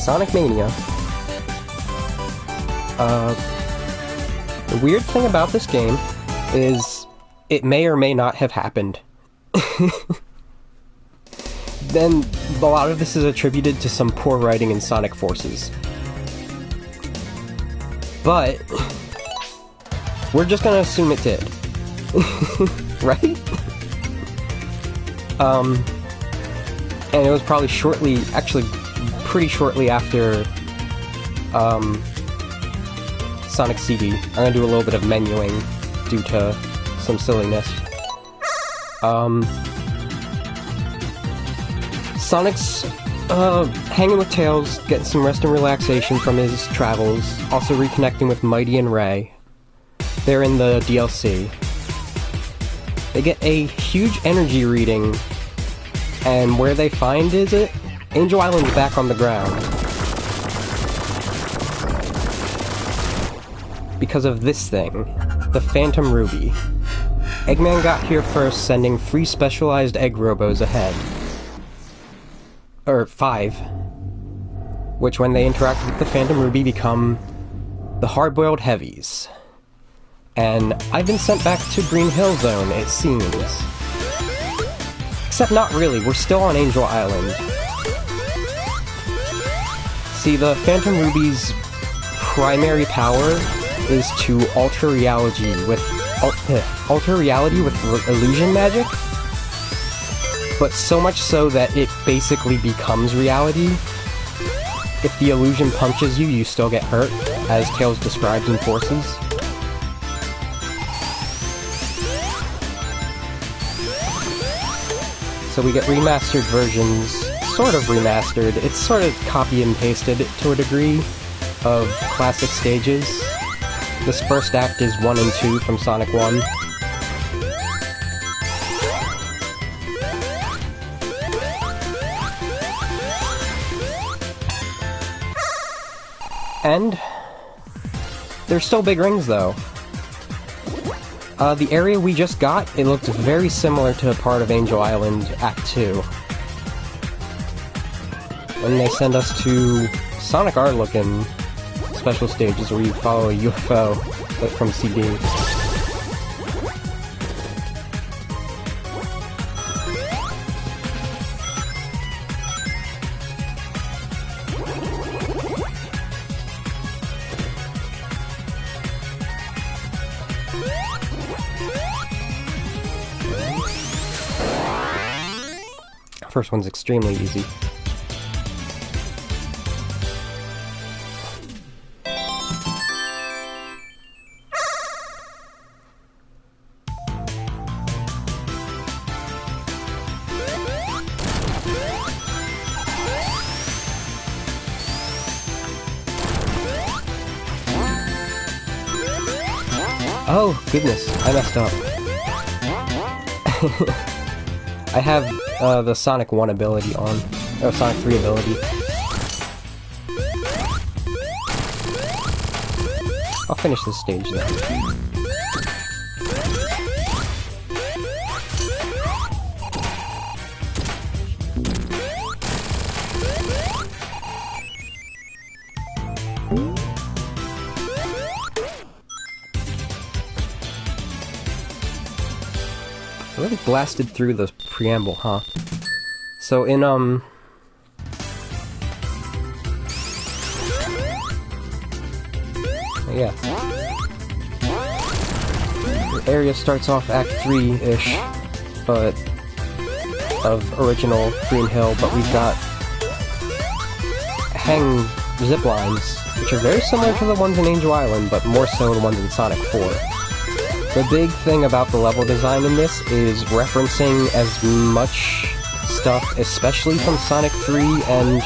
Sonic Mania. The weird thing about this game is it may or may not have happened. Then a lot of this is attributed to some poor writing in Sonic Forces. But we're just gonna assume it did. Right? And it was probably pretty shortly after Sonic CD. I'm gonna do a little bit of menuing due to some silliness. Sonic's hanging with Tails, getting some rest and relaxation from his travels, also reconnecting with Mighty and Ray. They're in the DLC. They get a huge energy reading, and where they find it? Angel Island's back on the ground. Because of this thing, the Phantom Ruby. Eggman got here first, sending 3 specialized egg robos ahead. Or 5. Which, when they interact with the Phantom Ruby, become the Hard-Boiled Heavies. And I've been sent back to Green Hill Zone, it seems. Except not really, we're still on Angel Island. See, the Phantom Ruby's primary power is to alter reality with illusion magic, but so much so that it basically becomes reality. If the illusion punches you, you still get hurt, as Tails described in Forces. So we get remastered versions, sort of remastered, it's sort of copy and pasted to a degree, of classic stages. This first act is 1 and 2 from Sonic 1. And there's still big rings, though. The area we just got, it looked very similar to a part of Angel Island Act 2. And they send us to Sonic R-looking special stages where you follow a UFO from CD. First one's extremely easy. Oh, goodness, I messed up. I have the Sonic 1 ability on. Oh, Sonic 3 ability. I'll finish this stage though. I really blasted through the preamble, huh? So in, yeah. The area starts off Act 3-ish, but of original Green Hill, but we've got hang zip lines, which are very similar to the ones in Angel Island, but more so the ones in Sonic 4. The big thing about the level design in this is referencing as much stuff, especially from Sonic 3 and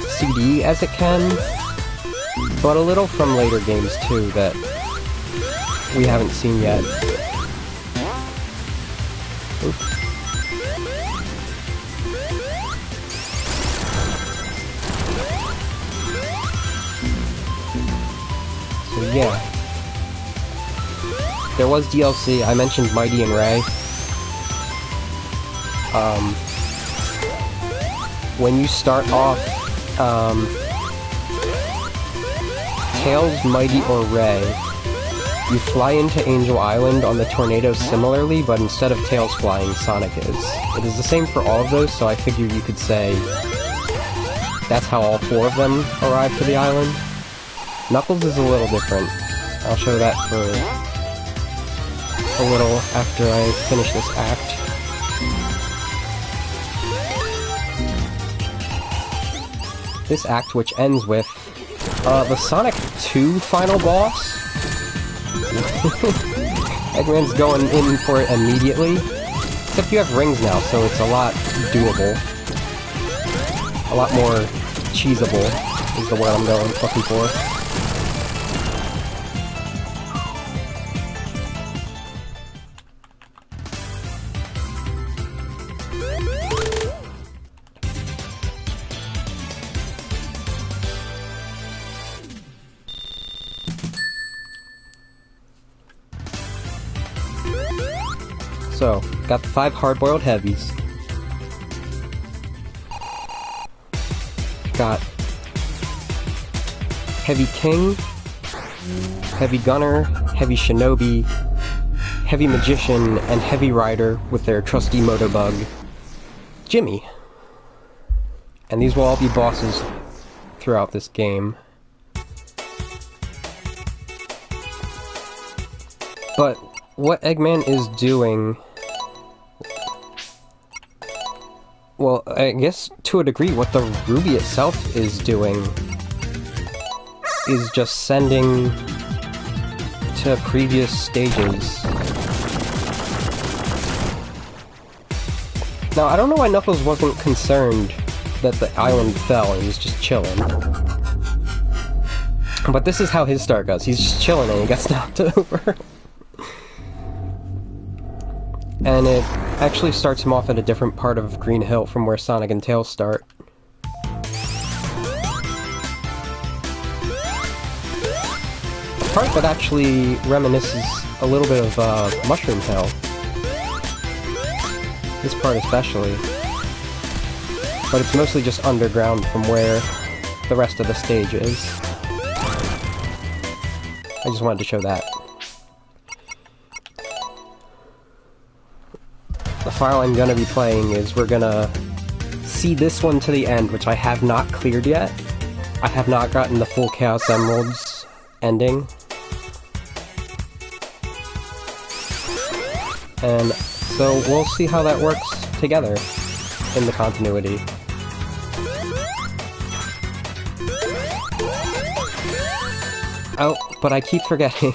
CD as it can, but a little from later games too that we haven't seen yet. Oops. So yeah. There was DLC, I mentioned Mighty and Ray. When you start off Tails, Mighty, or Ray, you fly into Angel Island on the tornado similarly, but instead of Tails flying, Sonic is. It is the same for all of those, so I figured you could say that's how all 4 of them arrive to the island. Knuckles is a little different. I'll show that for a little after I finish this act. This act, which ends with the Sonic 2 final boss. Eggman's going in for it immediately. Except you have rings now, so it's a lot doable. A lot more cheesable is the word I'm looking for. So, got the 5 hard-boiled heavies. Got Heavy King, Heavy Gunner, Heavy Shinobi, Heavy Magician, and Heavy Rider with their trusty Motobug, Jimmy. And these will all be bosses throughout this game. But what Eggman is doing... Well, I guess to a degree what the Ruby itself is doing is just sending to previous stages. Now, I don't know why Knuckles wasn't concerned that the island fell and he was just chilling. But this is how his start goes. He's just chilling and he gets knocked over. And it actually starts him off at a different part of Green Hill from where Sonic and Tails start. A part that actually reminisces a little bit of Mushroom Hill. This part especially. But it's mostly just underground from where the rest of the stage is. I just wanted to show that. The file I'm gonna be playing is we're gonna see this one to the end, which I have not cleared yet. I have not gotten the full Chaos Emeralds ending. And so we'll see how that works together in the continuity. Oh, but I keep forgetting.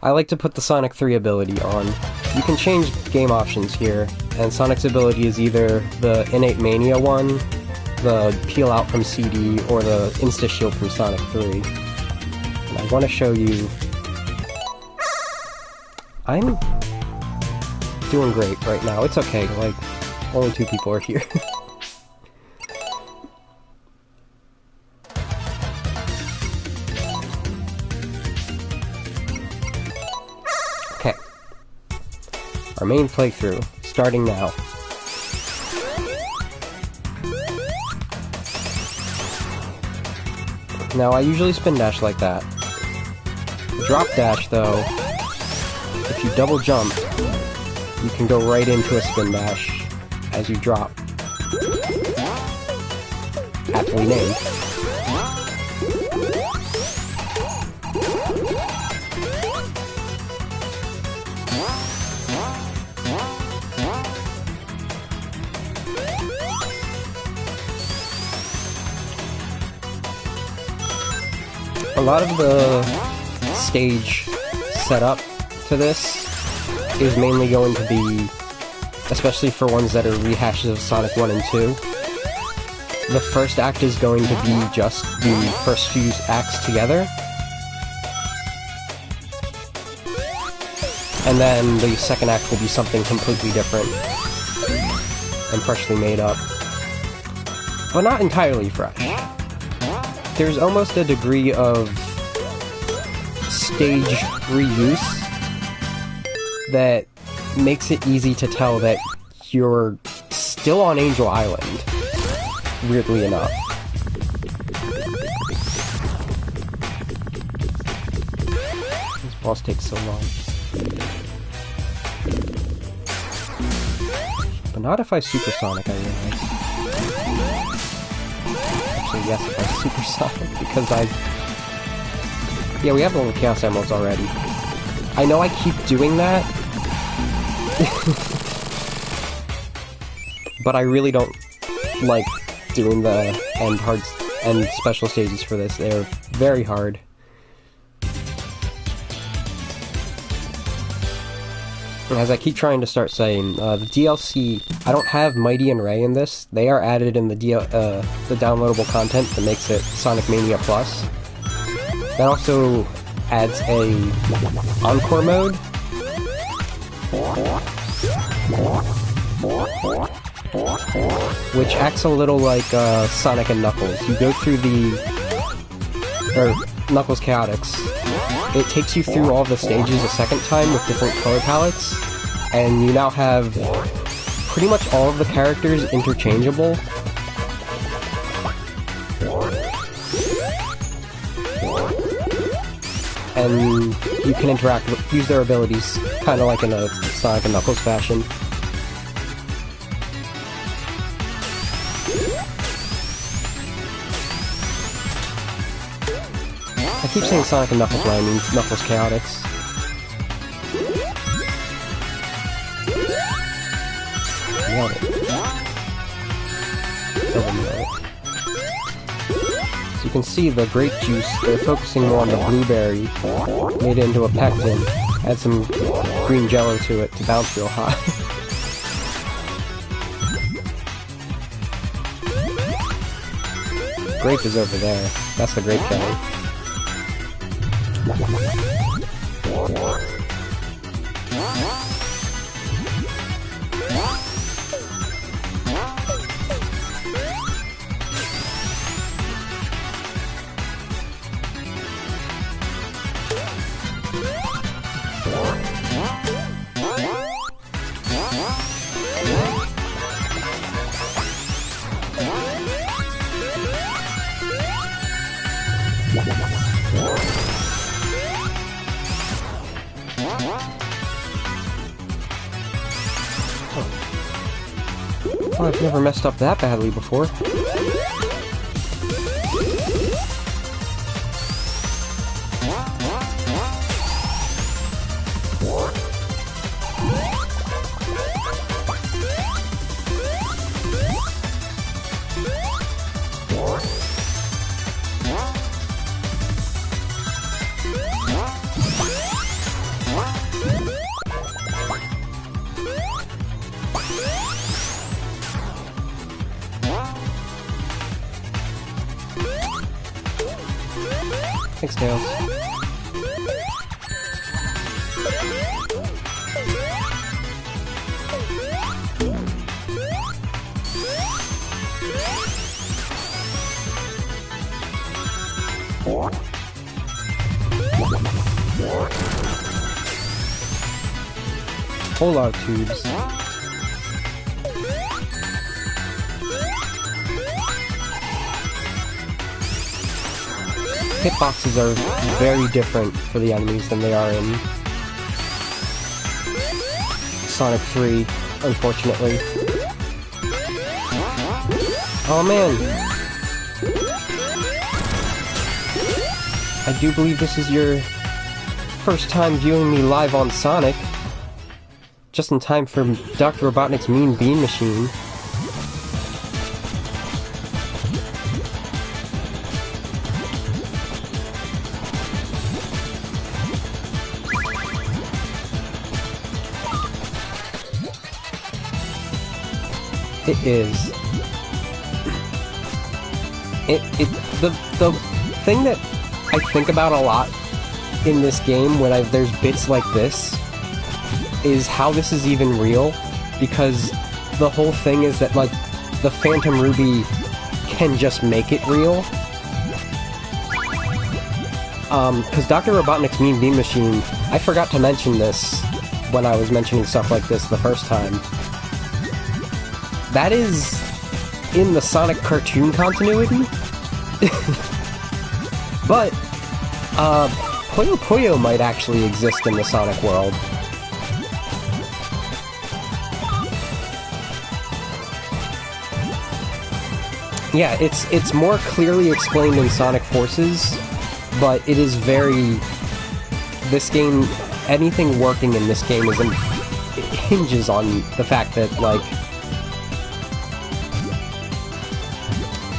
I like to put the Sonic 3 ability on. You can change game options here, and Sonic's ability is either the innate Mania one, the peel out from CD, or the insta-shield from Sonic 3. And I want to show you... I'm doing great right now. It's okay, like, only 2 people are here. Okay. Our main playthrough, starting now. Now, I usually spin dash like that. Drop dash, though, if you double jump, you can go right into a spin dash as you drop. Aptly named. A lot of the stage setup to this is mainly going to be, especially for ones that are rehashes of Sonic 1 and 2, the first act is going to be just the first few acts together, and then the second act will be something completely different and freshly made up, but not entirely fresh. There's almost a degree of stage reuse that makes it easy to tell that you're still on Angel Island. weirdly enough. This boss takes so long. But not if I supersonic, I realize. Actually, yes, if I supersonic, because yeah, we have all the Chaos Emeralds already. I know I keep doing that, but I really don't like doing the end special stages for this. They're very hard. And as I keep trying to start saying, the DLC, I don't have Mighty and Ray in this. They are added in the downloadable content that makes it Sonic Mania Plus. That also adds a Encore mode, which acts a little like Sonic and Knuckles. You go through Knuckles Chaotix. It takes you through all the stages a second time with different color palettes, and you now have pretty much all of the characters interchangeable. And you can use their abilities kind of like in a Sonic and Knuckles fashion. I keep saying Sonic and Knuckles when I mean Knuckles Chaotix. Nailed it. Nailed it. So you can see the grape juice, they're focusing more on the blueberry, made it into a pectin, add some green jello to it to bounce real high. Grape is over there. That's the grape jelly. Oh, I've never messed up that badly before. Thanks, Tails. Whole lot of tubes. Hitboxes are very different for the enemies than they are in Sonic 3, unfortunately. Oh man! I do believe this is your first time viewing me live on Sonic. Just in time for Dr. Robotnik's Mean Bean Machine. It is. The thing that I think about a lot in this game when there's bits like this is how this is even real, because the whole thing is that, like, the Phantom Ruby can just make it real. Because Dr. Robotnik's Mean Bean Machine, I forgot to mention this when I was mentioning stuff like this the first time. That is in the Sonic cartoon continuity. But, Puyo Puyo might actually exist in the Sonic world. Yeah, it's more clearly explained in Sonic Forces, but it is very... This game, anything working in this game is it hinges on the fact that, like...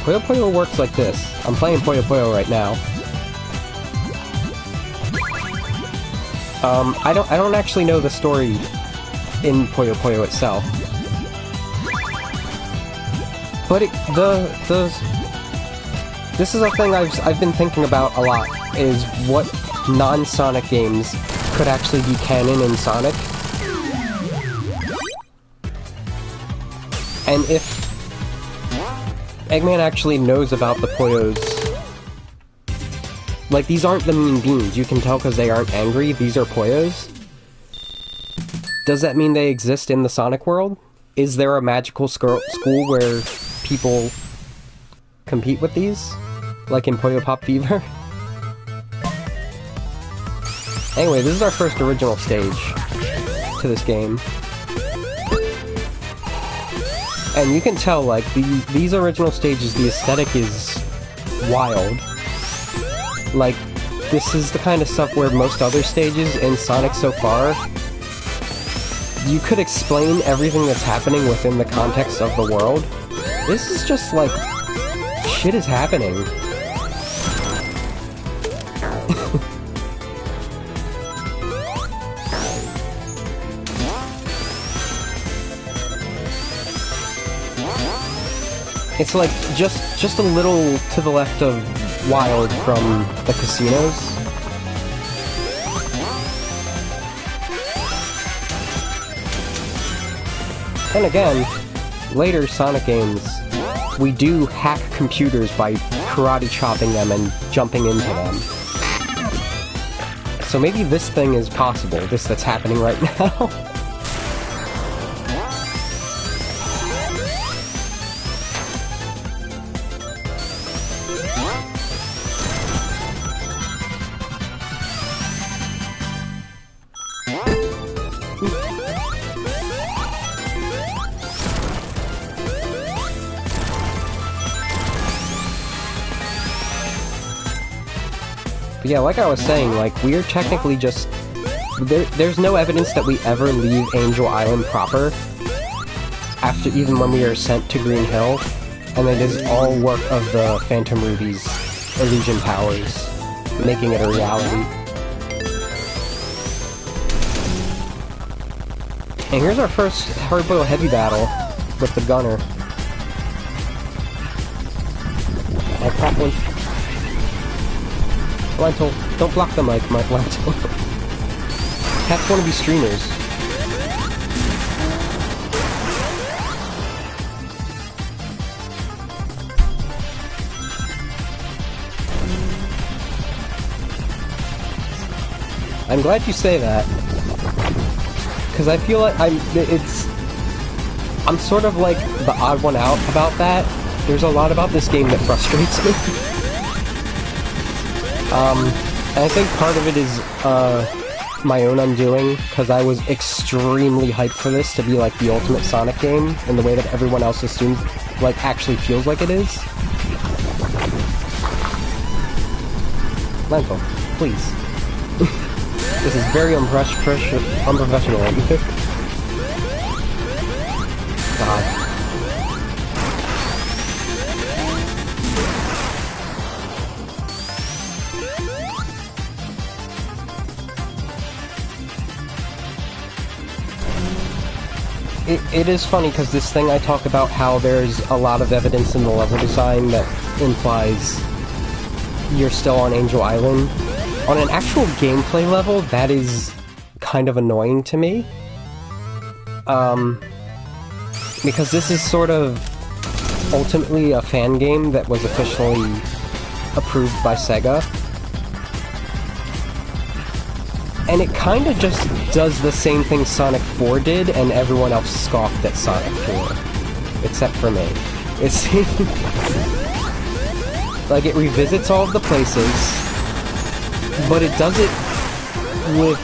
Puyo Puyo works like this. I'm playing Puyo Puyo right now. I don't actually know the story in Puyo Puyo itself. But this is a thing I've been thinking about a lot, is what non-Sonic games could actually be canon in Sonic. And if Eggman actually knows about the Puyos... Like, these aren't the mean beans, you can tell because they aren't angry, these are Puyos. Does that mean they exist in the Sonic world? Is there a magical school where people compete with these? Like in Puyo Pop Fever? Anyway, this is our first original stage to this game. And you can tell, like, these original stages, the aesthetic is wild. Like, this is the kind of stuff where most other stages in Sonic so far, you could explain everything that's happening within the context of the world. This is just like, shit is happening. It's like, just a little to the left of Wild from the casinos. And again, later Sonic games, we do hack computers by karate chopping them and jumping into them. So maybe this thing is possible, this that's happening right now. But yeah, like I was saying, like, we're technically just... There's no evidence that we ever leave Angel Island proper, after even when we are sent to Green Hill, and it is all work of the Phantom Ruby's illusion powers, making it a reality. And here's our first Hardboiled Heavy battle with the gunner. Like that one. Lentil, don't block the mic, Lentil. Cats want to be streamers. I'm glad you say that, because I feel like I'm sort of like the odd one out about that. There's a lot about this game that frustrates me. And I think part of it is, my own undoing, because I was extremely hyped for this to be, like, the ultimate Sonic game, in the way that everyone else assumes, like, actually feels like it is. Lentil, please. This is very unprofessional. God. It is funny, because this thing I talk about how there's a lot of evidence in the level design that implies you're still on Angel Island. On an actual gameplay level, that is kind of annoying to me. Because this is sort of ultimately a fan game that was officially approved by Sega. And it kind of just does the same thing Sonic 4 did, and everyone else scoffed at Sonic 4. Except for me. It seems like it revisits all of the places, but it does it with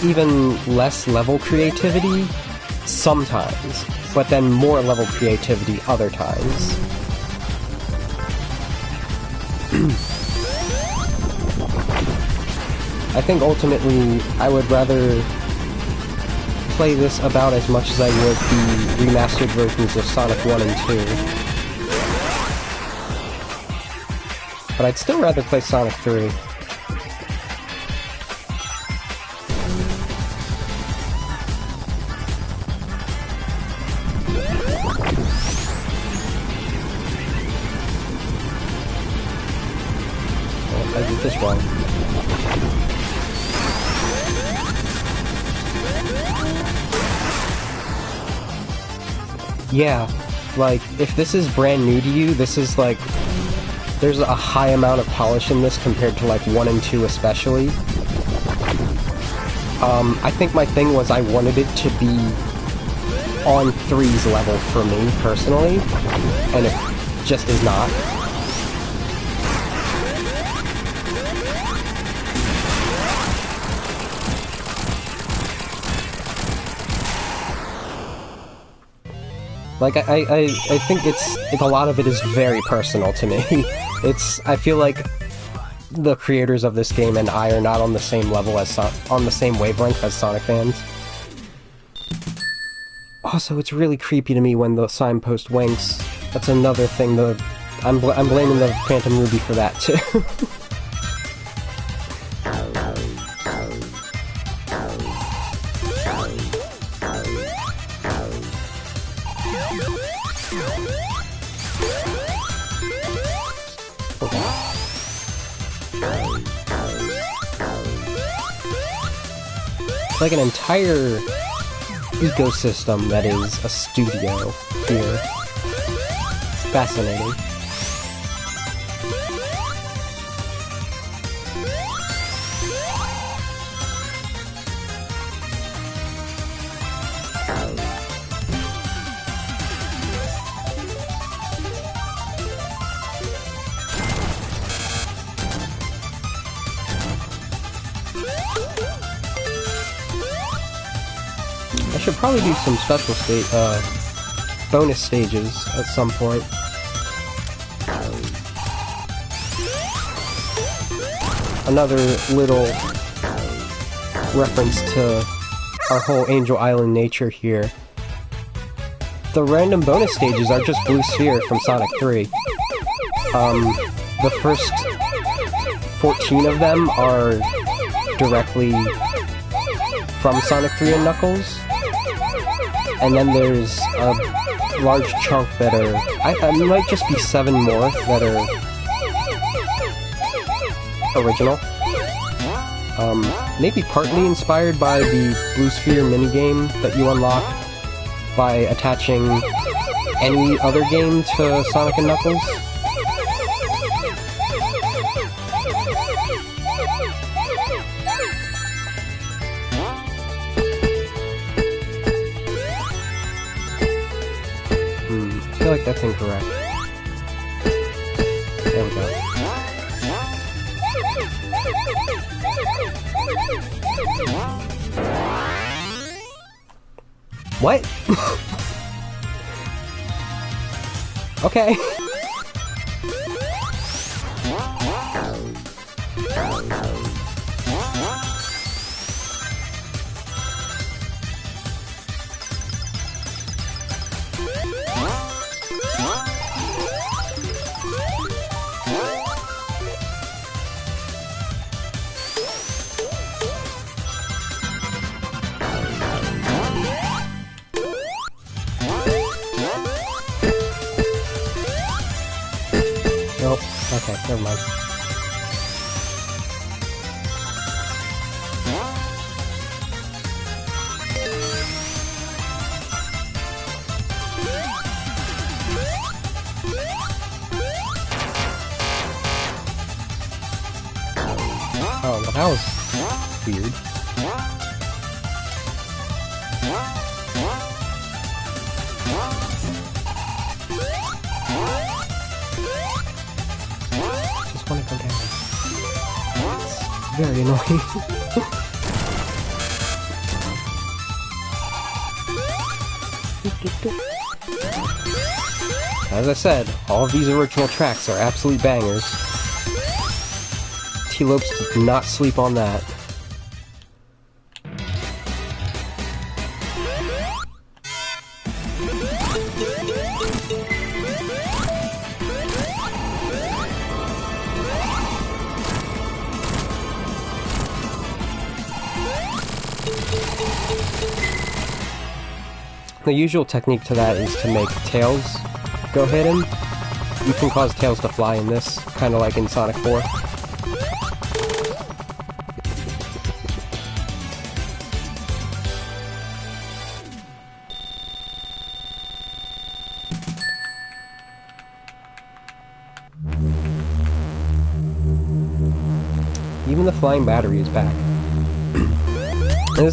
even less level creativity sometimes, but then more level creativity other times. I think ultimately I would rather play this about as much as I would the remastered versions of Sonic 1 and 2. But I'd still rather play Sonic 3. Oh, I did this wrong. Yeah, like, if this is brand new to you, this is like... There's a high amount of polish in this compared to, like, 1 and 2 especially. I think my thing was I wanted it to be on 3's level for me, personally, and it just is not. Like, I think it's a lot of it is very personal to me. I feel like the creators of this game and I are not on the same level as on the same wavelength as Sonic fans. Also, it's really creepy to me when the signpost winks. That's another thing, I'm blaming the Phantom Ruby for that, too. It's like an entire ecosystem that is a studio here. It's fascinating. I should probably do some special bonus stages at some point. Another little reference to our whole Angel Island nature here. The random bonus stages are just Blue Sphere from Sonic 3. The first 14 of them are directly from Sonic 3 and Knuckles. And then there's a large chunk that are... I might just be 7 more that are original. Maybe partly inspired by the Blue Sphere minigame that you unlock by attaching any other game to Sonic and Knuckles. I feel like that's incorrect. There we go. What? Okay. Nope. Okay, never mind. Oh, well, that was weird. just want to go down. It's very annoying. As I said, all of these original tracks are absolute bangers. T-Lopes did not sleep on that. The usual technique to that is to make Tails go hidden. You can cause Tails to fly in this, kind of like in Sonic 4. Even the flying battery is back. And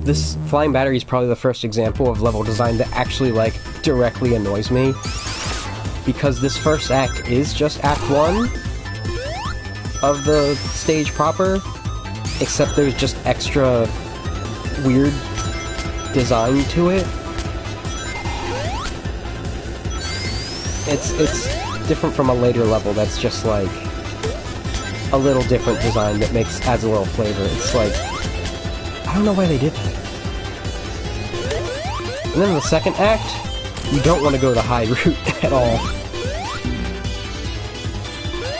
this flying battery is probably the first example of level design that actually, like, directly annoys me. Because this first act is just Act 1 of the stage proper, except there's just extra weird design to it. It's different from a later level that's just, like, a little different design that adds a little flavor. It's like, I don't know why they did that. And then in the second act, you don't want to go the high route at all.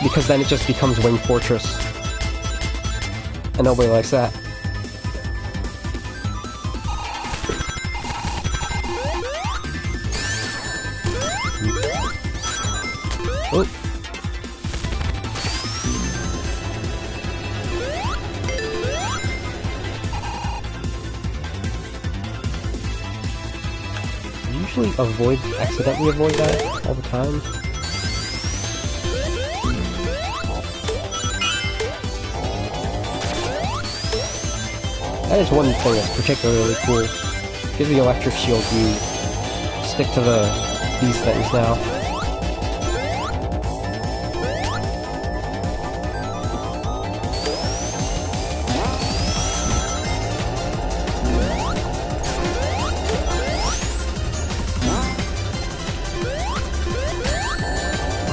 Because then it just becomes Wing Fortress. And nobody likes that. Oh. Accidentally avoid that all the time. That is one thing that's particularly cool. Give the electric shield, you stick to these things now.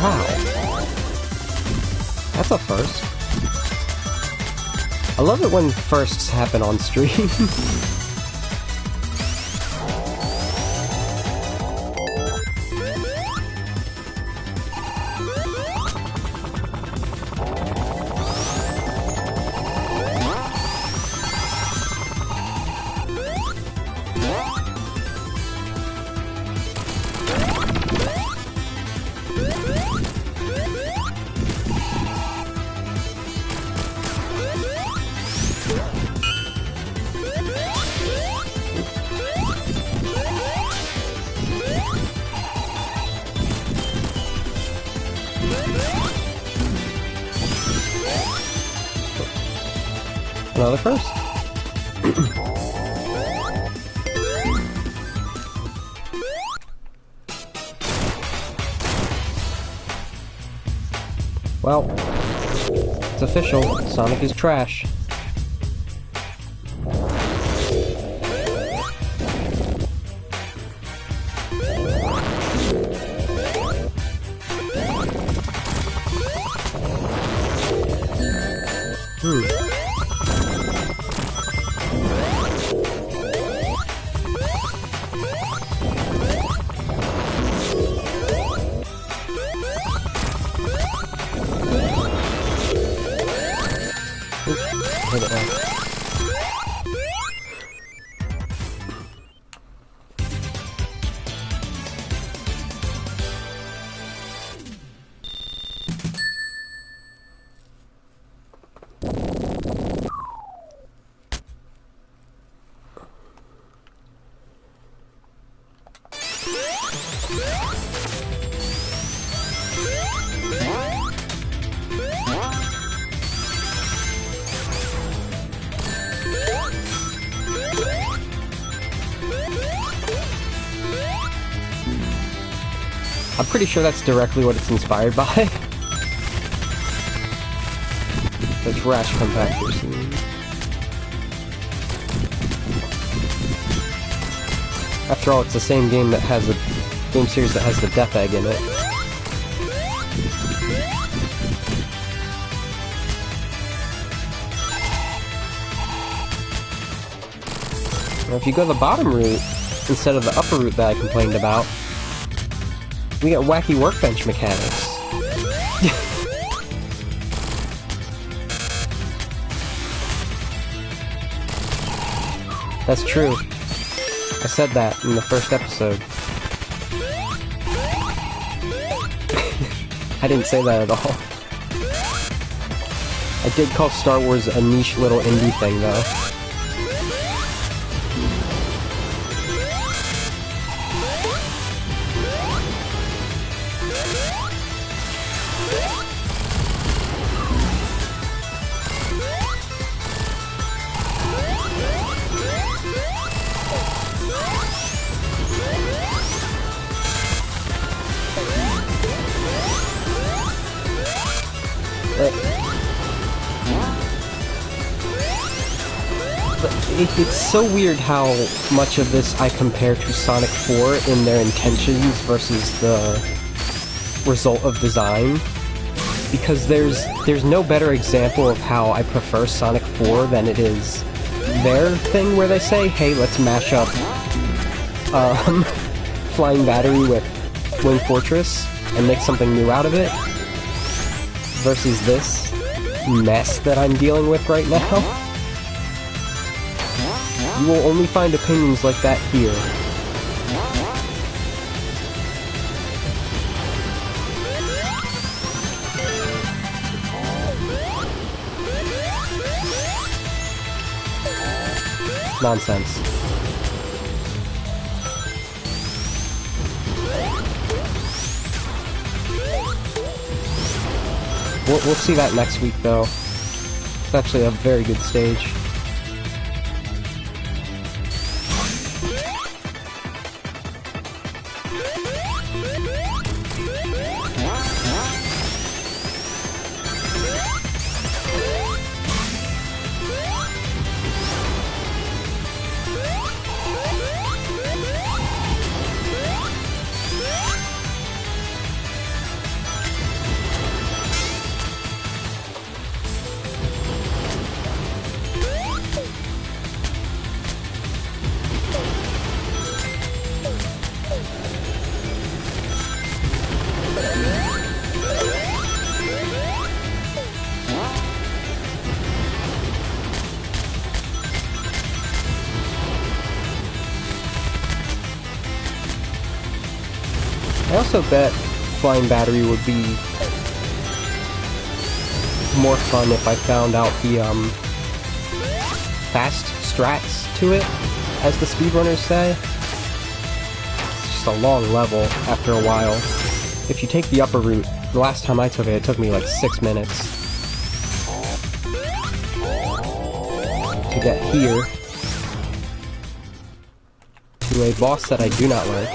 Wow. That's a first. I love it when firsts happen on stream. Another first. Well, it's official. Sonic is trash. Hit it now. I'm pretty sure that's directly what it's inspired by. The trash compactor scene. After all, it's the same game that has the game series that has the Death Egg in it. Now, if you go the bottom route instead of the upper route that I complained about, we get wacky workbench mechanics. That's true. I said that in the first episode. I didn't say that at all. I did call Star Wars a niche little indie thing, though. It's so weird how much of this I compare to Sonic 4 in their intentions versus the result of design, because there's no better example of how I prefer Sonic 4 than it is their thing where they say, hey, let's mash up Flying Battery with Wing Fortress and make something new out of it, versus this mess that I'm dealing with right now. You will only find opinions like that here. Nonsense. We'll see that next week, though. It's actually a very good stage. I also bet Flying Battery would be more fun if I found out the fast strats to it, as the speedrunners say. It's just a long level after a while. If you take the upper route, the last time I took it, it took me like 6 minutes to get here to a boss that I do not like.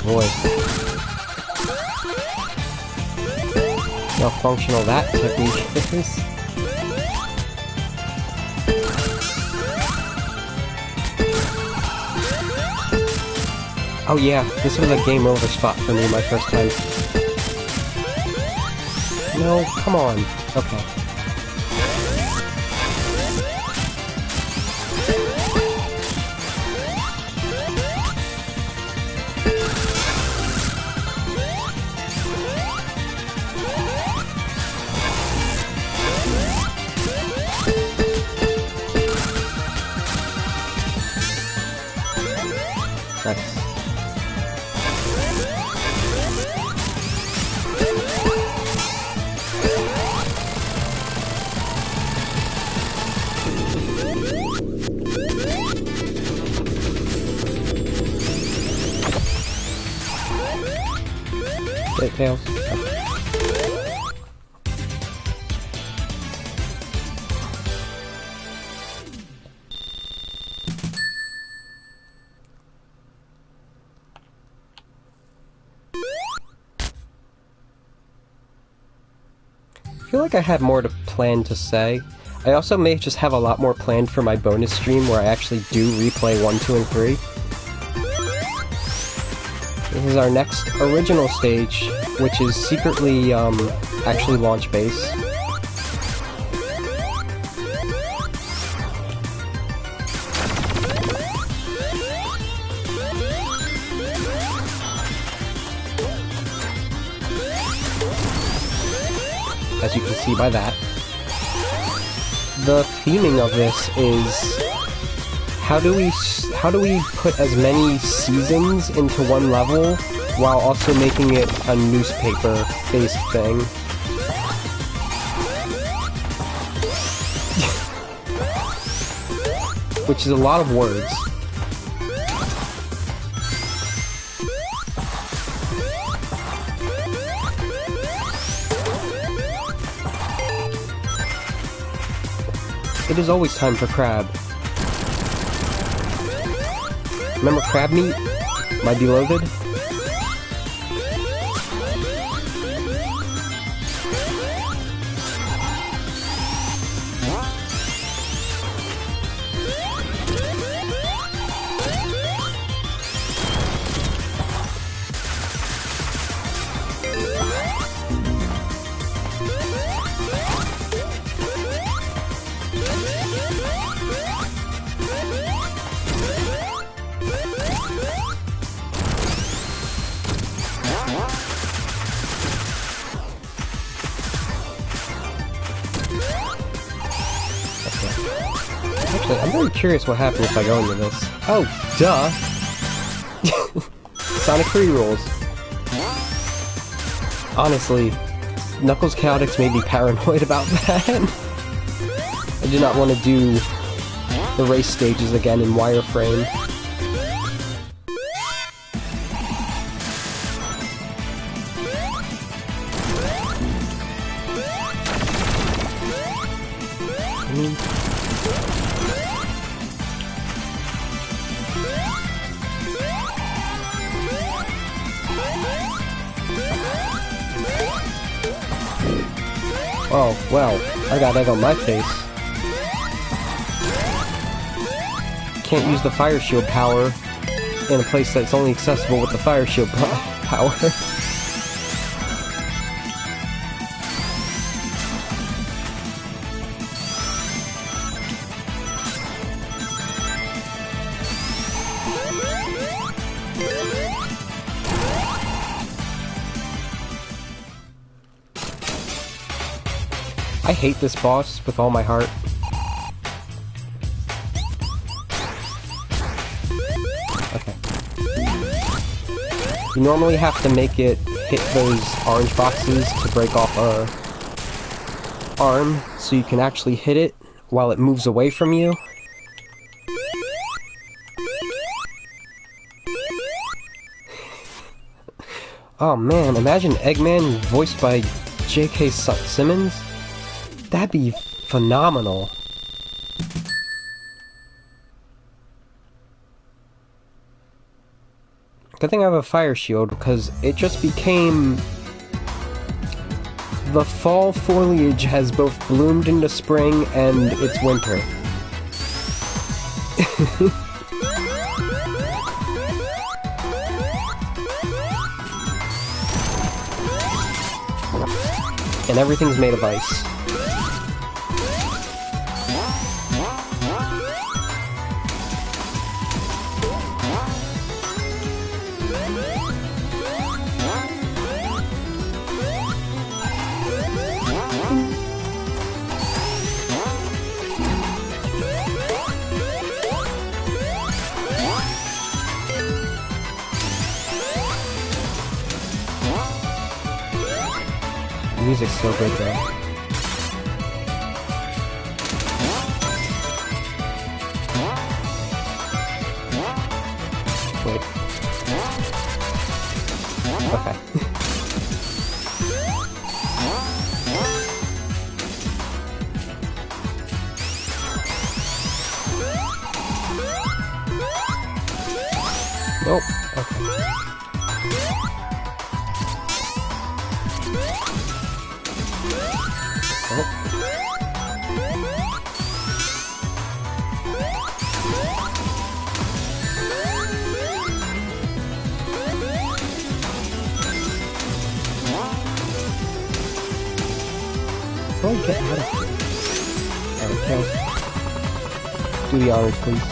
Boy. How functional that technique is. Oh yeah, this was a game over spot for me my first time. No, come on. Okay. Nice. It fails. feel like I had more to plan to say. I also may just have a lot more planned for my bonus stream where I actually do replay 1, 2, and 3. This is our next original stage, which is secretly, actually launch base. As you can see by that. The theming of this is how do we put as many seasons into one level while also making it a newspaper-based thing? Which is a lot of words. It is always time for crab. Remember crab meat? My beloved? Actually, I'm very curious what happens if I go into this. Oh, duh! Sonic 3 rules. Honestly, Knuckles Chaotix made me paranoid about that. I did not want to do the race stages again in wireframe. Oh, well, I got egg on my face. Can't use the fire shield power in a place that's only accessible with the fire shield power. I hate this boss with all my heart. Okay. You normally have to make it hit those orange boxes to break off a arm, so you can actually hit it while it moves away from you. Oh man, imagine Eggman voiced by J.K. Simmons? That'd be phenomenal. Good thing I have a fire shield, because it just became... The fall foliage has both bloomed into spring and it's winter. And everything's made of ice. The music's so good though. Wait. Okay. Nope. Okay. How do I get out of here? Alright, Tails. Do the honors, please.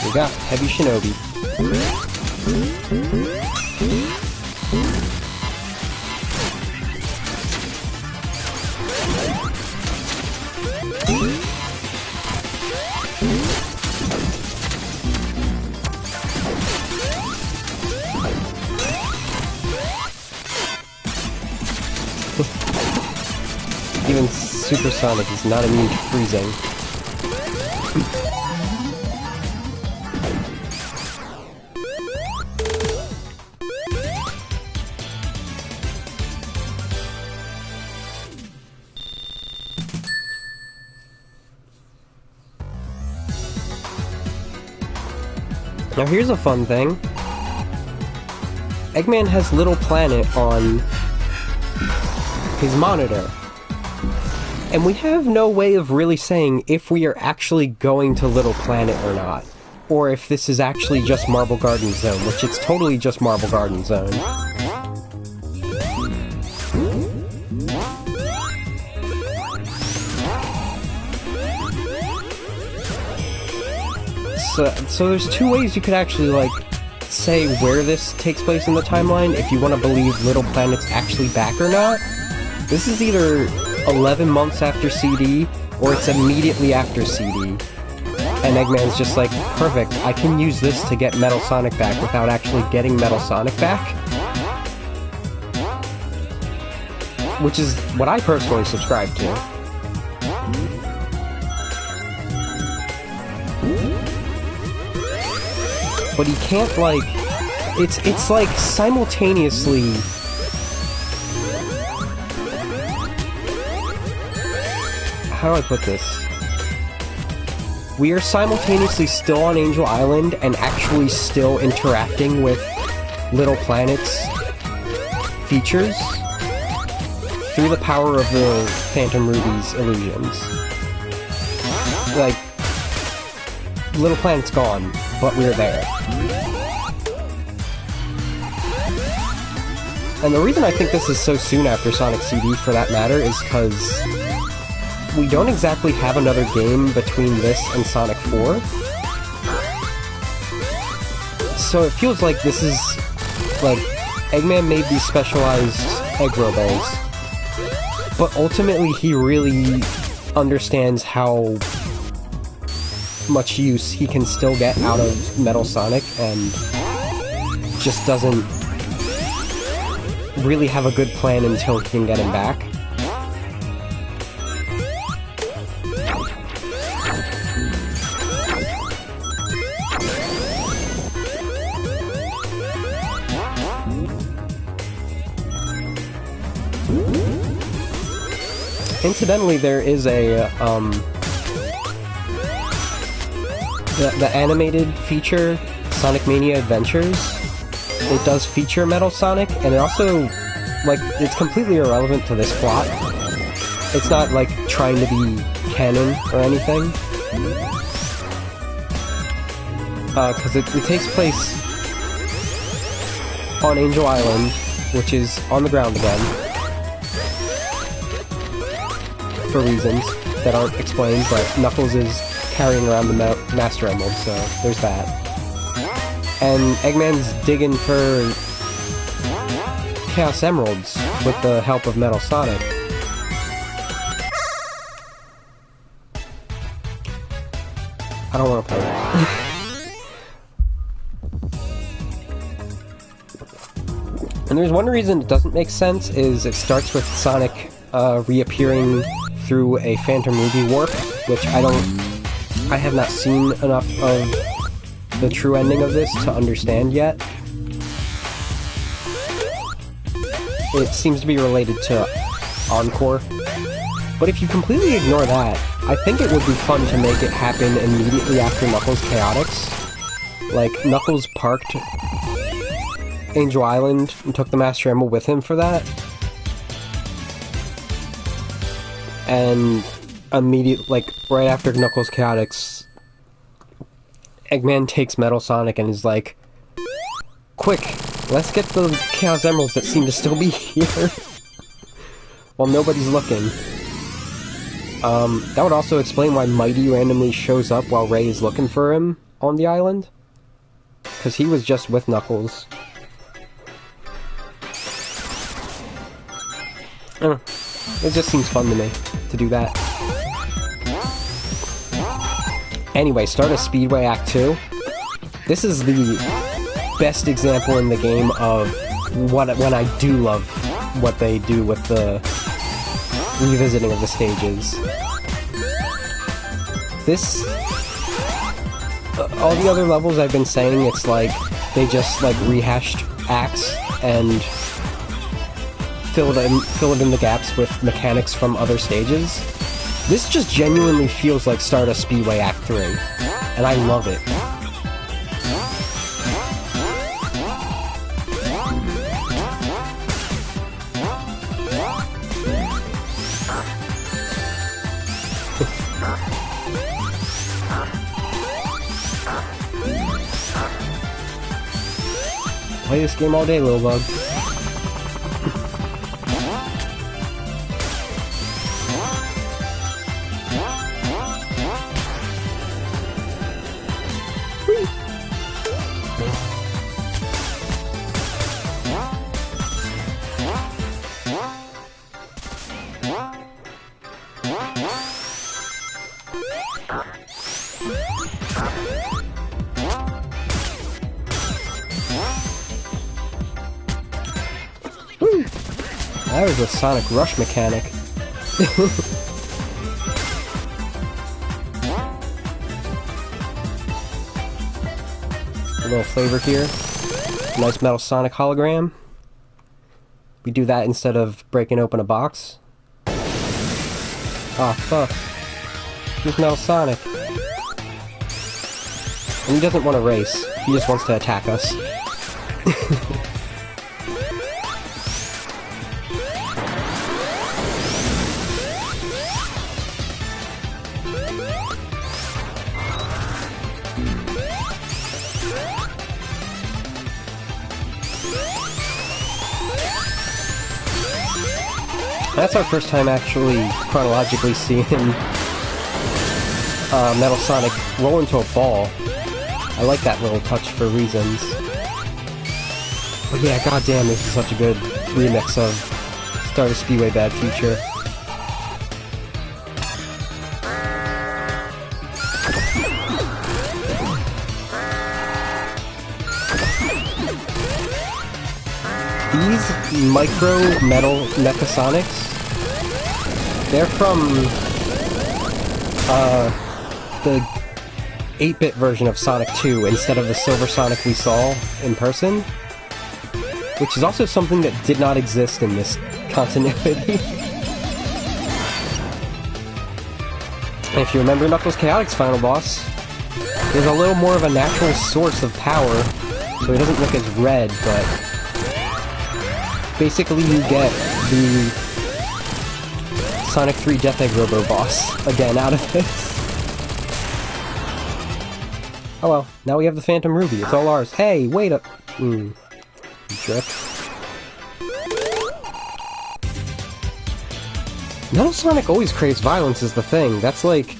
We got Heavy Shinobi. Even Supersonic is not immune to freezing. Now here's a fun thing. Eggman has Little Planet on his monitor. And we have no way of really saying if we are actually going to Little Planet or not. Or if this is actually just Marble Garden Zone, which it's totally just Marble Garden Zone. So there's two ways you could actually, like, say where this takes place in the timeline, if you want to believe Little Planet's actually back or not. This is either 11 months after CD, or it's immediately after CD. And Eggman's just like, perfect, I can use this to get Metal Sonic back without actually getting Metal Sonic back. Which is what I personally subscribe to. But he can't, like... It's like, simultaneously... How do I put this? We are simultaneously still on Angel Island and actually still interacting with Little Planet's features through the power of the Phantom Ruby's illusions. Like, Little Planet's gone, but we're there. And the reason I think this is so soon after Sonic CD, for that matter, is because we don't exactly have another game between this and Sonic 4. So it feels like this is, like, Eggman made these specialized egg robots, but ultimately he really understands how much use he can still get out of Metal Sonic, and just doesn't really have a good plan until he can get him back. Incidentally, there is a, the animated feature, Sonic Mania Adventures. It does feature Metal Sonic, and it also, like, it's completely irrelevant to this plot, It's not, like, trying to be canon or anything. Because it takes place on Angel Island, which is on the ground again. For reasons that aren't explained, but Knuckles is carrying around the Master Emerald, so there's that. And Eggman's digging for Chaos Emeralds with the help of Metal Sonic. I don't want to play that. And there's one reason it doesn't make sense, is it starts with Sonic reappearing through a Phantom Ruby warp, which I have not seen enough of the true ending of this to understand yet. It seems to be related to Encore. But if you completely ignore that, I think it would be fun to make it happen immediately after Knuckles Chaotix. Like, Knuckles parked Angel Island and took the Master Emerald with him for that. And like, right after Knuckles Chaotix, Eggman takes Metal Sonic and is like, quick, let's get the Chaos Emeralds that seem to still be here while nobody's looking. That would also explain why Mighty randomly shows up while Ray is looking for him on the island. Because he was just with Knuckles. It just seems fun to me to do that. Anyway, Stardust Speedway Act 2. This is the best example in the game of when I do love what they do with the revisiting of the stages. All the other levels I've been saying, it's like, they just, like, rehashed acts and filled in the gaps with mechanics from other stages. This just genuinely feels like Stardust Speedway Act 3, and I love it. Play this game all day, little bug. That was a Sonic Rush mechanic. A little flavor here. Nice Metal Sonic hologram. We do that instead of breaking open a box. Ah, fuck. Here's Metal Sonic. And he doesn't want to race. He just wants to attack us. That's our first time actually chronologically seeing Metal Sonic roll into a ball. I like that little touch for reasons. But yeah, goddamn, this is such a good remix of Stardust Speedway Bad Future. These micro metal Mechasonics, they're from the 8-bit version of Sonic 2 instead of the Silver Sonic we saw in person, which is also something that did not exist in this continuity. And if you remember Knuckles Chaotix final boss, there's a little more of a natural source of power, so he doesn't look as red, but basically you get the Sonic 3 Death Egg Robo boss again out of this. Oh well, now we have the Phantom Ruby. It's all ours. Hey, wait up. Jerk. No, Sonic always craves violence is the thing. That's like...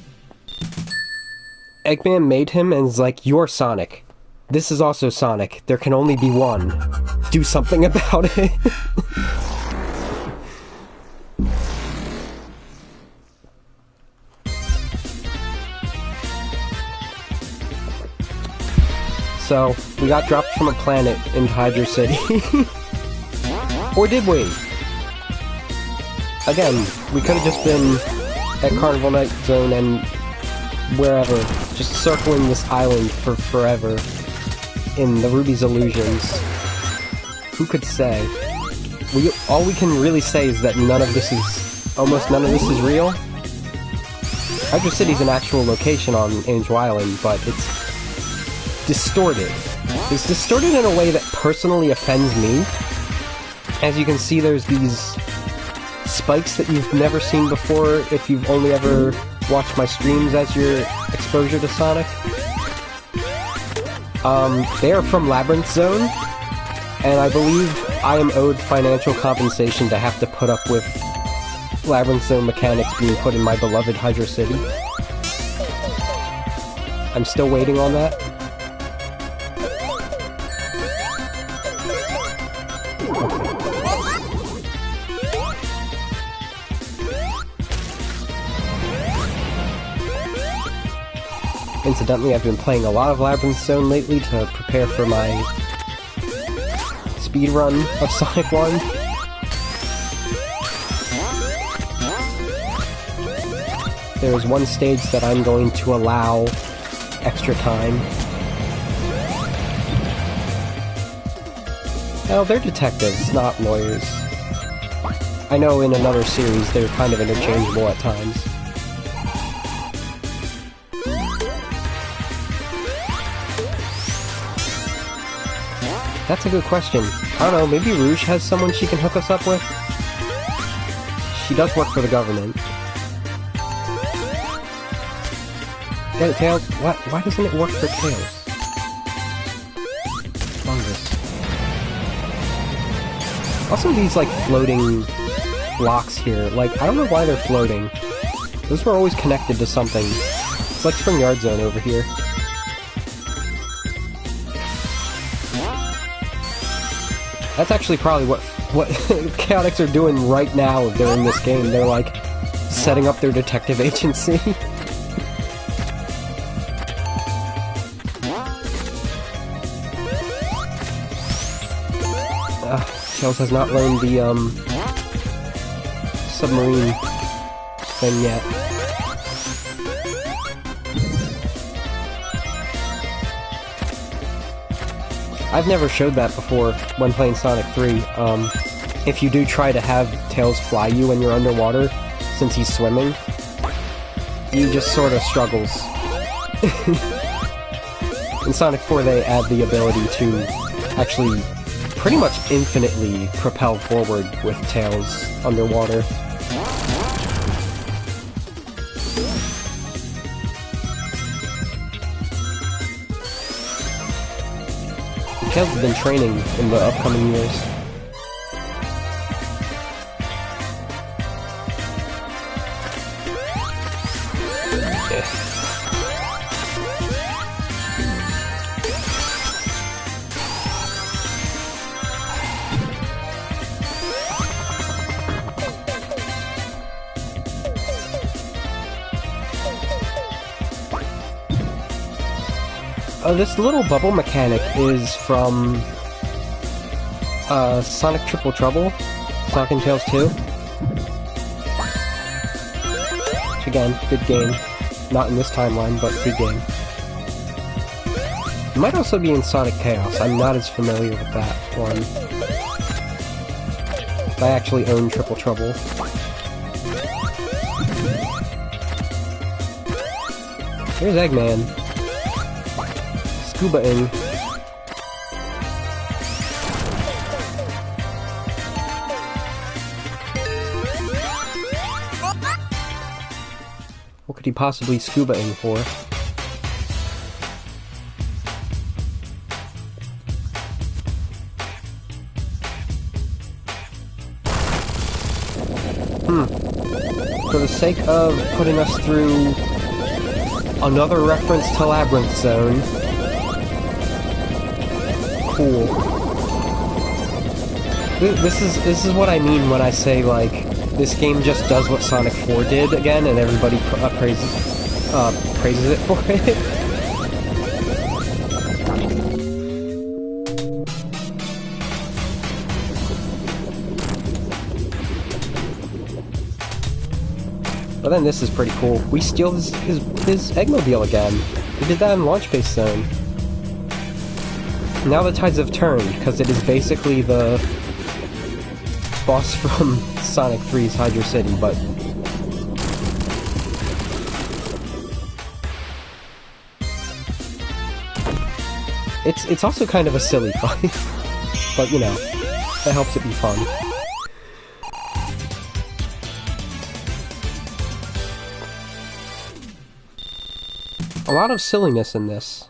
Eggman made him and is like, you're Sonic. This is also Sonic. There can only be one. Do something about it. So, we got dropped from a planet into Hydro City. Or did we? Again, we could have just been at Carnival Night Zone and wherever, just circling this island for forever in the Ruby's illusions. Who could say? All we can really say is that almost none of this is real. Hydro City's an actual location on Angel Island, but it's distorted. It's distorted in a way that personally offends me. As you can see, there's these spikes that you've never seen before if you've only ever watched my streams as your exposure to Sonic. They are from Labyrinth Zone, and I believe I am owed financial compensation to have to put up with Labyrinth Zone mechanics being put in my beloved Hydro City. I'm still waiting on that. Incidentally, I've been playing a lot of Labyrinth Zone lately to prepare for my speedrun of Sonic 1. There is one stage that I'm going to allow extra time. Well, they're detectives, not lawyers. I know in another series they're kind of interchangeable at times. That's a good question. I don't know, maybe Rouge has someone she can hook us up with? She does work for the government. Get it, Tails? Why doesn't it work for Tails? Fungus. Also these, like, floating blocks here. Like, I don't know why they're floating. Those were always connected to something. It's like Spring Yard Zone over here. That's actually probably what Chaotix are doing right now during this game. They're, like, setting up their detective agency. Tails has not learned the, submarine thing yet. I've never showed that before when playing Sonic 3. If you do try to have Tails fly you when you're underwater, since he's swimming, he just sort of struggles. In Sonic 4 they add the ability to actually pretty much infinitely propel forward with Tails underwater. Tails has been training in the upcoming years. This little bubble mechanic is from Sonic Triple Trouble, Sonic and Tails 2. Which again, good game. Not in this timeline, but good game. It might also be in Sonic Chaos. I'm not as familiar with that one. I actually own Triple Trouble. Here's Eggman. Scuba-ing. could he possibly scuba-ing for? For the sake of putting us through another reference to Labyrinth Zone. Cool. This is what I mean when I say, like, this game just does what Sonic 4 did again, and everybody praises it for it. But then this is pretty cool. We steal his Eggmobile again. We did that in Launch Base Zone. Now the tides have turned, because it is basically the boss from Sonic 3's Hydro City, but... It's also kind of a silly fight. But, you know, that helps it be fun. A lot of silliness in this.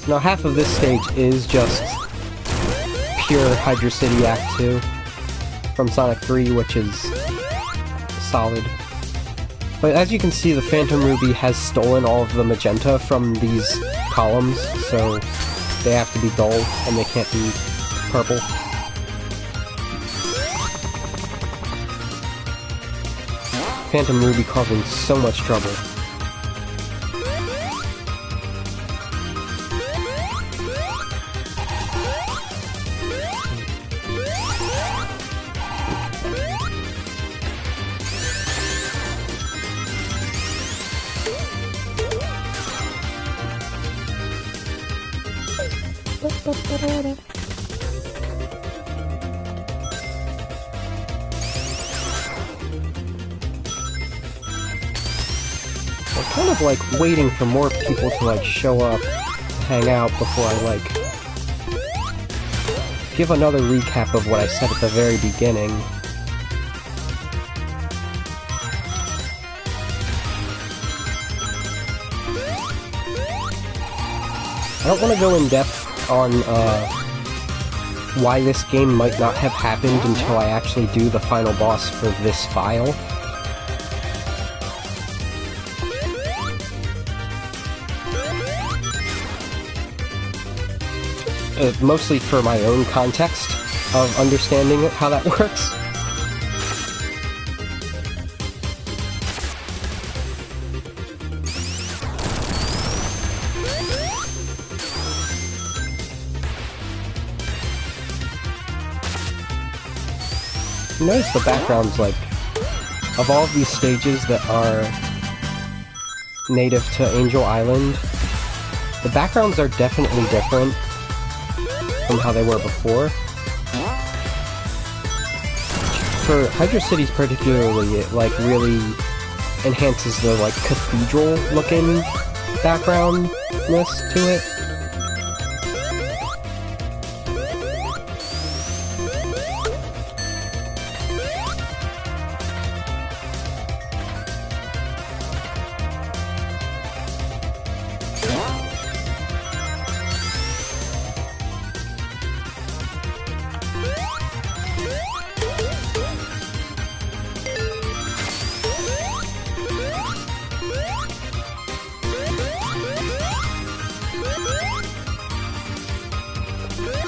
Now half of this stage is just pure Hydro City Act 2 from Sonic 3, which is solid. But as you can see, the Phantom Ruby has stolen all of the magenta from these columns, so they have to be dull and they can't be purple. Phantom Ruby causing so much trouble. I'm kind of like waiting for more people to like show up, hang out before I like give another recap of what I said at the very beginning. I don't want to go in depth on why this game might not have happened until I actually do the final boss for this file. Mostly for my own context of understanding how that works. Notice the backgrounds, like, of all of these stages that are native to Angel Island, the backgrounds are definitely different from how they were before. For Hydro Cities particularly, it, like, really enhances the, like, cathedral-looking backgroundness to it.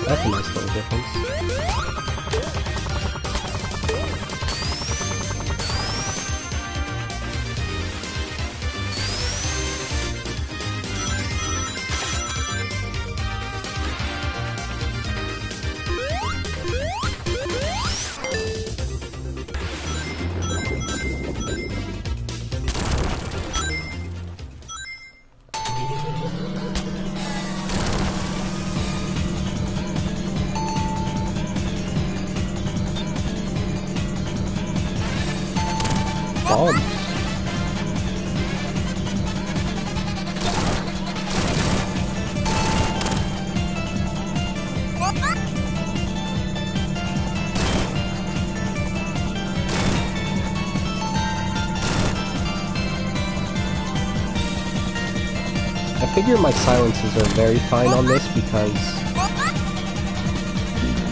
That's a nice little difference. Bombs. figure my silences are very fine on this because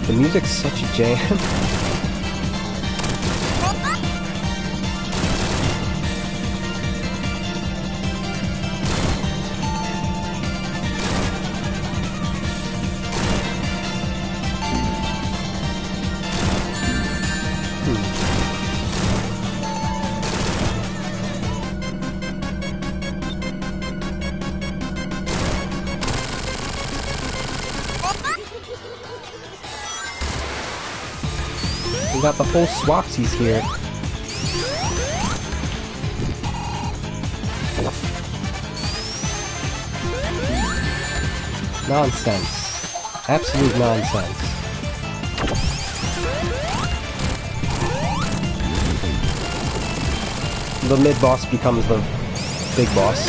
the music's such a jam. We got the whole swapsies here. Nonsense. Absolute nonsense. The mid-boss becomes the big boss.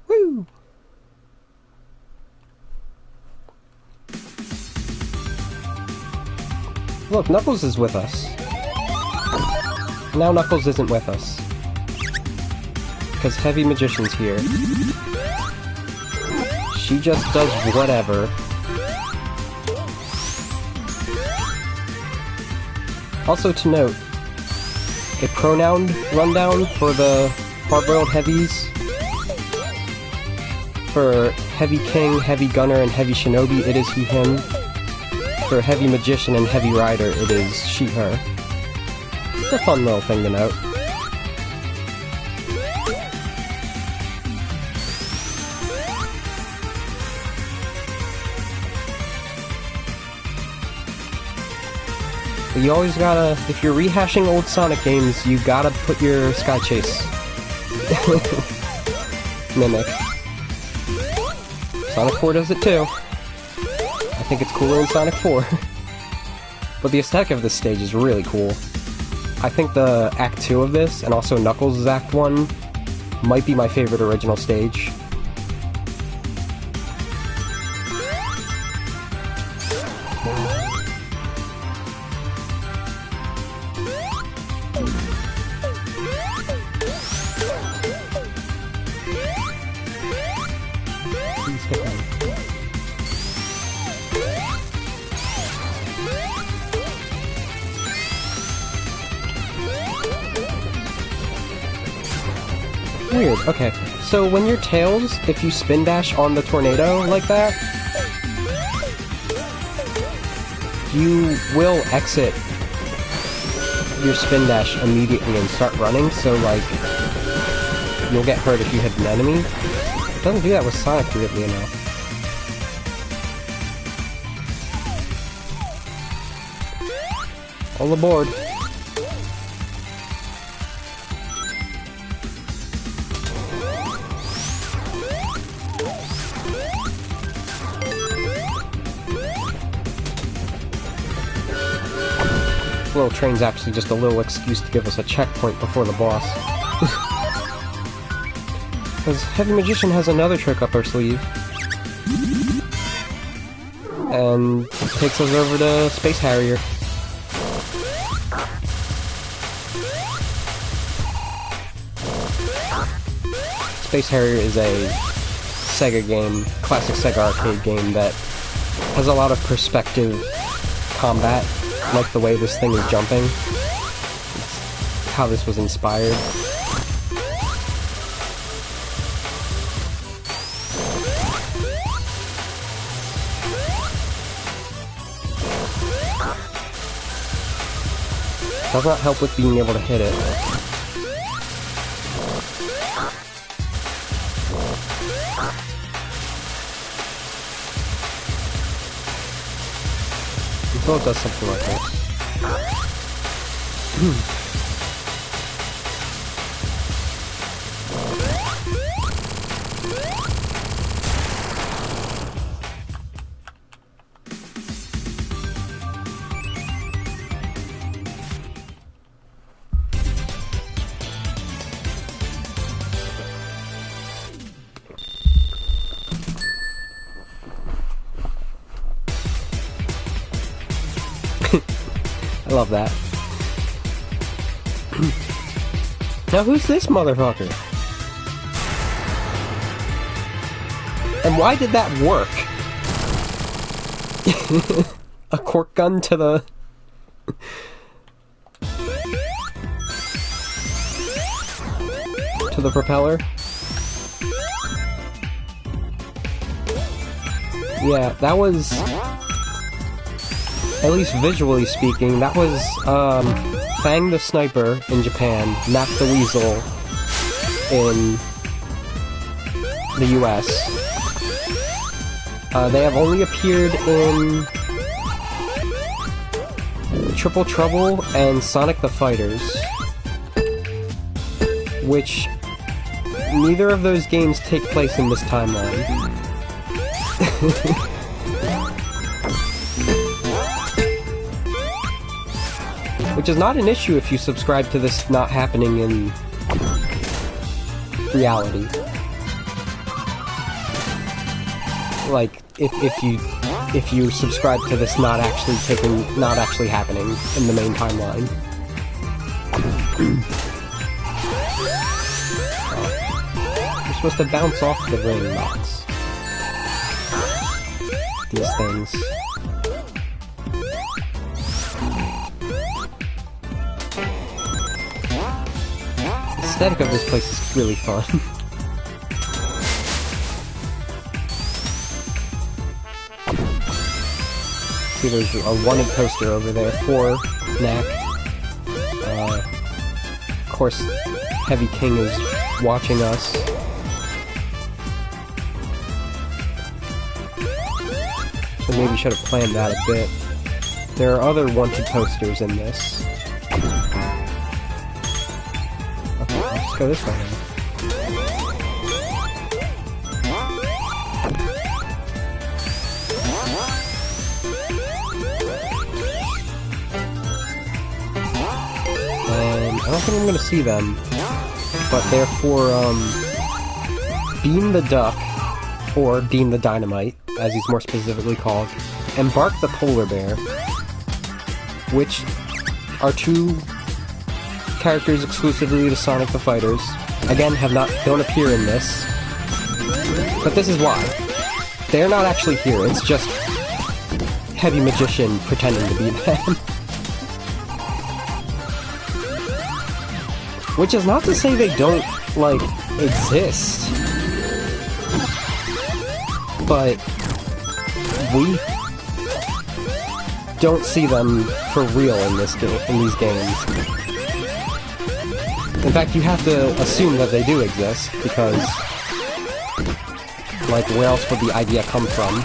Woo! Look, Knuckles is with us. Now Knuckles isn't with us. Because Heavy Magician's here. She just does whatever. Also to note, a pronoun rundown for the hard-boiled heavies. For Heavy King, Heavy Gunner, and Heavy Shinobi, it is he, him. For Heavy Magician and Heavy Rider, it is she, her. It's a fun little thing to note. But you always gotta, if you're rehashing old Sonic games, you gotta put your Sky Chase mimic. Sonic 4 does it too. I think it's cooler in Sonic 4. But the aesthetic of this stage is really cool. I think the Act 2 of this, and also Knuckles' Act 1, might be my favorite original stage. Please hit him. Weird, okay. So when you're Tails, if you spin dash on the tornado like that, you will exit your spin dash immediately and start running, so like, you'll get hurt if you hit an enemy. It doesn't do that with Sonic, weirdly enough. All aboard. This little train's actually just a little excuse to give us a checkpoint before the boss. Because Heavy Magician has another trick up her sleeve. And takes us over to Space Harrier. Space Harrier is a Sega game, classic Sega arcade game that has a lot of perspective combat, like the way this thing is jumping. It's how this was inspired. Does not help with being able to hit it. Until it does something like this. I love that. Now who's this motherfucker? And why did that work? A cork gun to the... to the propeller? Yeah, that was... at least visually speaking, that was, Fang the Sniper in Japan, Mac the Weasel in the US. They have only appeared in Triple Trouble and Sonic the Fighters, which neither of those games take place in this timeline. Which is not an issue if you subscribe to this not happening in reality. Like, if you subscribe to this not actually happening in the main timeline. You're supposed to bounce off the ring box. These things. The aesthetic of this place is really fun. See, there's a wanted poster over there for Knack. Of course, Heavy King is watching us. So maybe should have planned that a bit. There are other wanted posters in this. Okay, I'll just go this way now. I don't think I'm gonna see them, but they're for, Beam the Duck, or Beam the Dynamite, as he's more specifically called, and Bark the Polar Bear, which are two characters exclusively to Sonic the Fighters. Again, don't appear in this, but this is why. They're not actually here, it's just Heavy Magician pretending to be them. Which is not to say they don't, like, exist. But we don't see them for real in these games. In fact, you have to assume that they do exist, because, like, where else would the idea come from?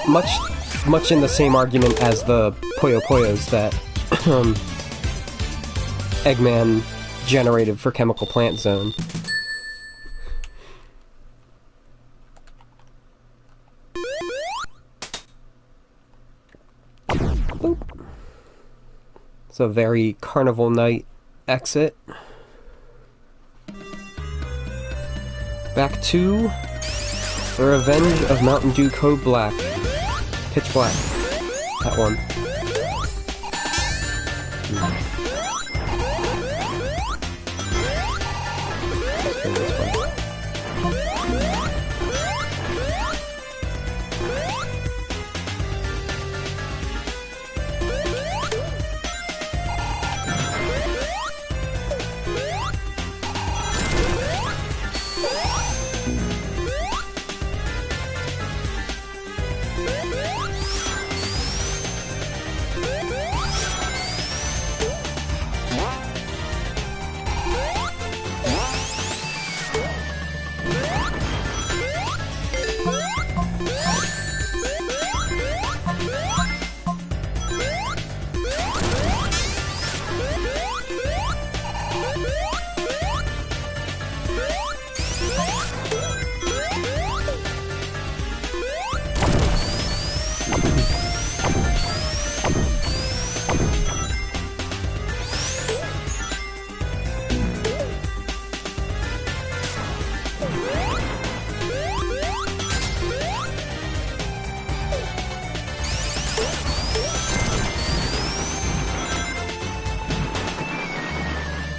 Much in the same argument as the Puyo Puyos that, Eggman generated for Chemical Plant Zone. Boop. It's a very Carnival Night exit. Back to The Revenge of Mountain Dew Code Black. Pitch Black. That one.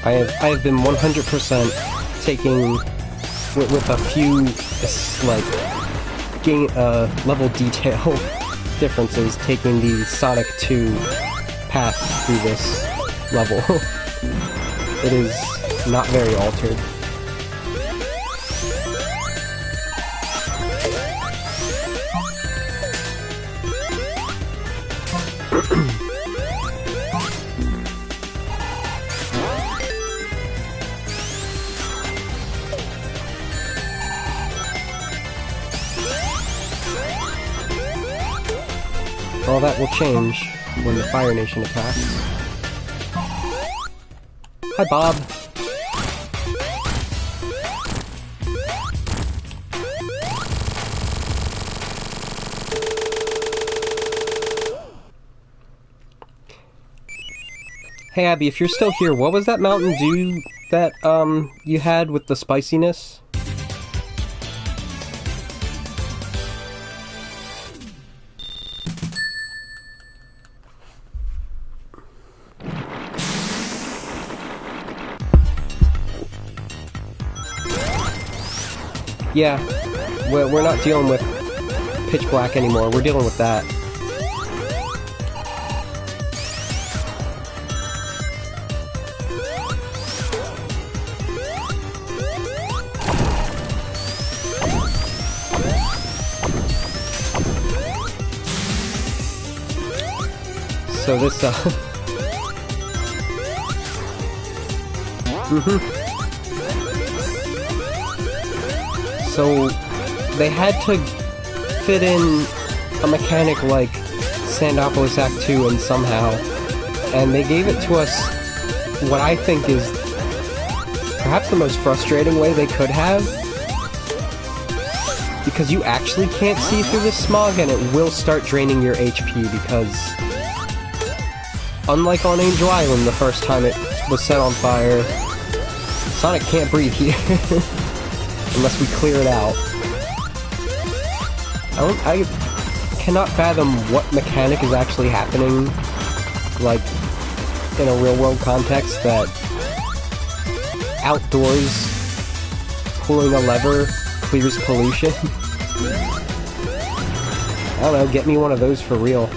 I have been 100% taking, with a few, like, level detail differences, taking the Sonic 2 path through this level. It is not very altered. All that will change when the Fire Nation attacks. Hi, Bob. Hey, Abby, if you're still here, what was that Mountain Dew that, you had with the spiciness? Yeah, we're not dealing with Pitch Black anymore, we're dealing with that. So this, So, they had to fit in a mechanic like Sandopolis Act 2 and somehow, and they gave it to us what I think is perhaps the most frustrating way they could have, because you actually can't see through the smog and it will start draining your HP, because unlike on Angel Island the first time it was set on fire, Sonic can't breathe here. Unless we clear it out. I cannot fathom what mechanic is actually happening, like, in a real-world context, that outdoors pulling a lever clears pollution. I don't know, get me one of those for real.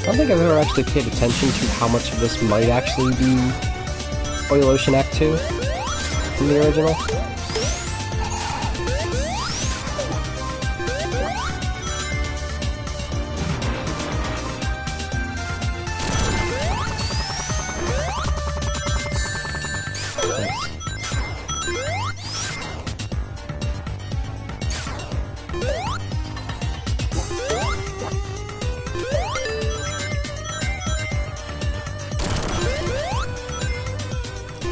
I don't think I've ever actually paid attention to how much of this might actually be Oil Ocean Act 2 from the original.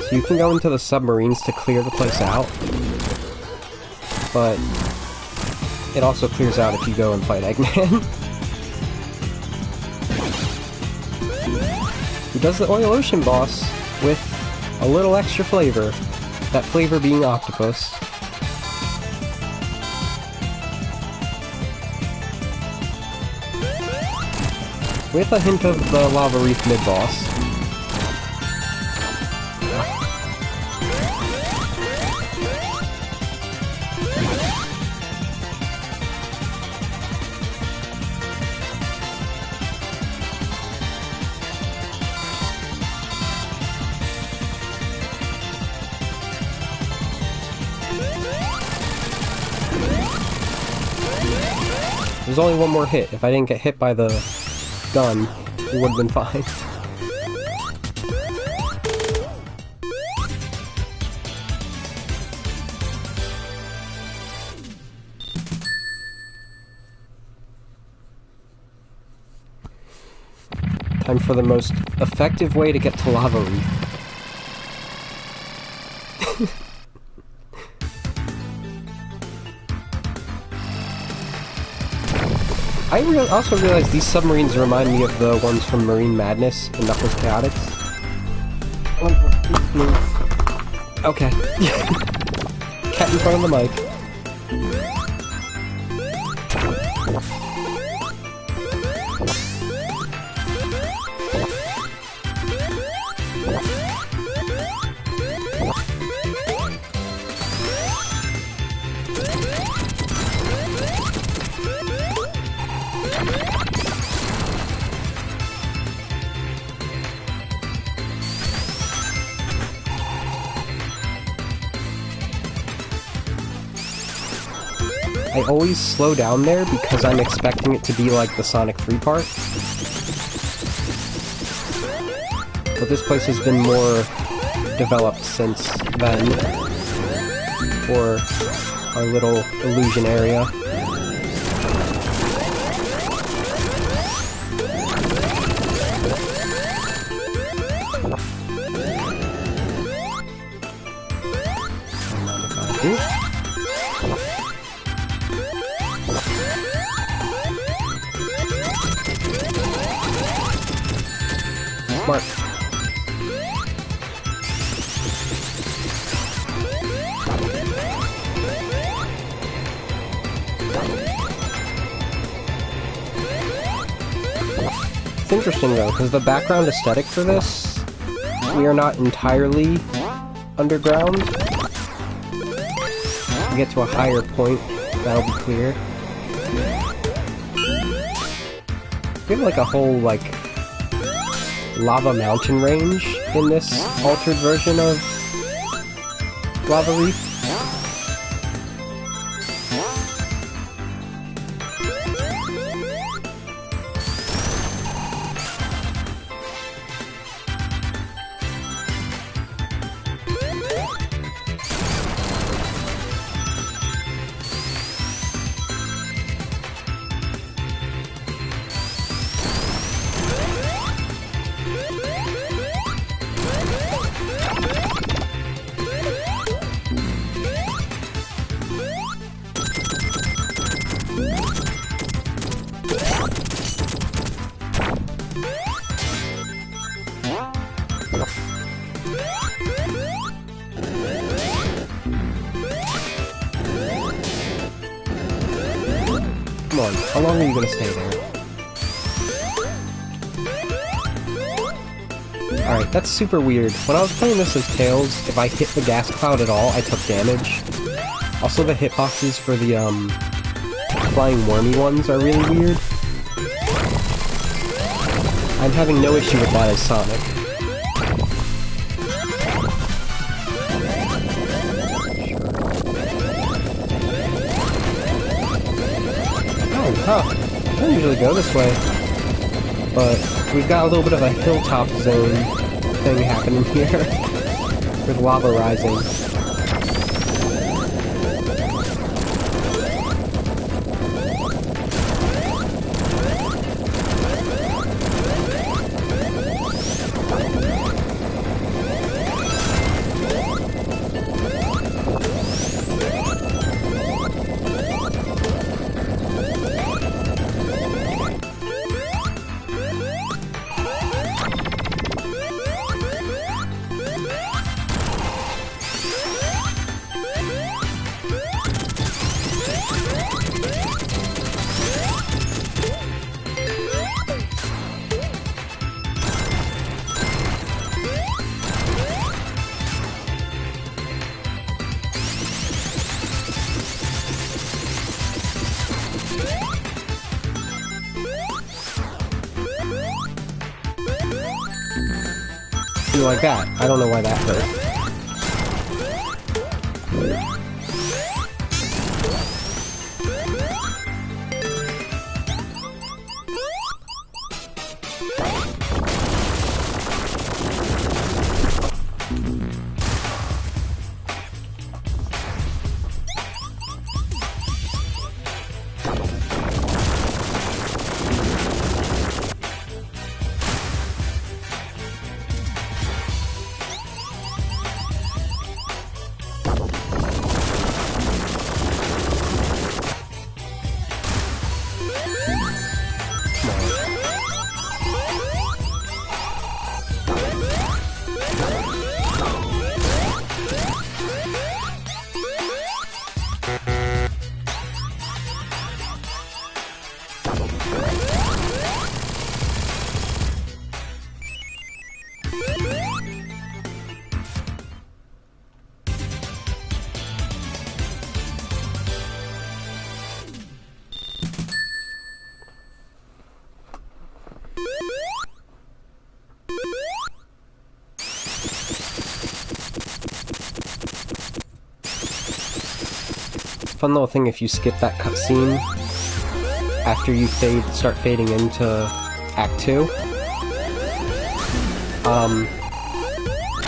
So you can go into the submarines to clear the place out, but it also clears out if you go and fight Eggman. Who does the Oil Ocean boss with a little extra flavor, that flavor being octopus. With a hint of the Lava Reef mid-boss. There's only one more hit. If I didn't get hit by the gun, it would have been fine. Time for the most effective way to get to Lava Reef. I also realized these submarines remind me of the ones from Marine Madness and Knuckles Chaotix. Okay. Cat in front of the mic. I always slow down there because I'm expecting it to be like the Sonic 3 part. But this place has been more developed since then for our little illusion area. Smart. It's interesting though, because the background aesthetic for this, we are not entirely underground. We get to a higher point, that'll be clear. We have like a whole like lava mountain range in this altered version of Lava Reef. Come on, how long are you gonna stay there? Alright, that's super weird. When I was playing this as Tails, if I hit the gas cloud at all, I took damage. Also, the hitboxes for the, flying wormy ones are really weird. I'm having no issue with that as Sonic. Huh, I don't usually go this way, but we've got a little bit of a hilltop zone thing happening here, with lava rising. Like that. I don't know why that hurt. fun little thing if you skip that cutscene after you start fading into Act 2.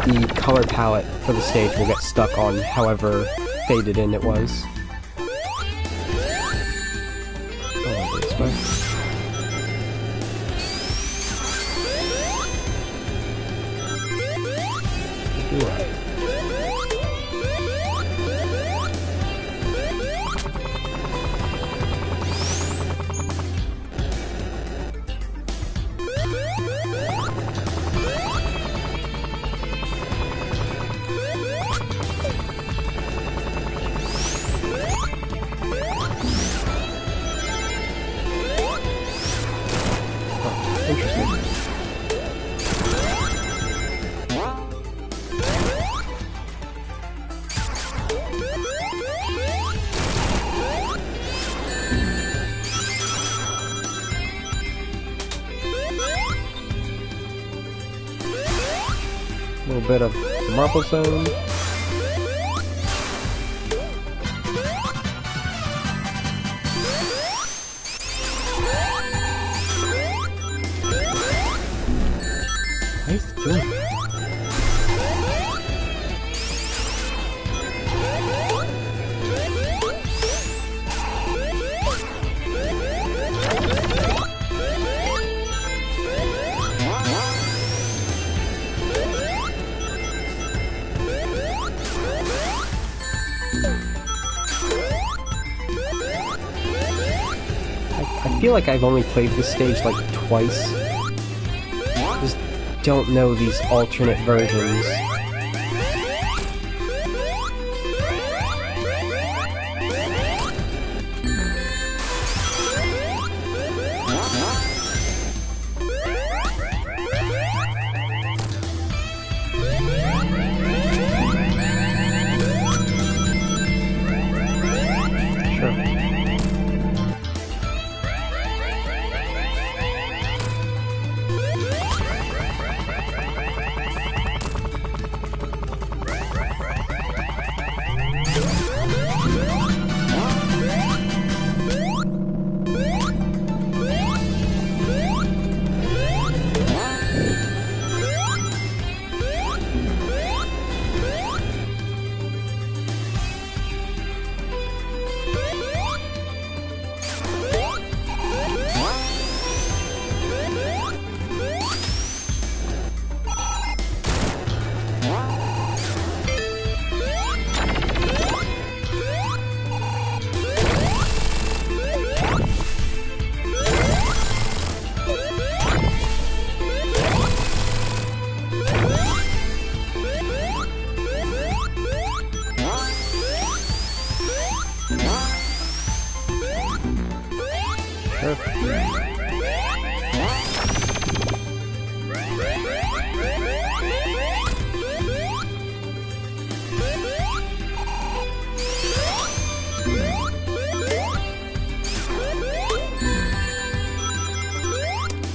The color palette for the stage will get stuck on however faded in it was. Oh, this way. A little bit of Marble Zone. Nice jump. I feel like I've only played this stage like twice. Just don't know these alternate versions.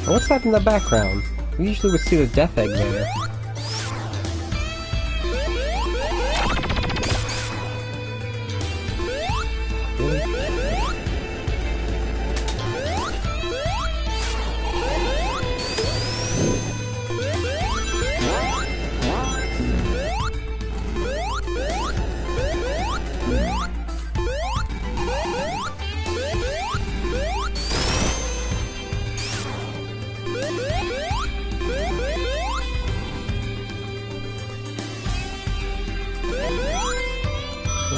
What's that in the background? We usually would see the death egg there.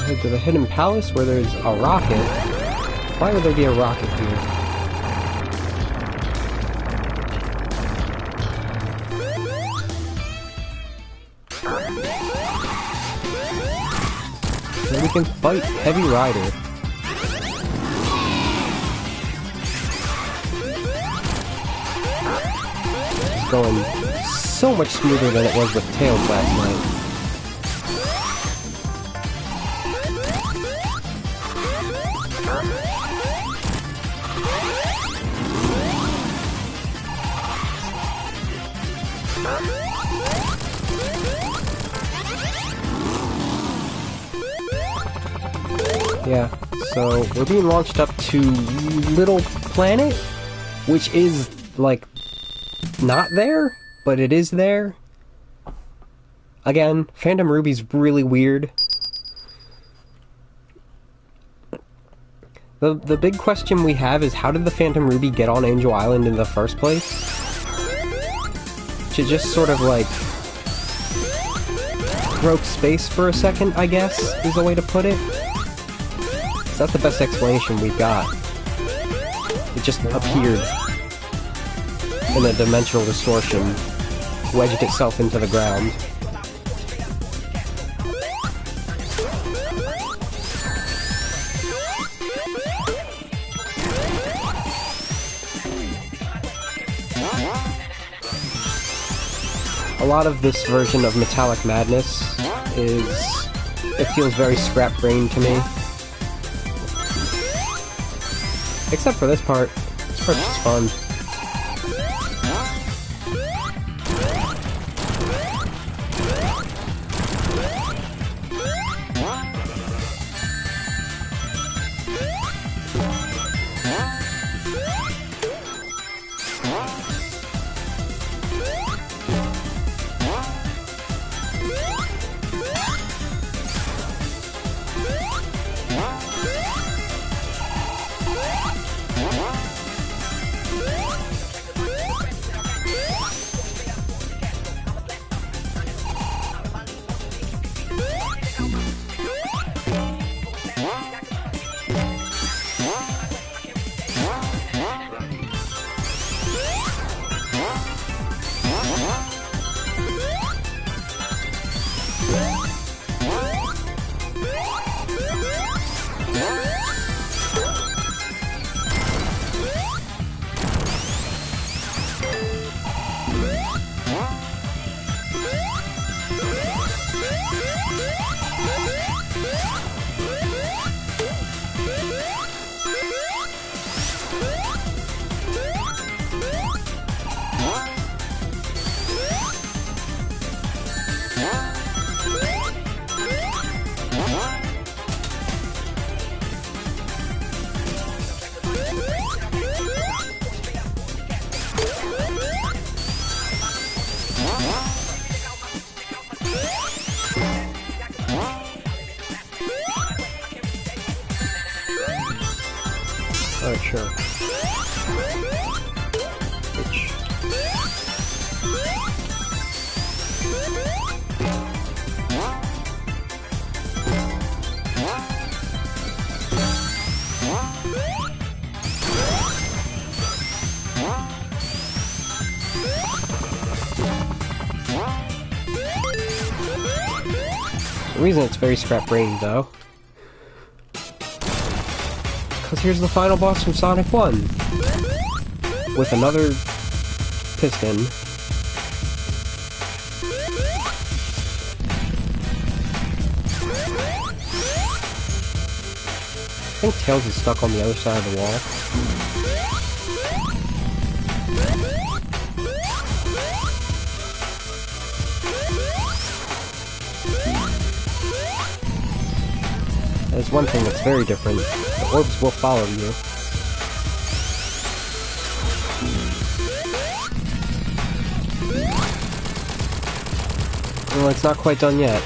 Head to the hidden palace where there's a rocket. Why would there be a rocket here? So we can fight Heavy Rider. It's going so much smoother than it was with Tails last night. Yeah. So, we're being launched up to Little Planet, which is, like, not there, but it is there. Again, Phantom Ruby's really weird. The big question we have is, how did the Phantom Ruby get on Angel Island in the first place? To just sort of, like, broke space for a second, I guess, is the way to put it. So that's the best explanation we've got. It just appeared in a dimensional distortion, wedged itself into the ground. A lot of this version of Metallic Madness it feels very scrap-brained to me. Except for this part. This part's just fun. Alright, sure. The reason it's very scrap-brained, though, because here's the final boss from Sonic 1, with another piston. I think Tails is stuck on the other side of the wall. There's one thing that's very different. The orbs will follow you. Well, it's not quite done yet.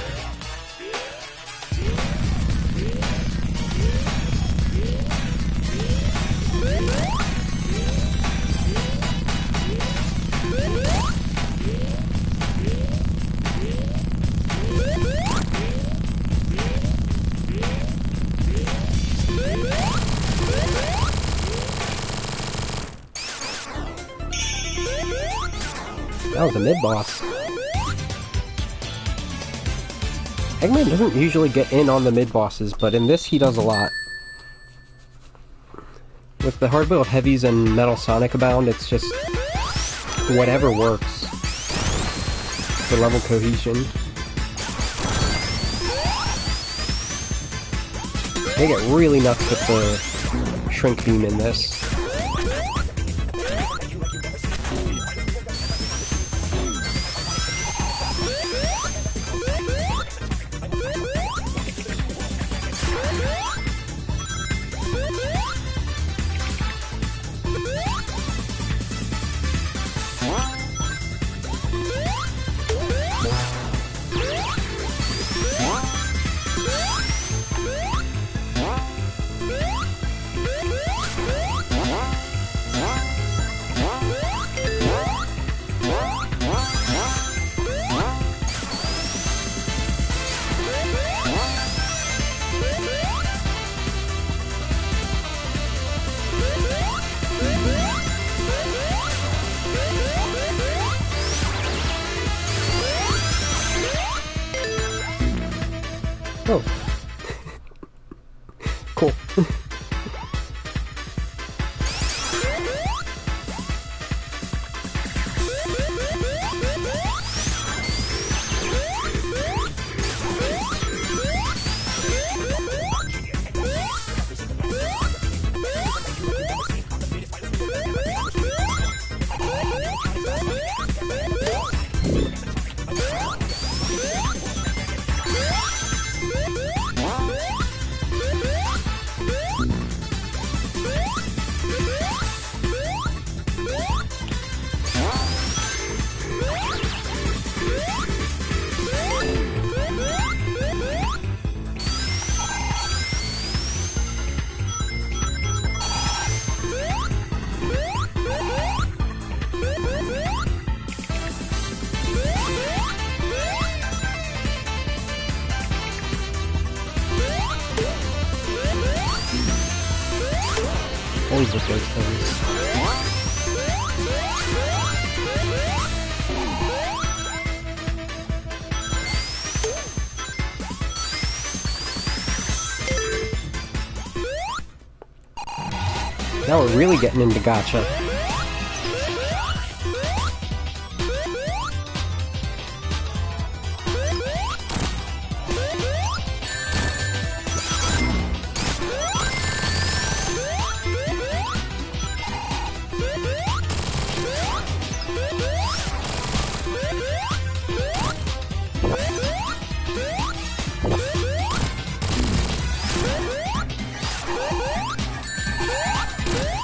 That was a mid-boss. Eggman doesn't usually get in on the mid-bosses, but in this he does a lot. With the hard-boiled heavies and Metal Sonic abound, it's just whatever works for level cohesion. They get really nuts with the Shrink Beam in this. Oh. Cool. Always with those things. Now we're really getting into gacha.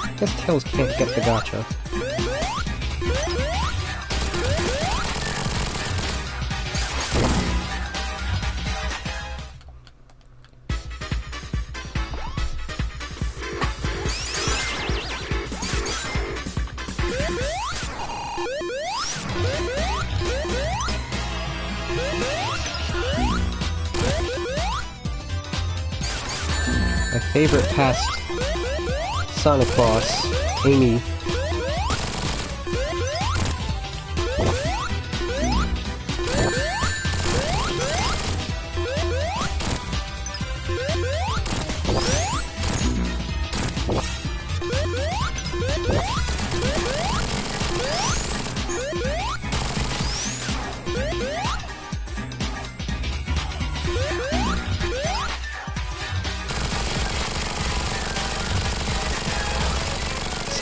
I guess Tails can't get the gacha. My favorite past Sonic boss, Amy.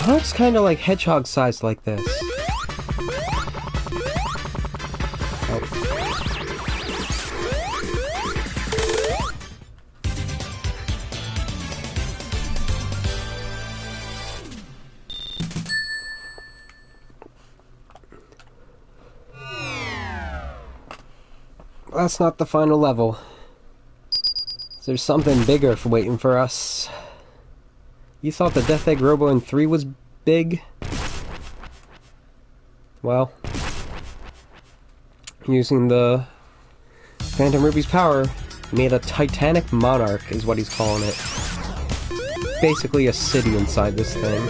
Sonic's kinda like hedgehog sized like this. Oh. That's not the final level. There's something bigger waiting for us. You thought the Death Egg Robo in 3 was big? Well, using the Phantom Ruby's power, he made a Titanic Monarch, is what he's calling it. Basically a city inside this thing.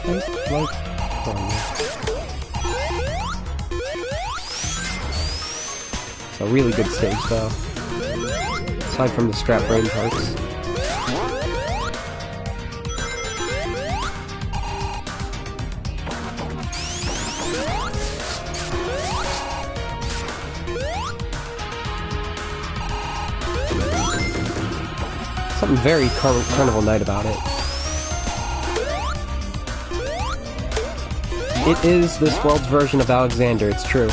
Just like fun. It's a really good stage, though. Aside from the scrap brain parts. Something very Carnival Night about it. It is this world's version of Alexander, it's true.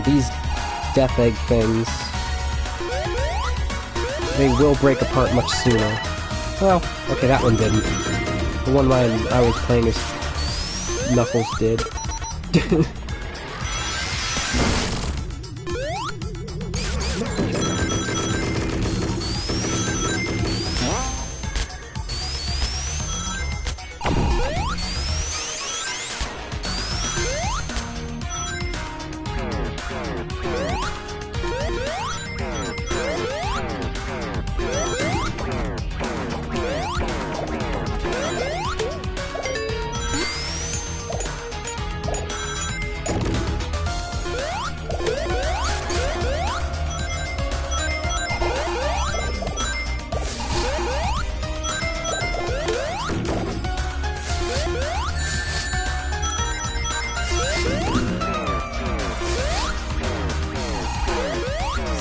These Death Egg things, they will break apart much sooner. Well, okay, that one didn't. The one I was playing as Knuckles did.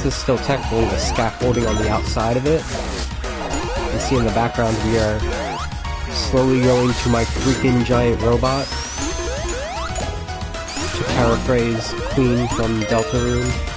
this is still technically the scaffolding on the outside of it. You can see in the background we are slowly going to my freaking giant robot. To paraphrase Queen from Deltarune.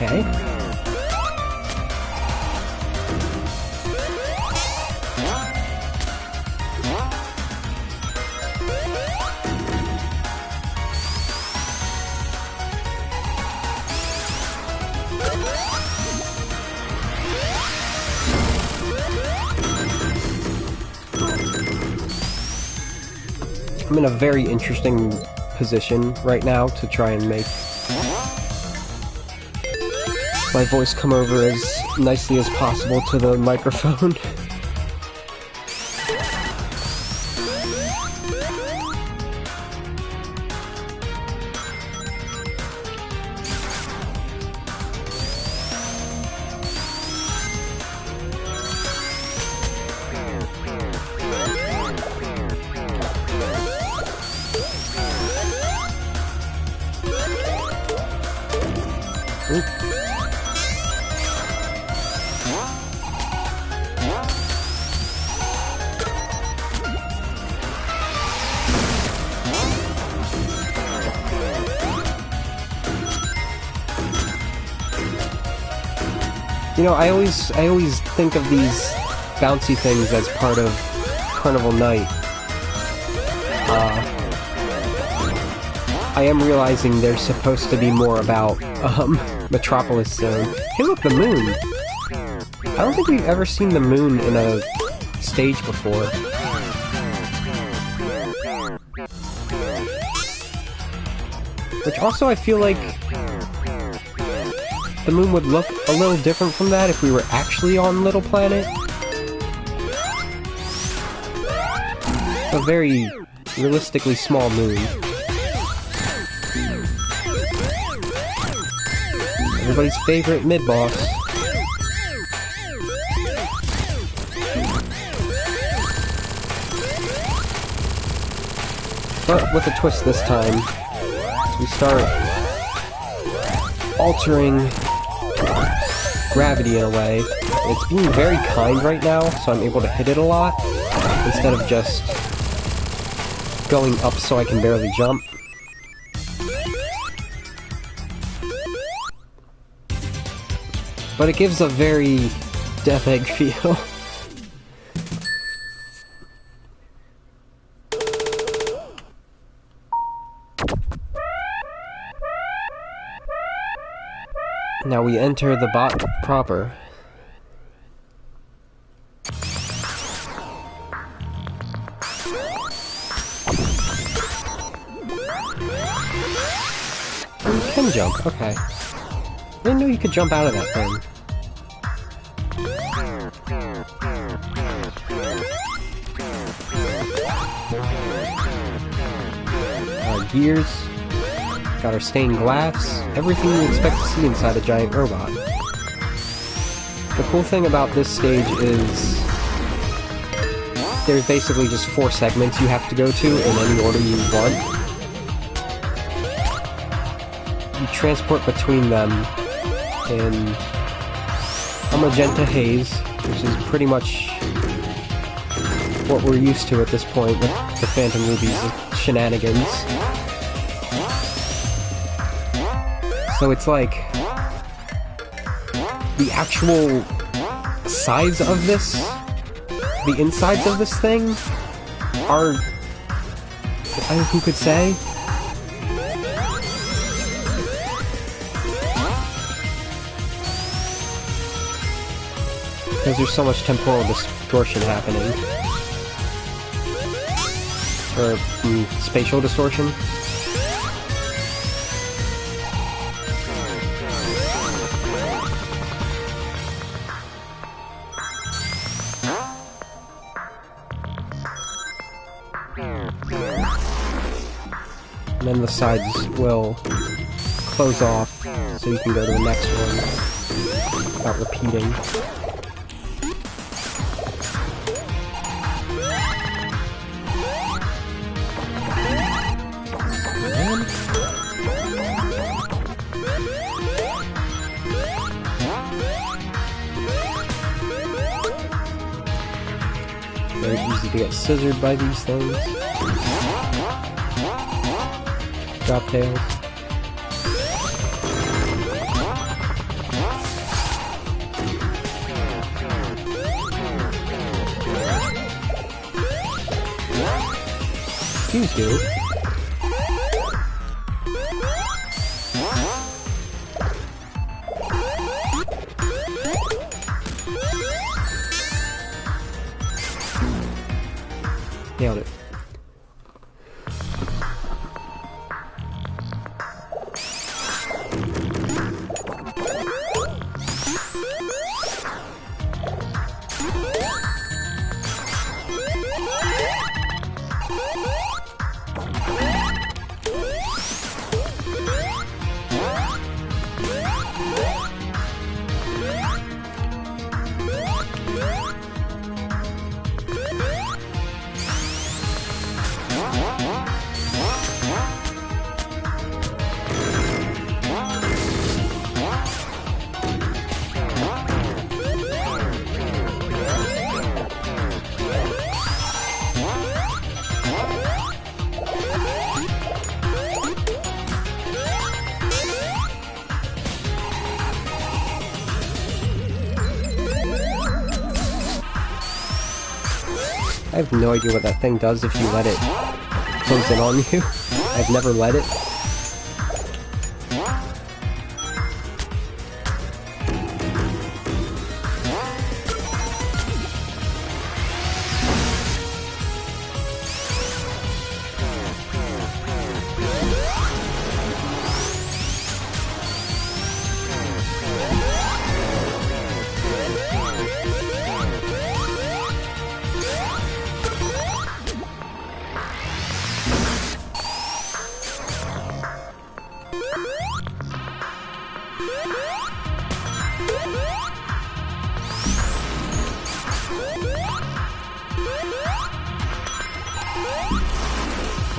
Okay. I'm in a very interesting position right now to try and make my voice come over as nicely as possible to the microphone. Oop. You know, I always think of these bouncy things as part of Carnival Night. I am realizing they're supposed to be more about, Metropolis Zone. Hey look, the moon! I don't think we've ever seen the moon in a stage before. Which also I feel like the moon would look a little different from that if we were actually on Little Planet. A very realistically small moon. Everybody's favorite mid-boss. But with a twist this time. We start altering gravity in a way. It's being very kind right now, so I'm able to hit it a lot, instead of just going up so I can barely jump. But it gives a very Death Egg feel. Now we enter the bot proper. Oh, you can jump, okay. I didn't know you could jump out of that thing. Gears. Got our stained glass. Everything you expect to see inside a giant robot. The cool thing about this stage is there's basically just 4 segments you have to go to in any order you want. You transport between them in a magenta haze, which is pretty much what we're used to at this point with the Phantom Ruby's shenanigans. So it's like the actual size of this, the insides of this thing are, who could say? Because there's so much temporal distortion happening. Or, spatial distortion. And then the sides will close off, so you can go to the next one without repeating. Very easy to get scissored by these things. Drop tails. Excuse you. Nailed it. I have no idea what that thing does if you let it close in on you. I've never let it.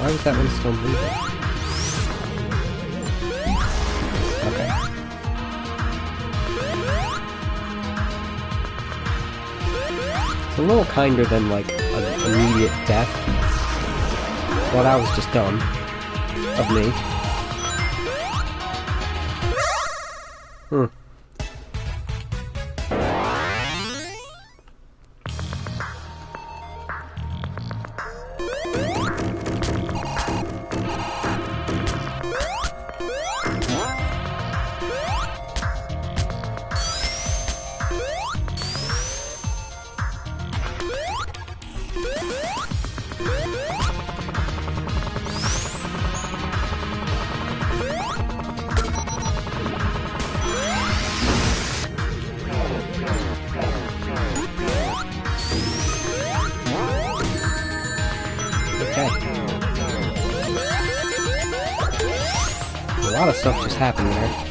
Why was that one still moving? Okay. It's a little kinder than, like, an immediate death. Well, that was just dumb. Of me. Okay. A lot of stuff just happened there.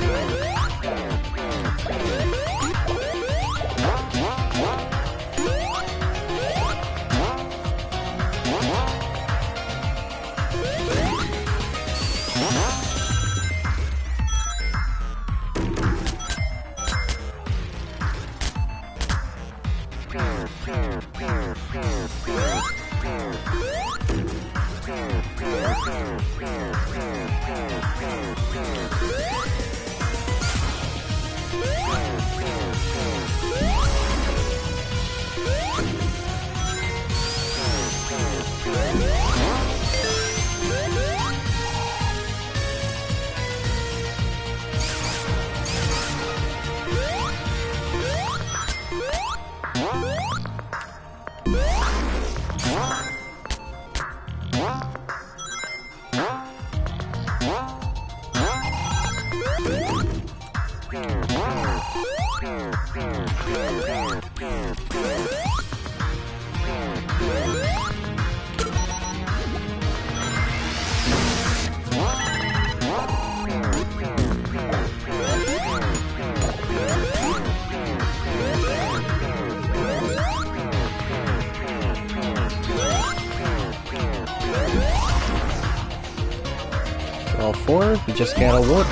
All four, we just gotta warp.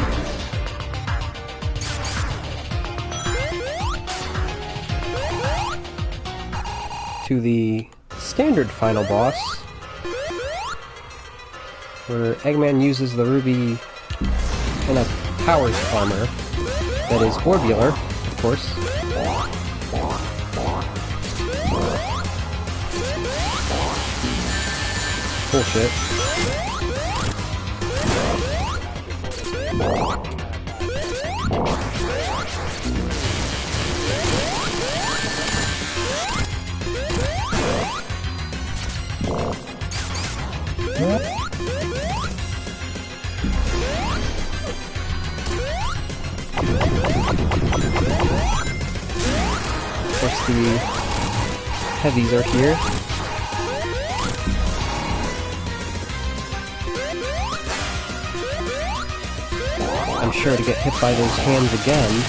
To the standard final boss, where Eggman uses the ruby in a powers armor that is orbular, of course. Bullshit. Of course, the heavies are here. I'm sure to get hit by those hands again.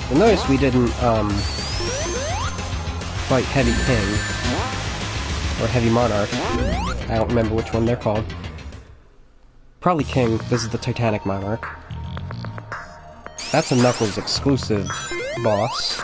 You'll notice we didn't, fight Heavy King. Or Heavy Monarch. I don't remember which one they're called. Probably King. This is the Titanic Monarch. That's a Knuckles exclusive boss.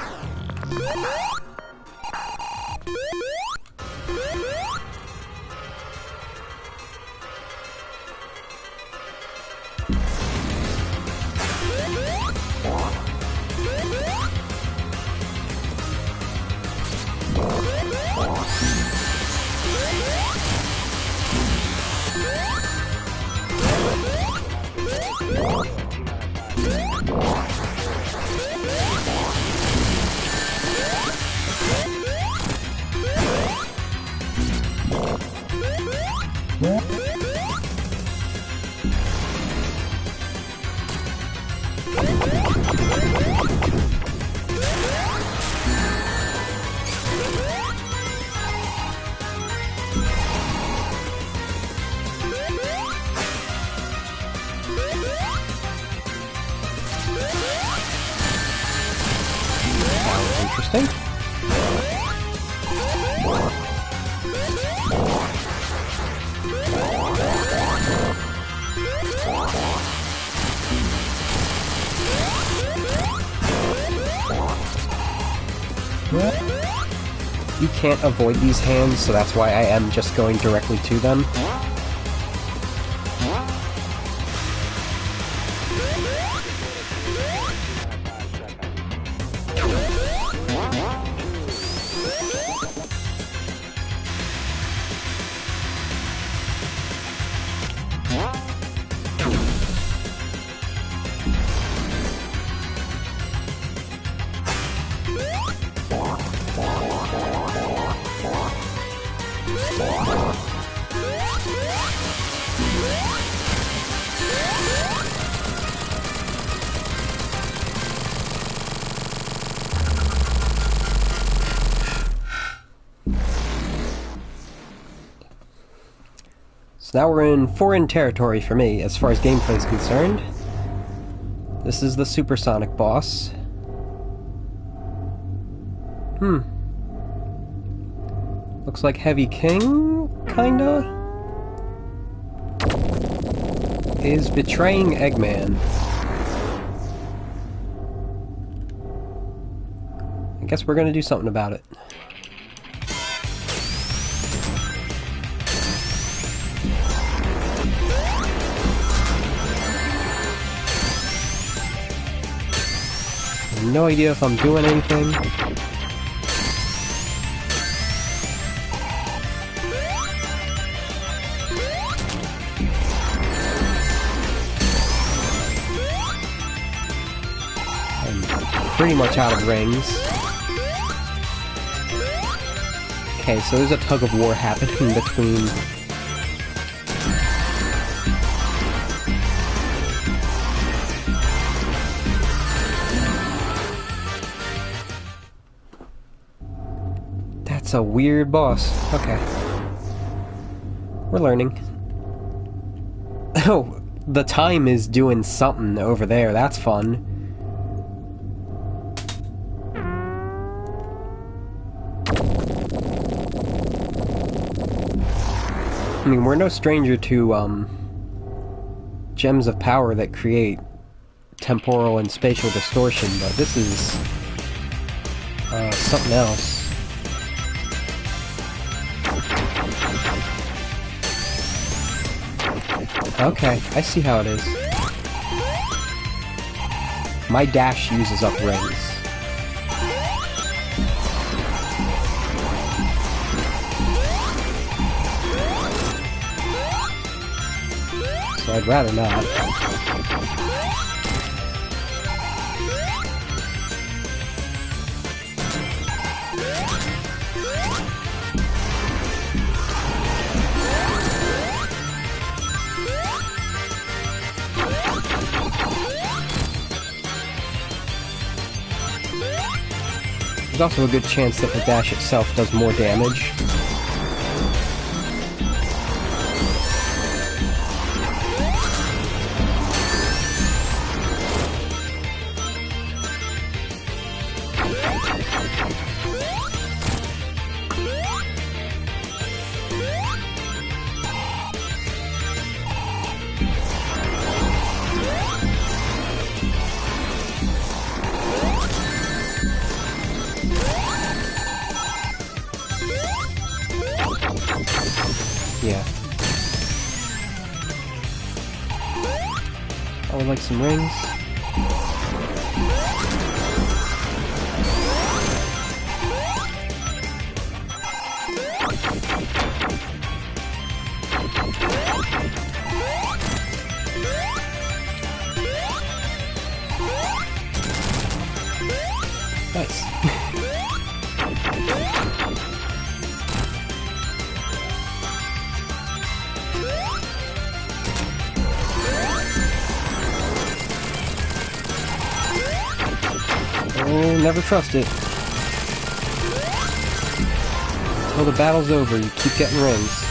Interesting. You can't avoid these hands, so that's why I am just going directly to them. So now we're in foreign territory for me, as far as gameplay is concerned. This is the Supersonic boss. Looks like Heavy King, kinda, is betraying Eggman. I guess we're gonna do something about it. No idea if I'm doing anything. pretty much out of rings. Okay, so there's a tug of war happening between... That's a weird boss. Okay. We're learning. Oh, the time is doing something over there. That's fun. I mean, we're no stranger to, gems of power that create temporal and spatial distortion, but this is, something else. Okay, I see how it is. My dash uses up rings. So I'd rather not. There's also a good chance that the dash itself does more damage. Yeah. I would like some rings. Nice. Oh, never trust it. Until the battle's over, you keep getting rings.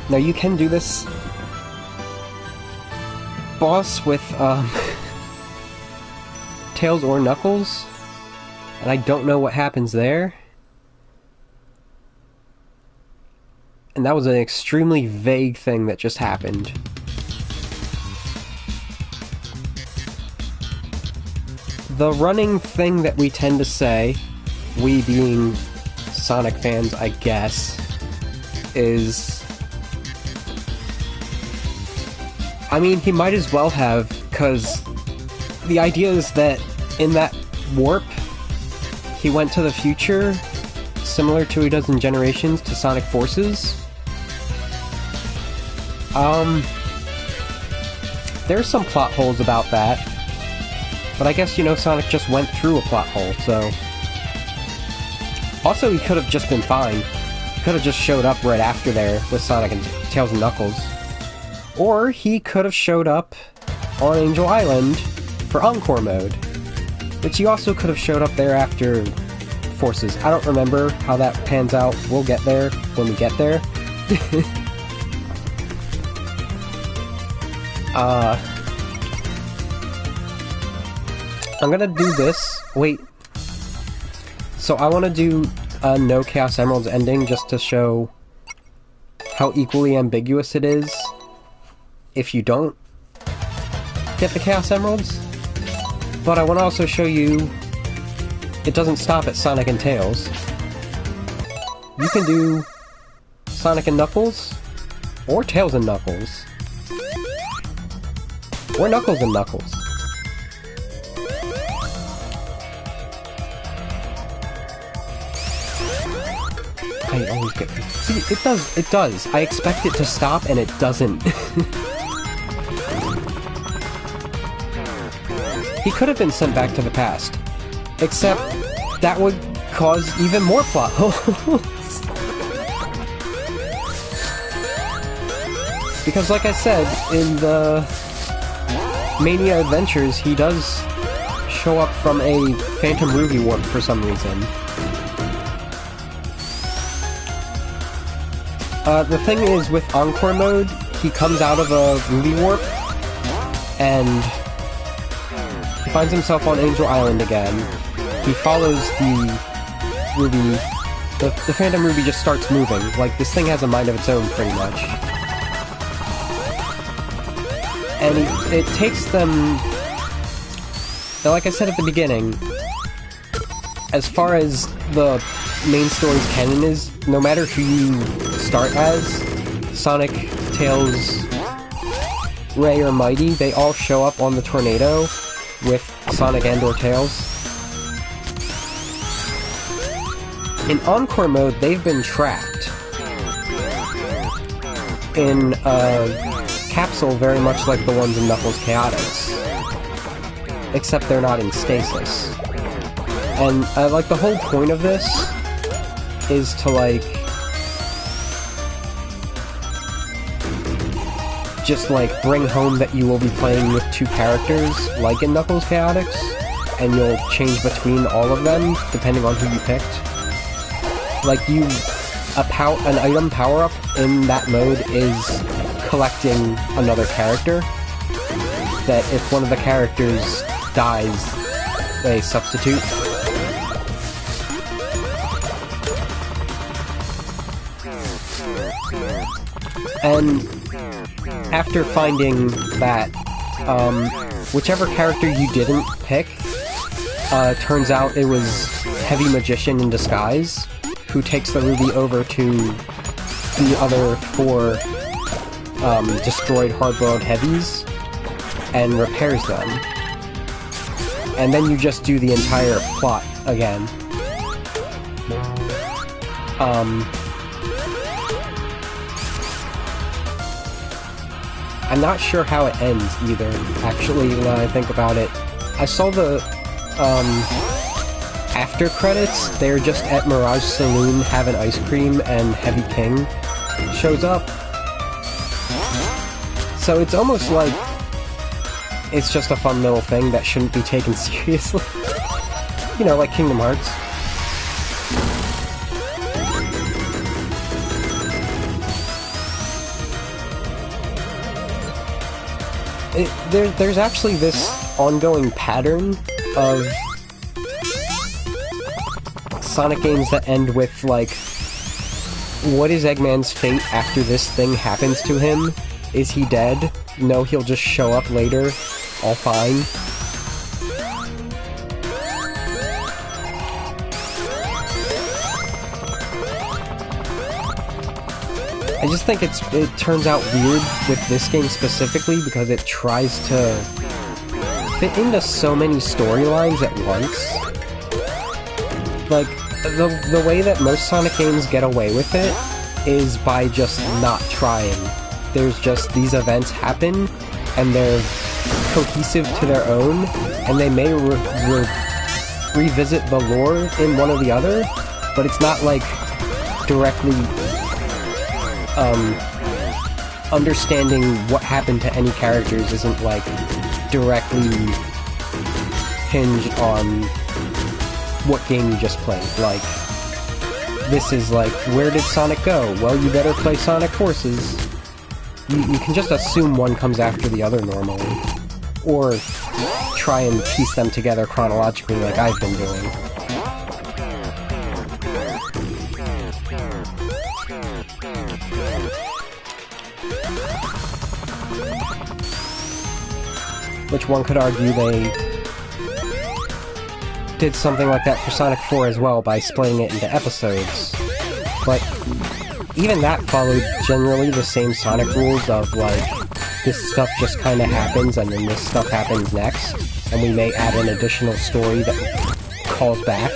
Now you can do this boss with, Tails or Knuckles, and I don't know what happens there. And that was an extremely vague thing that just happened. The running thing that we tend to say, we being Sonic fans, I guess, is... I mean, he might as well have, because the idea is that in that warp, he went to the future, similar to he does in Generations, to Sonic Forces. There's some plot holes about that, but I guess, you know, Sonic just went through a plot hole, so... Also, he could have just been fine. He could have just showed up right after there with Sonic and Tails and Knuckles. Or he could have showed up on Angel Island for Encore mode, which he also could have showed up there after Forces. I don't remember how that pans out. We'll get there when we get there. I'm gonna do this. Wait. So I want to do a no Chaos Emeralds ending just to show how equally ambiguous it is if you don't get the Chaos Emeralds. But I want to also show you it doesn't stop at Sonic and Tails. You can do Sonic and Knuckles, or Tails and Knuckles, or Knuckles and Knuckles. I always get... See, it does. I expect it to stop, and it doesn't. He could have been sent back to the past. Except, that would cause even more plot holes. Because like I said, in the Mania Adventures, he does show up from a Phantom Ruby warp for some reason. The thing is, with Encore mode, he comes out of a Ruby warp, and he finds himself on Angel Island again. He follows the Ruby... The Phantom Ruby just starts moving. Like, this thing has a mind of its own, pretty much. And it takes them... Like I said at the beginning, as far as the main story's canon is, no matter who you start as, Sonic, Tails, Ray, or Mighty, they all show up on the tornado with Sonic and or Tails. In Encore mode, they've been trapped in a capsule very much like the ones in Knuckles Chaotix, except they're not in stasis. And, like, the whole point of this is to, like, just, like, bring home that you will be playing with two characters, like in Knuckles Chaotix, and you'll change between all of them, depending on who you picked. Like, an item power-up in that mode is collecting another character, that if one of the characters dies, they substitute. And after finding that, whichever character you didn't pick, turns out it was Heavy Magician in disguise, who takes the ruby over to the other four destroyed hard-boiled heavies and repairs them. And then you just do the entire plot again. I'm not sure how it ends either, actually, when I think about it. I saw the after credits. They're just at Mirage Saloon having ice cream, and Heavy King shows up. So it's almost like it's just a fun little thing that shouldn't be taken seriously. You know, like Kingdom Hearts. There's actually this ongoing pattern of Sonic games that end with, like, what is Eggman's fate after this thing happens to him? Is he dead? No, he'll just show up later, all fine. I just think it turns out weird with this game specifically because it tries to fit into so many storylines at once. Like, the way that most Sonic games get away with it is by just not trying. There's just these events happen, and they're cohesive to their own, and they may revisit the lore in one or the other, but it's not like directly understanding what happened to any characters isn't like directly hinged on what game you just played. Like, this is like, where did Sonic go? Well, you better play Sonic Forces. You can just assume one comes after the other normally. Or try and piece them together chronologically like I've been doing. Which one could argue they did something like that for Sonic 4 as well by splitting it into episodes. But even that followed generally the same Sonic rules of, like, this stuff just kinda happens and then this stuff happens next, and we may add an additional story that calls back.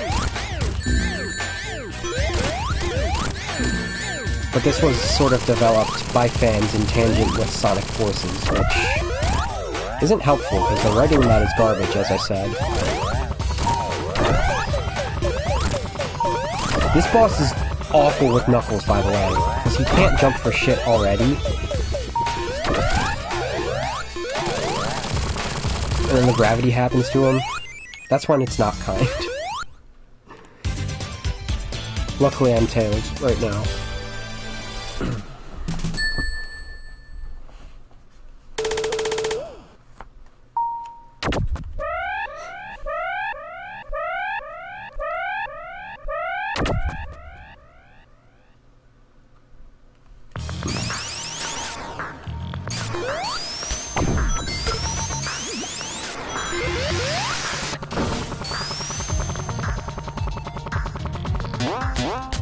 But this was sort of developed by fans in tangent with Sonic Forces, which isn't helpful, because the writing in that is garbage, as I said. This boss is awful with Knuckles, by the way, because he can't jump for shit already. And then the gravity happens to him. That's when it's not kind. Luckily I'm Tails right now.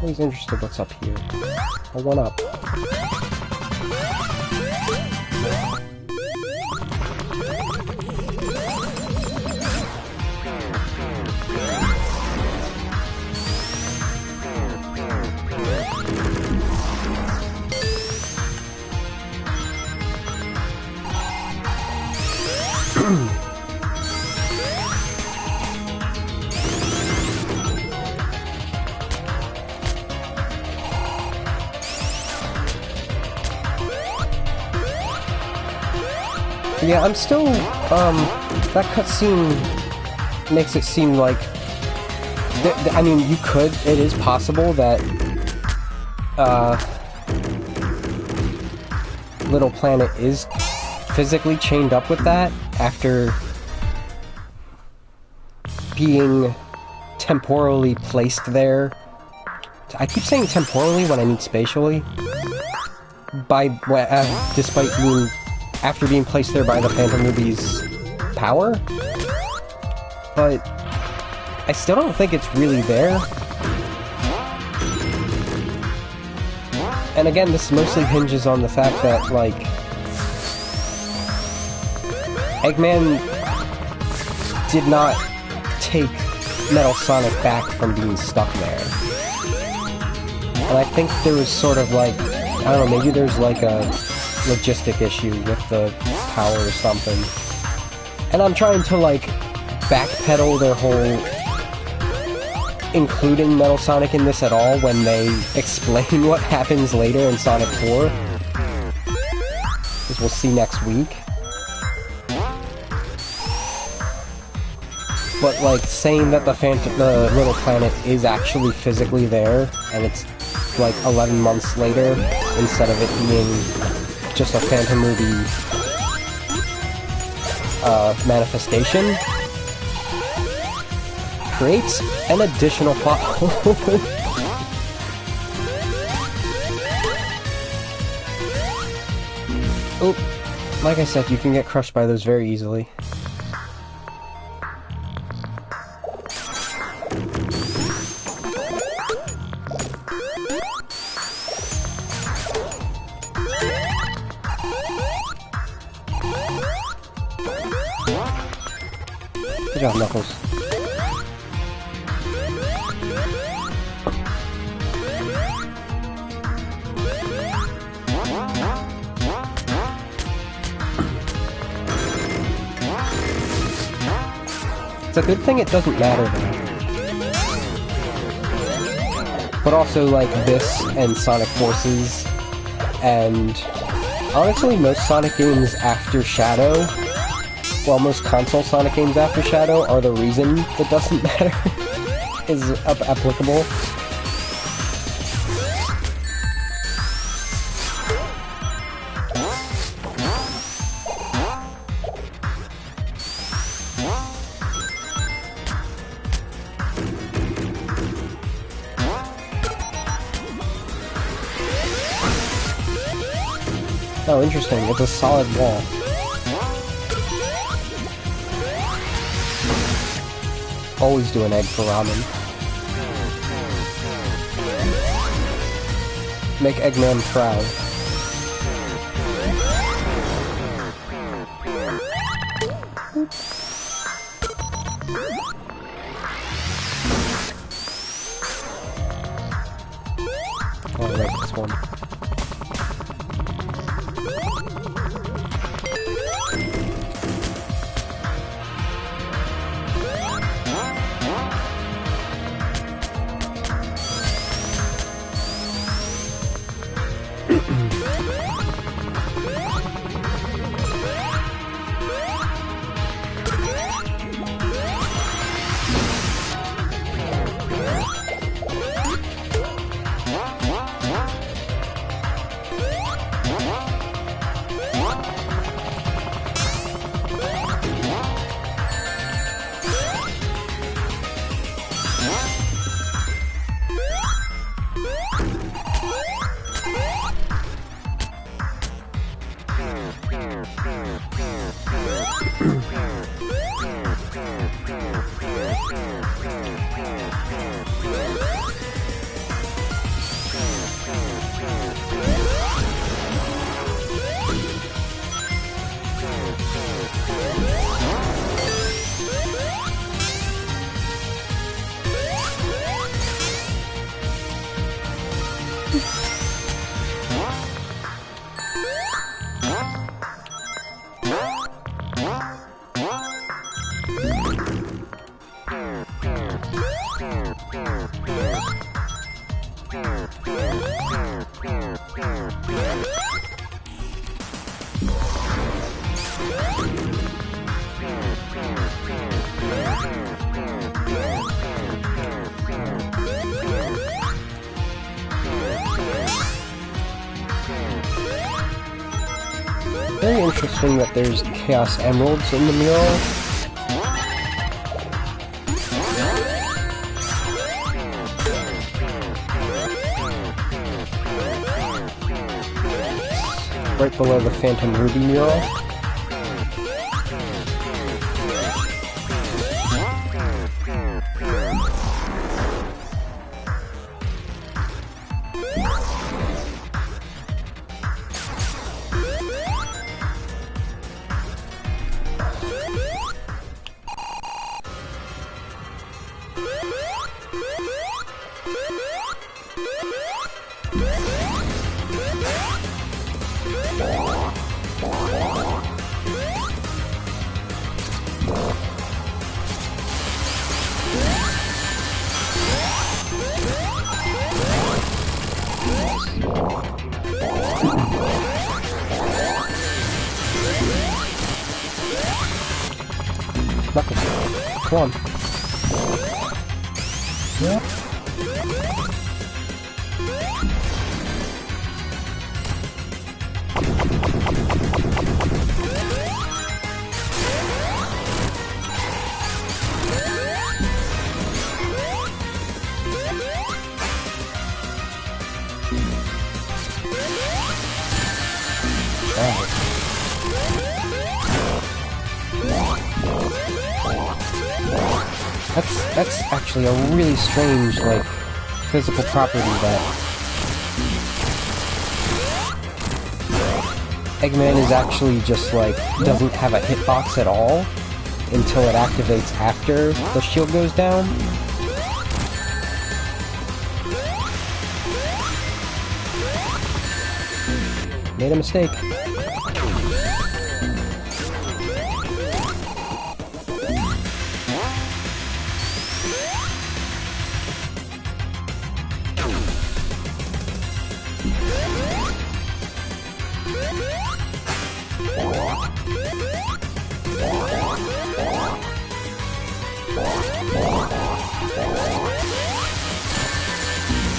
Who's interested what's up here? A 1-up. Yeah, I'm still, that cutscene makes it seem like, I mean, it is possible that, Little Planet is physically chained up with that after being temporally placed there. I keep saying temporally when I mean spatially. Despite being... after being placed there by the Phantom Ruby's power, but I still don't think it's really there. And again, this mostly hinges on the fact that, like, Eggman did not take Metal Sonic back from being stuck there. And I think there was sort of like, I don't know, maybe there's like a logistic issue with the power or something. And I'm trying to, like, backpedal their whole including Metal Sonic in this at all when they explain what happens later in Sonic 4. As we'll see next week. But, like, saying that the Little Planet is actually physically there, and it's, like, 11 months later, instead of it being just a Phantom Ruby manifestation, creates an additional plot hole. Oh, like I said, you can get crushed by those very easily. Good job, Knuckles. It's a good thing it doesn't matter though. But also, like, this and Sonic Forces, and honestly most Sonic games after Shadow, well, most console Sonic games after Shadow are the reason it doesn't matter, is applicable. Oh, interesting. It's a solid wall. Always do an egg for ramen. Make Eggman proud. Oh, I like this one. Very interesting that there's Chaos Emeralds in the mural. Right below the Phantom Ruby mural. Knuckles, come on. Yeah. That's actually a really strange, like, physical property that Eggman is actually just, like, doesn't have a hitbox at all until it activates after the shield goes down. Made a mistake.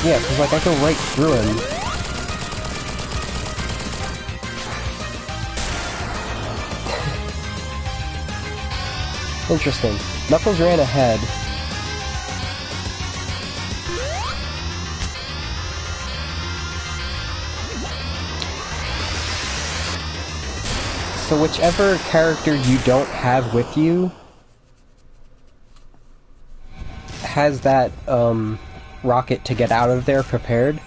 Yeah, because, like, I go right through him. Interesting. Knuckles ran ahead. So whichever character you don't have with you has that, rocket to get out of there prepared.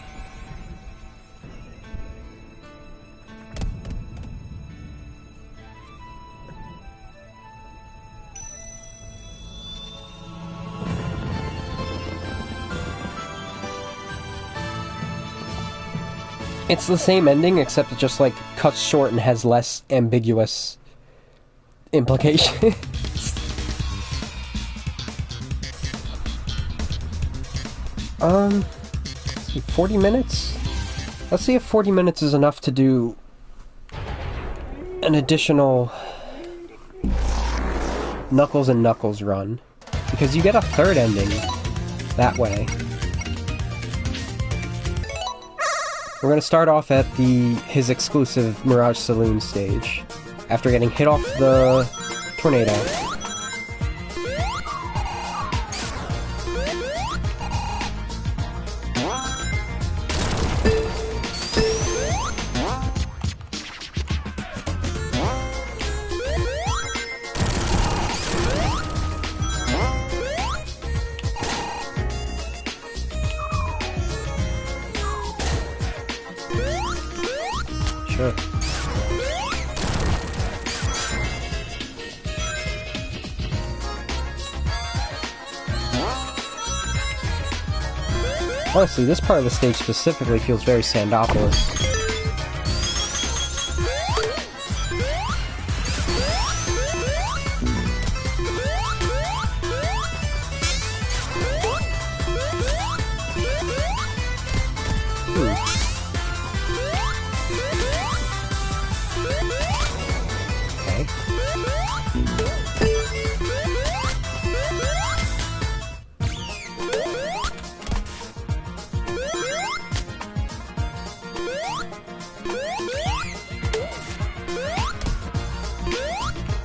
It's the same ending, except it just, like, cuts short and has less ambiguous implications. Let's see, 40 minutes? Let's see if 40 minutes is enough to do an additional Knuckles and Knuckles run. Because you get a third ending that way. We're gonna start off at his exclusive Mirage Saloon stage, after getting hit off the tornado. Sure. Honestly, this part of the stage specifically feels very Sandopolis.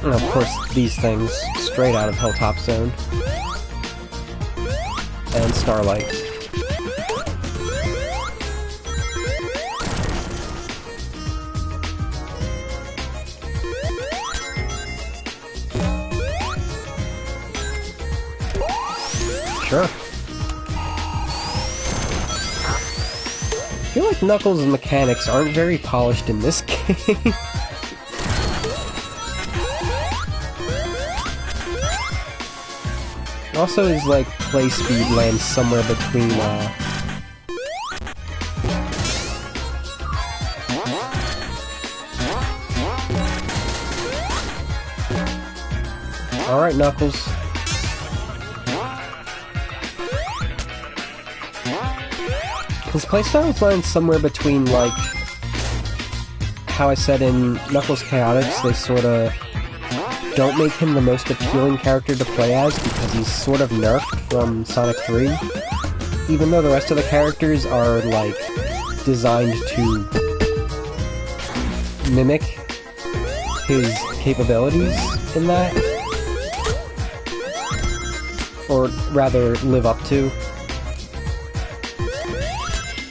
And of course, these things, straight out of Hilltop Zone. And Starlight. Sure. I feel like Knuckles' mechanics aren't very polished in this game. Also, his, like, play speed lands somewhere between, Alright, Knuckles. His playstyle lands somewhere between, like, how I said in Knuckles Chaotix, they sorta don't make him the most appealing character to play as because he's sort of nerfed from Sonic 3, even though the rest of the characters are, like, designed to mimic his capabilities in that, or rather live up to,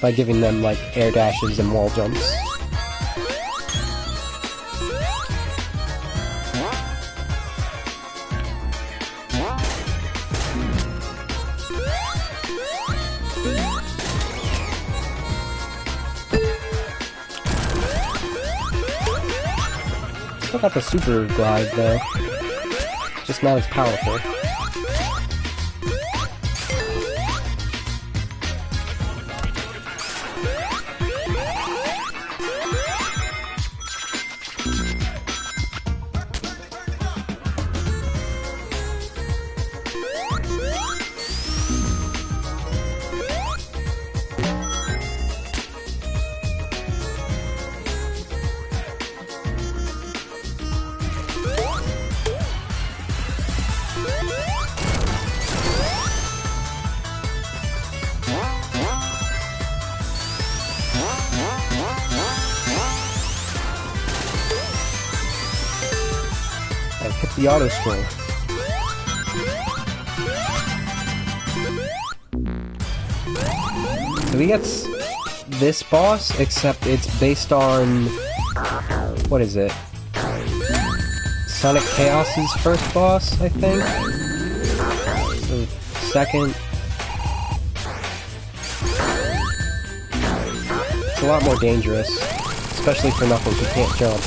by giving them, like, air dashes and wall jumps. Still got the super glide though, just not as powerful. Hit the auto scroll. So he gets this boss, except it's based on... what is it? Sonic Chaos's first boss, I think? Or second? It's a lot more dangerous, especially for Knuckles who can't jump.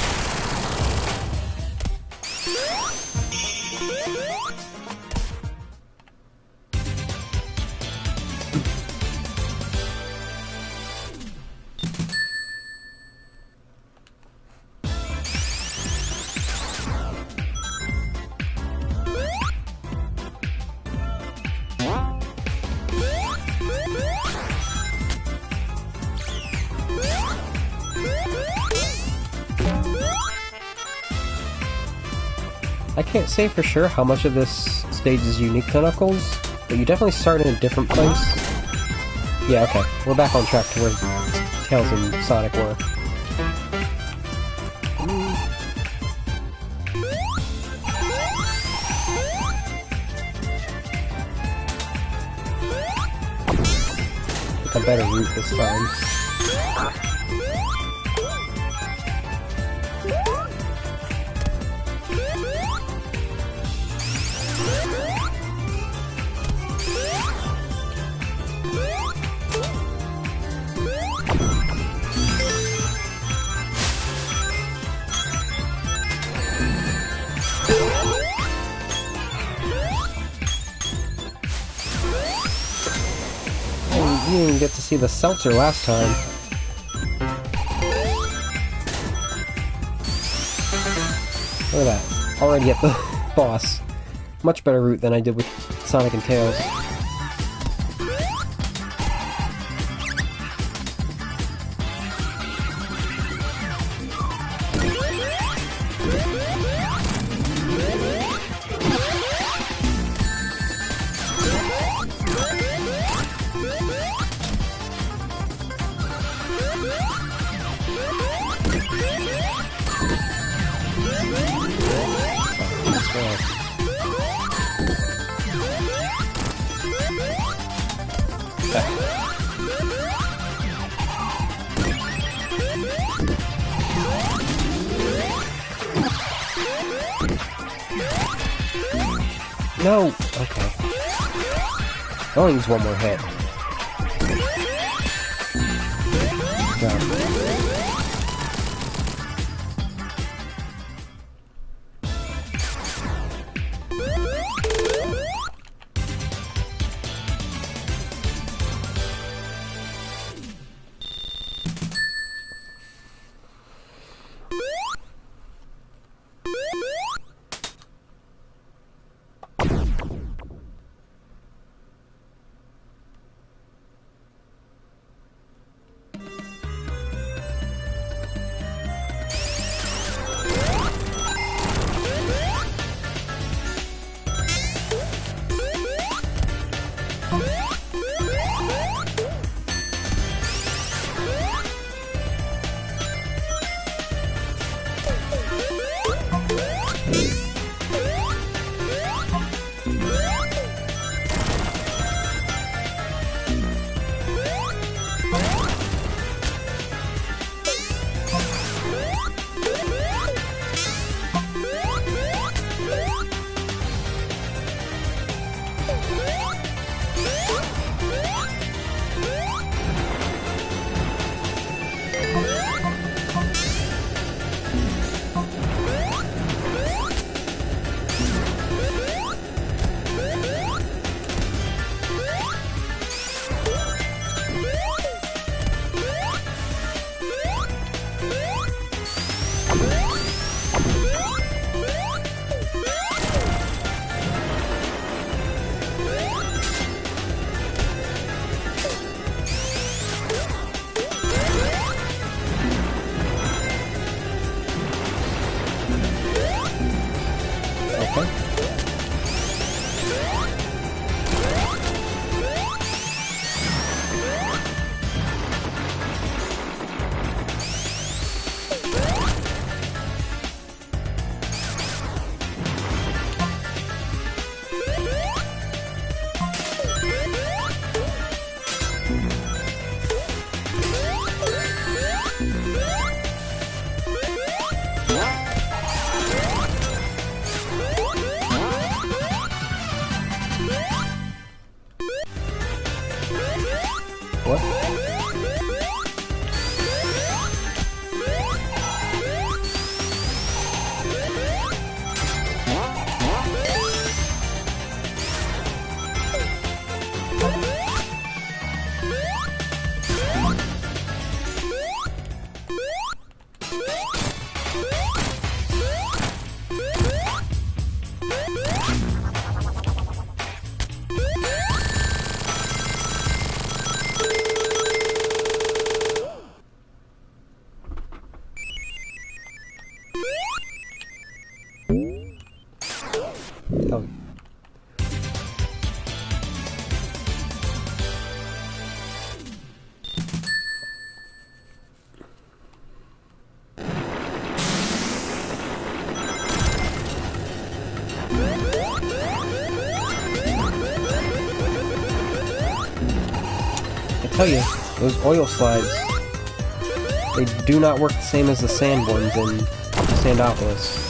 I can't say for sure how much of this stage is unique to Knuckles, but you definitely start in a different place. Yeah, okay. We're back on track to where Tails and Sonic were. A better route this time. You didn't get to see the seltzer last time. Look at that. Already at the boss. Much better route than I did with Sonic and Tails. No! Okay. I'll use one more hit. No. Oh. I tell you, those oil slides, they do not work the same as the sand ones in Sandopolis.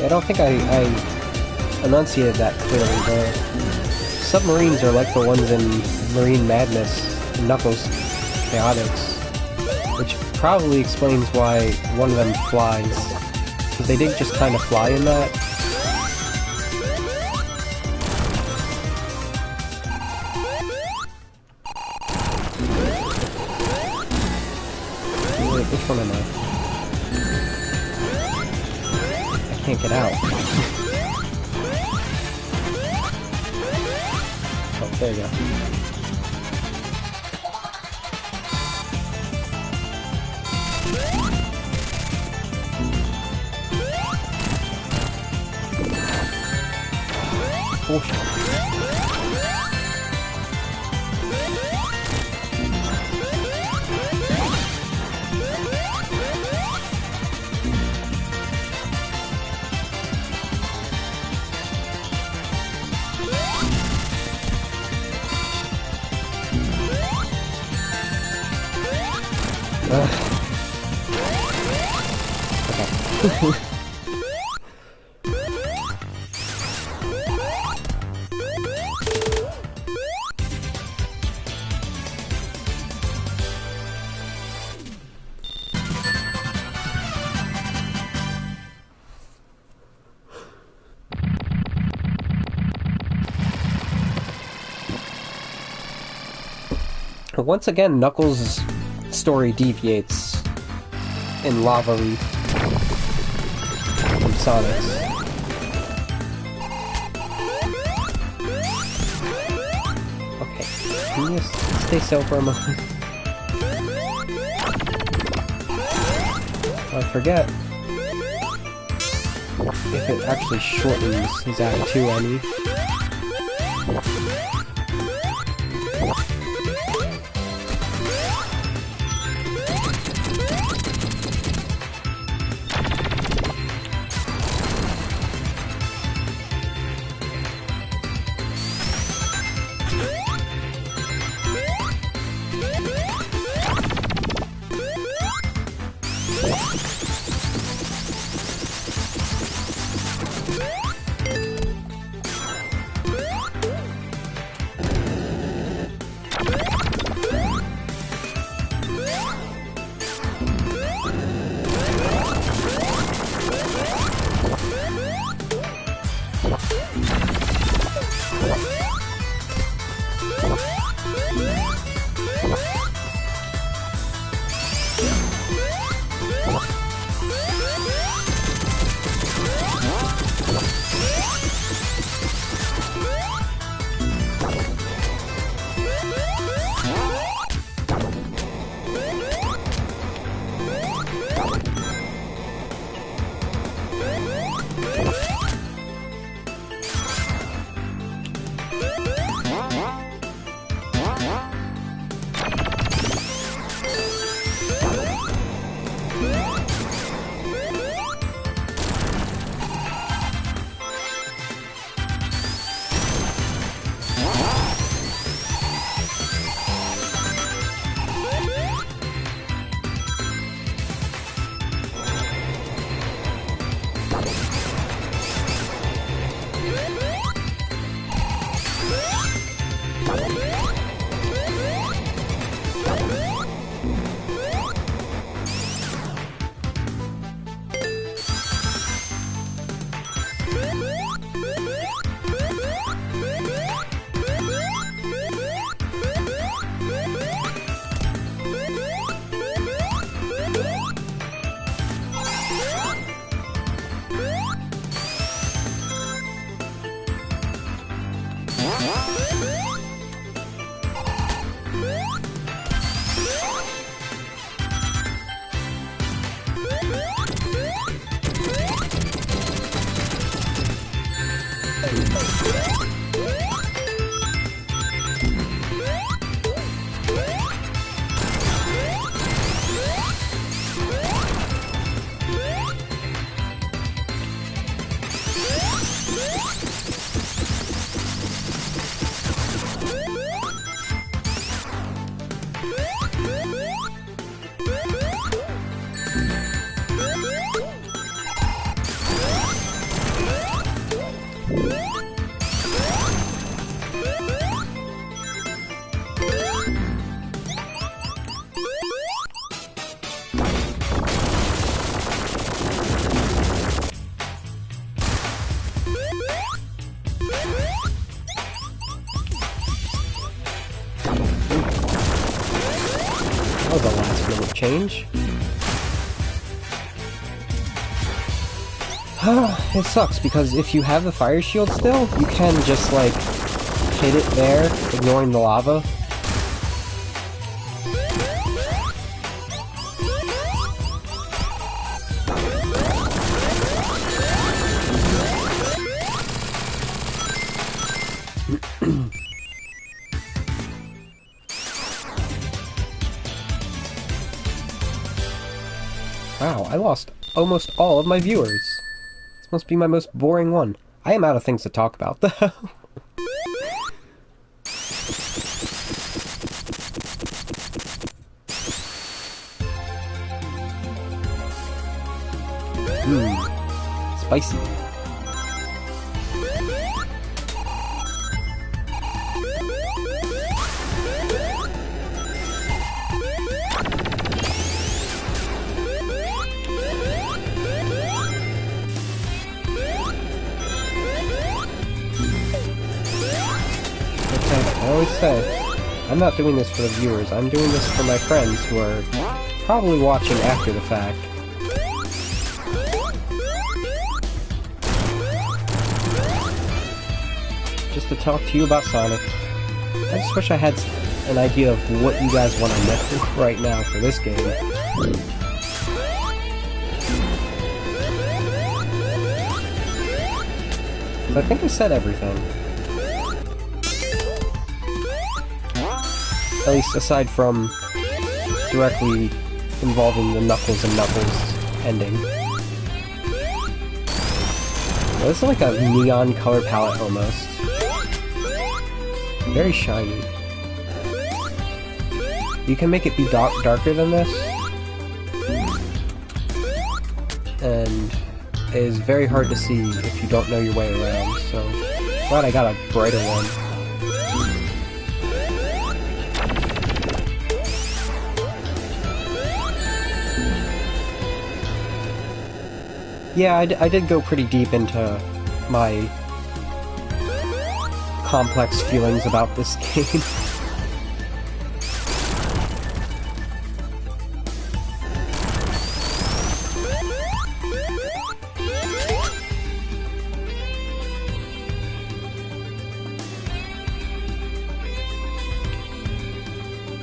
I don't think I enunciated that clearly. The submarines are like the ones in Marine Madness, Knuckles Chaotix, which probably explains why one of them flies. Because they did just kind of fly in that. Wait, which one am I? Can't get out. Oh, there you go. Oh, okay. Once again, Knuckles' story deviates in Lava Reef from Sonic's. Okay, can you just stay still for a moment? I forget if it actually shortens his Act 2 any. change. It sucks, because if you have the fire shield still, you can just, like, hit it there, ignoring the lava. Wow, I lost almost all of my viewers. This must be my most boring one. I am out of things to talk about, though. Spicy. I always say, I'm not doing this for the viewers, I'm doing this for my friends who are probably watching after the fact. Just to talk to you about Sonic. I just wish I had an idea of what you guys want to know right now for this game. I think I said everything. At least aside from directly involving the Knuckles and Knuckles ending. Well, this is like a neon color palette almost. Very shiny. You can make it be darker than this. And it is very hard to see if you don't know your way around, so glad I got a brighter one. Yeah, I did go pretty deep into my complex feelings about this game.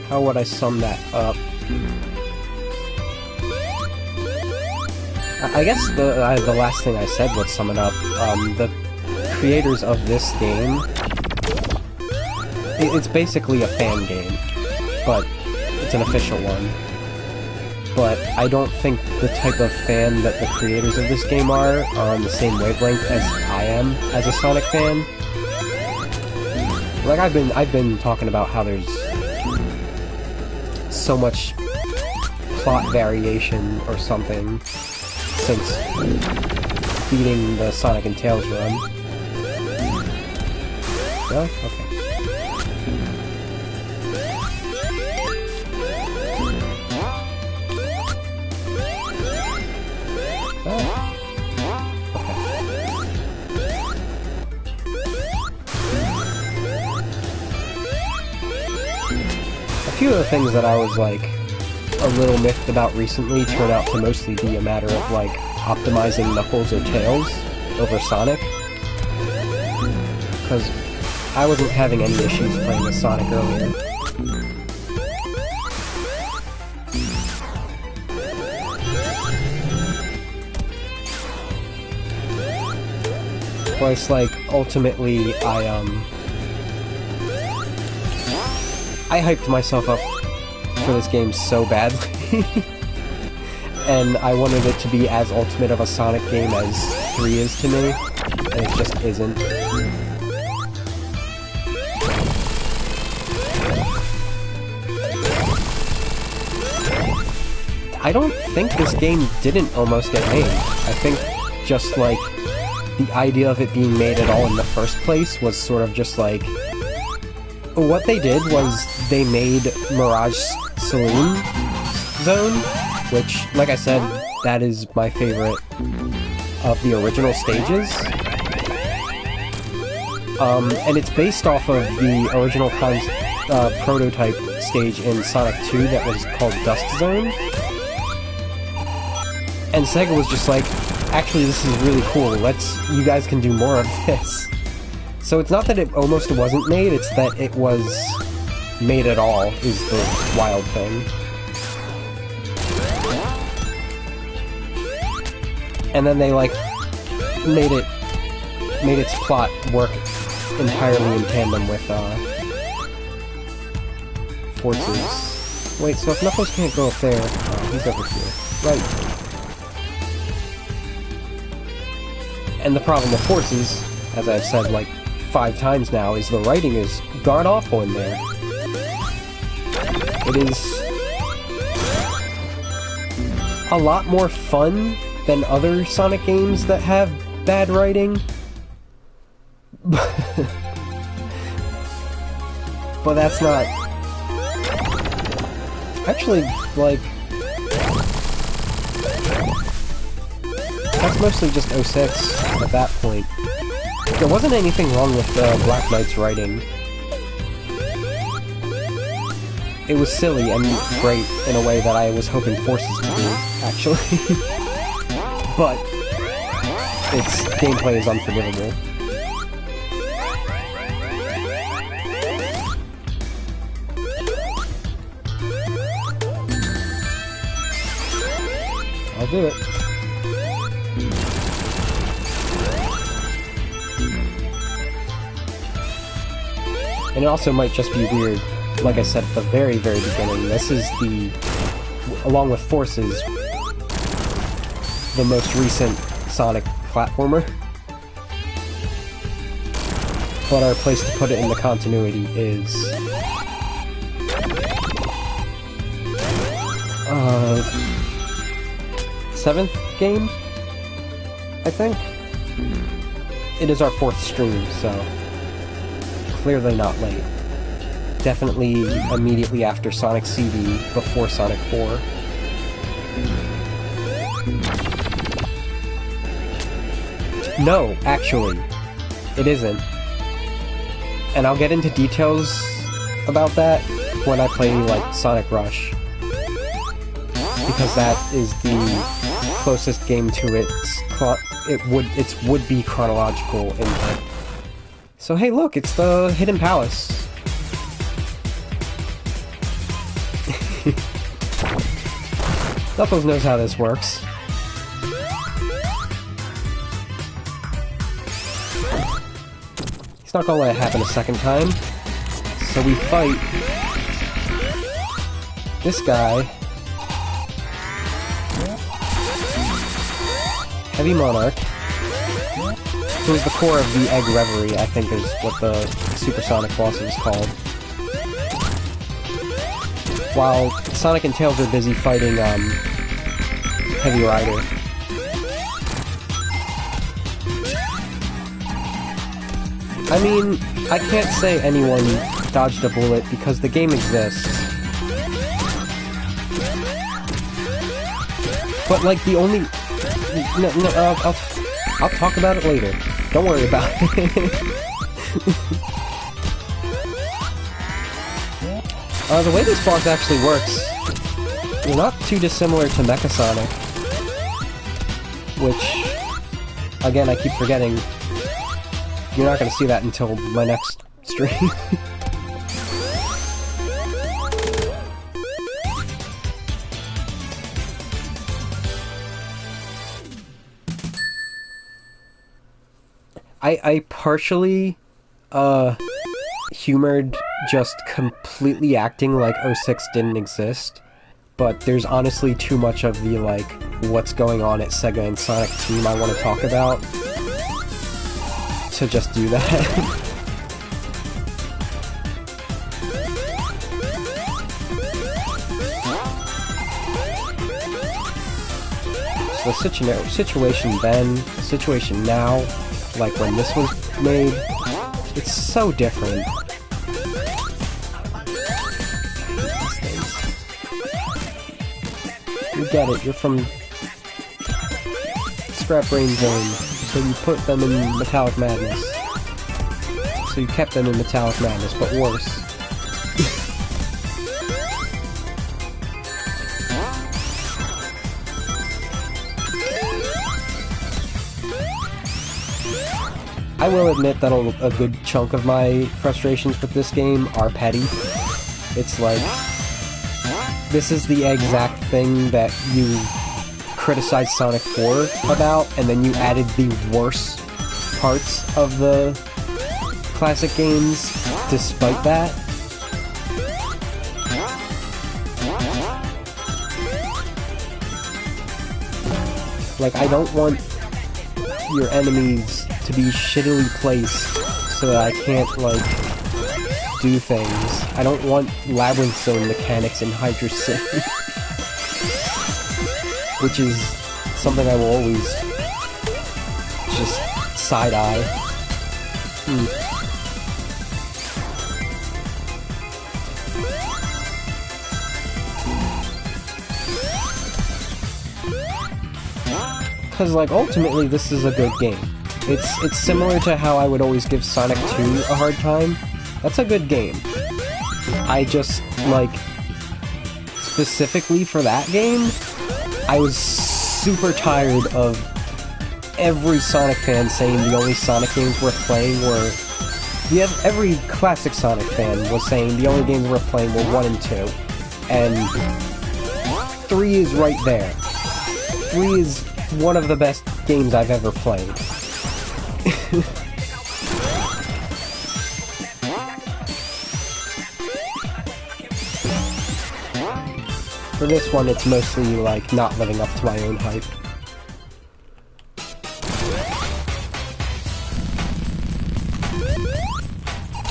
How would I sum that up? I guess the last thing I said would sum it up. The creators of this game, it's basically a fan game, but it's an official one. But I don't think the type of fan that the creators of this game are on the same wavelength as I am as a Sonic fan. Like I've been talking about how there's so much plot variation or something since beating the Sonic and Tails run. No? Okay. A few of the things that I was, like, a little miffed about recently turned out to mostly be a matter of, like, optimizing Knuckles or Tails over Sonic. Because I wasn't having any issues playing with Sonic earlier. Plus, like, ultimately, I hyped myself up for this game so badly, and I wanted it to be as ultimate of a Sonic game as 3 is to me, and it just isn't. I don't think this game didn't almost get made. I think just, like, the idea of it being made at all in the first place was sort of just like... What they did was they made Mirage Saloon Zone, which, like I said, that is my favorite of the original stages. And it's based off of the original prototype stage in Sonic 2 that was called Dust Zone. And Sega was just like, actually this is really cool, you guys can do more of this. So it's not that it almost wasn't made, it's that it was made at all, is the wild thing. And then they, like, made its plot work entirely in tandem with, Forces. Wait, so if Knuckles can't go up there, he's over here. Right. And the problem with Forces, as I've said, like, 5 times now, is the writing is god-awful in there. It is a lot more fun than other Sonic games that have bad writing. But that's not... Actually, like... That's mostly just 06 at that point. There wasn't anything wrong with Black Knight's writing. It was silly and great in a way that I was hoping Forces to do, actually. But its gameplay is unforgivable. I'll do it. And it also might just be weird, like I said at the very, very beginning, this is the, along with Forces, the most recent Sonic platformer. But our place to put it in the continuity is... 7th game? I think? It is our 4th stream, so... clearly not late. Definitely immediately after Sonic CD, before Sonic 4. No, actually, it isn't. And I'll get into details about that when I play, like, Sonic Rush. Because that is the closest game to its would-be chronological input. So hey look, it's the Hidden Palace. Knuckles knows how this works. He's not gonna let it happen a second time. So we fight this guy. Heavy Monarch. Who is the core of the Egg Reverie, I think is what the Supersonic boss is called. While Sonic and Tails are busy fighting, Heavy Rider. I mean, I can't say anyone dodged a bullet because the game exists. But, like, the only... No, I'll talk about it later. Don't worry about it. The way this boss actually works is not too dissimilar to Mecha Sonic. Which, again, I keep forgetting. You're not going to see that until my next stream. I partially, humored just completely acting like 06 didn't exist, but there's honestly too much of the, like, what's going on at Sega and Sonic team I want to talk about to just do that. So the situation then, the situation now, like when this was made, it's so different. You get it, you're from Scrap Brain Zone, so you put them in Metallic Madness. So you kept them in Metallic Madness, but worse. I will admit that a good chunk of my frustrations with this game are petty. It's like, this is the exact thing that you criticized Sonic 4 about, and then you added the worst parts of the classic games despite that. Like, I don't want your enemies to be shittily placed so that I can't, like, do things. I don't want Labyrinth Zone mechanics in Hydra City. Which is something I will always just side-eye. Because, like, ultimately, this is a good game. It's similar to how I would always give Sonic 2 a hard time. That's a good game. I just, like, specifically for that game, I was super tired of every Sonic fan saying the only Sonic games worth playing were... every classic Sonic fan was saying the only games worth playing were 1 and 2. And 3 is right there. 3 is one of the best games I've ever played. For this one, it's mostly, like, not living up to my own hype.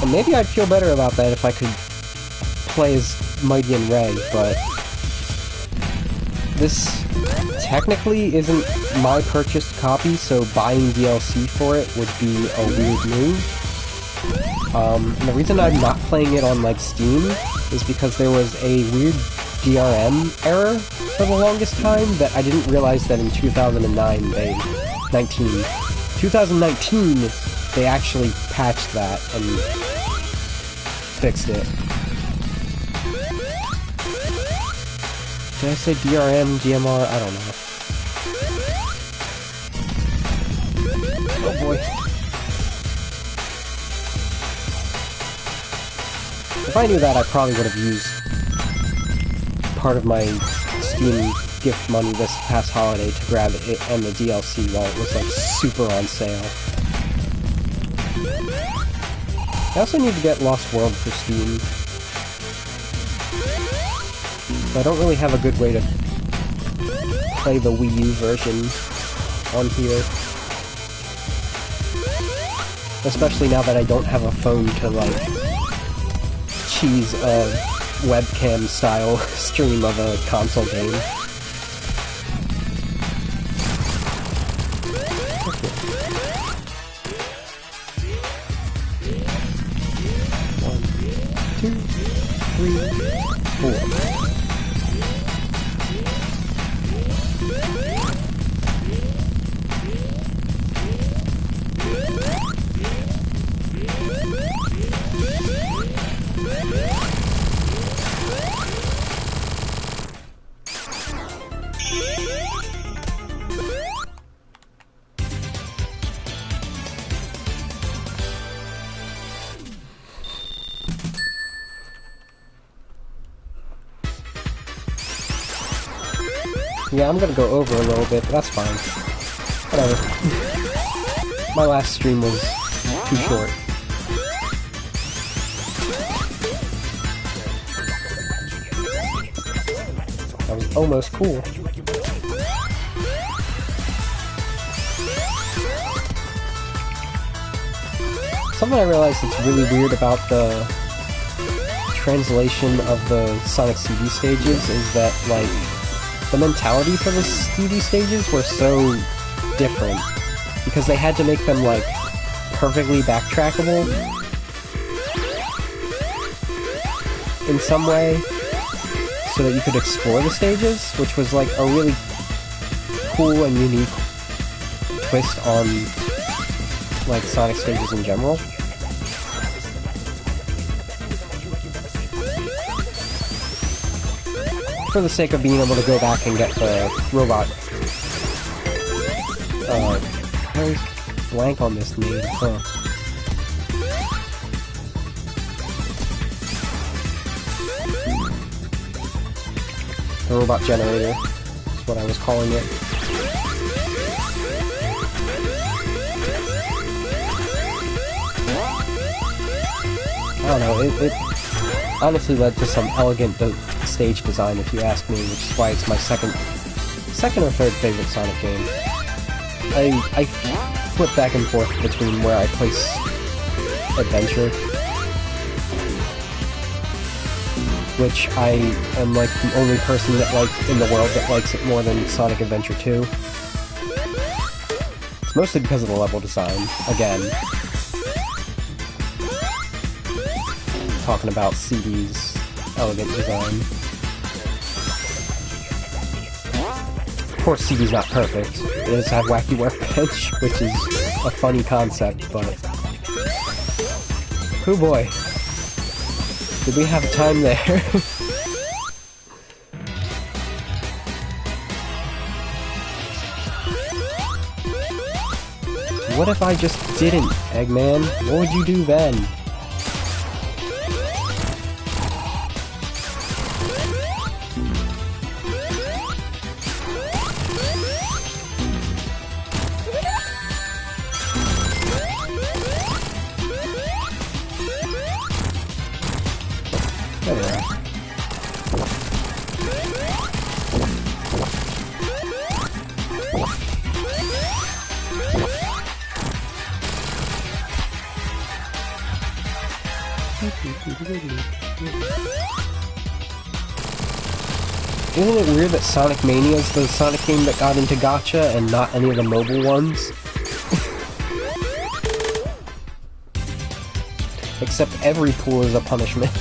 And maybe I'd feel better about that if I could play as Mighty and Ray, but... this technically isn't my purchased copy, so buying DLC for it would be a weird move. And the reason I'm not playing it on, like, Steam is because there was a weird DRM error for the longest time that I didn't realize that in 2019, they actually patched that and fixed it. Did I say DRM, DMR? I don't know. Oh boy. If I knew that, I probably would have used part of my Steam gift money this past holiday to grab it and the DLC while it was, like, super on sale. I also need to get Lost World for Steam. But I don't really have a good way to play the Wii U version on here. Especially now that I don't have a phone to, like, cheese a webcam-style stream of a console game. One, two, three, four. Yeah, I'm gonna go over a little bit, but that's fine. Whatever. My last stream was too short. That was almost cool. Something I realized that's really weird about the translation of the Sonic CD stages is that, like, the mentality for the CD stages were so different, because they had to make them, like, perfectly backtrackable in some way, so that you could explore the stages, which was, like, a really cool and unique twist on, like, Sonic stages in general. For the sake of being able to go back and get the robot blank on this name, huh? The robot generator is what I was calling it. I don't know, it honestly led to some elegant stage design, if you ask me, which is why it's my second or third favorite Sonic game. I flip back and forth between where I place Adventure, which I am like the only person that in the world that likes it more than Sonic Adventure 2. It's mostly because of the level design, again. Talking about CD's elegant design. Of course, CD's not perfect. It does have Wacky Workbench, which is a funny concept, but... oh boy. Did we have time there? What if I just didn't, Eggman? What would you do then? Isn't it weird that Sonic Mania is the Sonic game that got into gacha and not any of the mobile ones? Except every pool is a punishment.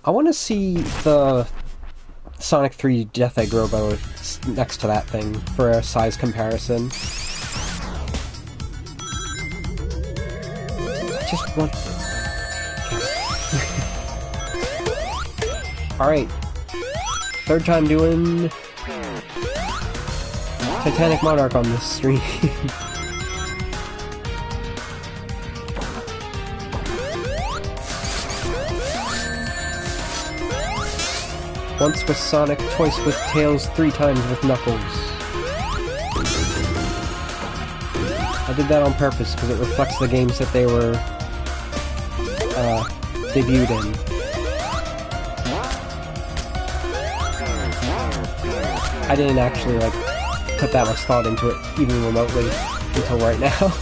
I want to see the Sonic 3 Death Egg Robo next to that thing for a size comparison. I just want... Alright. Third time doing... Titanic Monarch on this stream. Once with Sonic, twice with Tails, 3 times with Knuckles. I did that on purpose because it reflects the games that they were debuted in. I didn't actually like put that much thought into it even remotely until right now.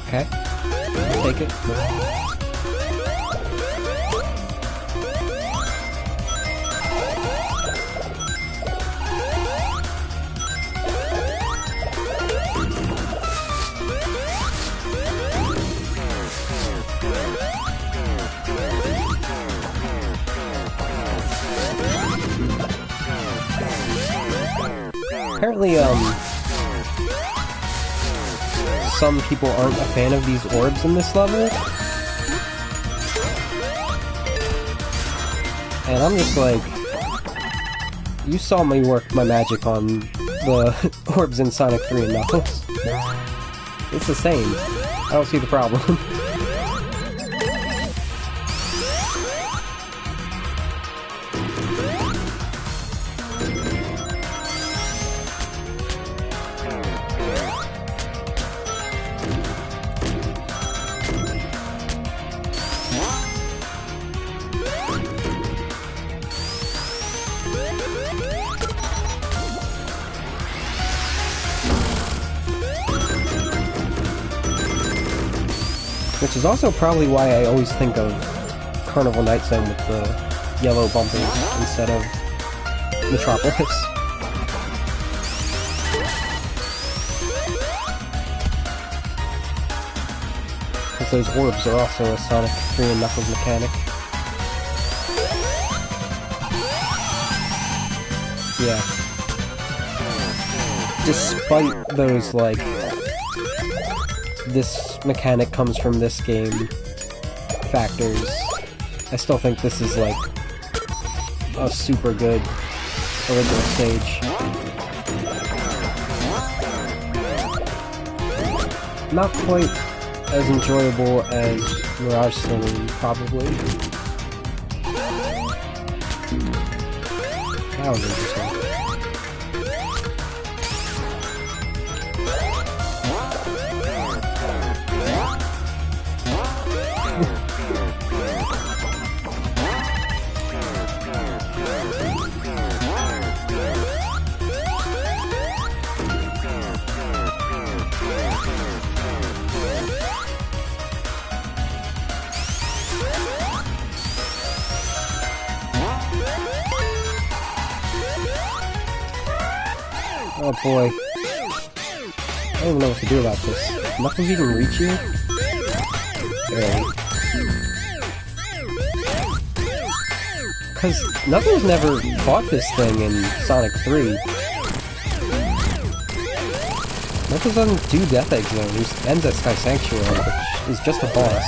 Okay. Take it. Apparently, some people aren't a fan of these orbs in this level. And I'm just like... You saw me work my magic on the orbs in Sonic 3 and Knuckles. It's the same. I don't see the problem. Which is also probably why I always think of Carnival Night Zone with the yellow bumpers instead of Metropolis. Because those orbs are also a Sonic 3 and Knuckles mechanic. Yeah. Despite those, like, this mechanic comes from this game factors, I still think this is, like, a super good original stage. Not quite as enjoyable as Mirage Saloon, probably. That was interesting. Oh boy. I don't even know what to do about this. Knuckles even reach you? Barely. Because Knuckles never fought this thing in Sonic 3. Knuckles doesn't do Death Egg Zone, he just ends at Sky Sanctuary, which is just a boss.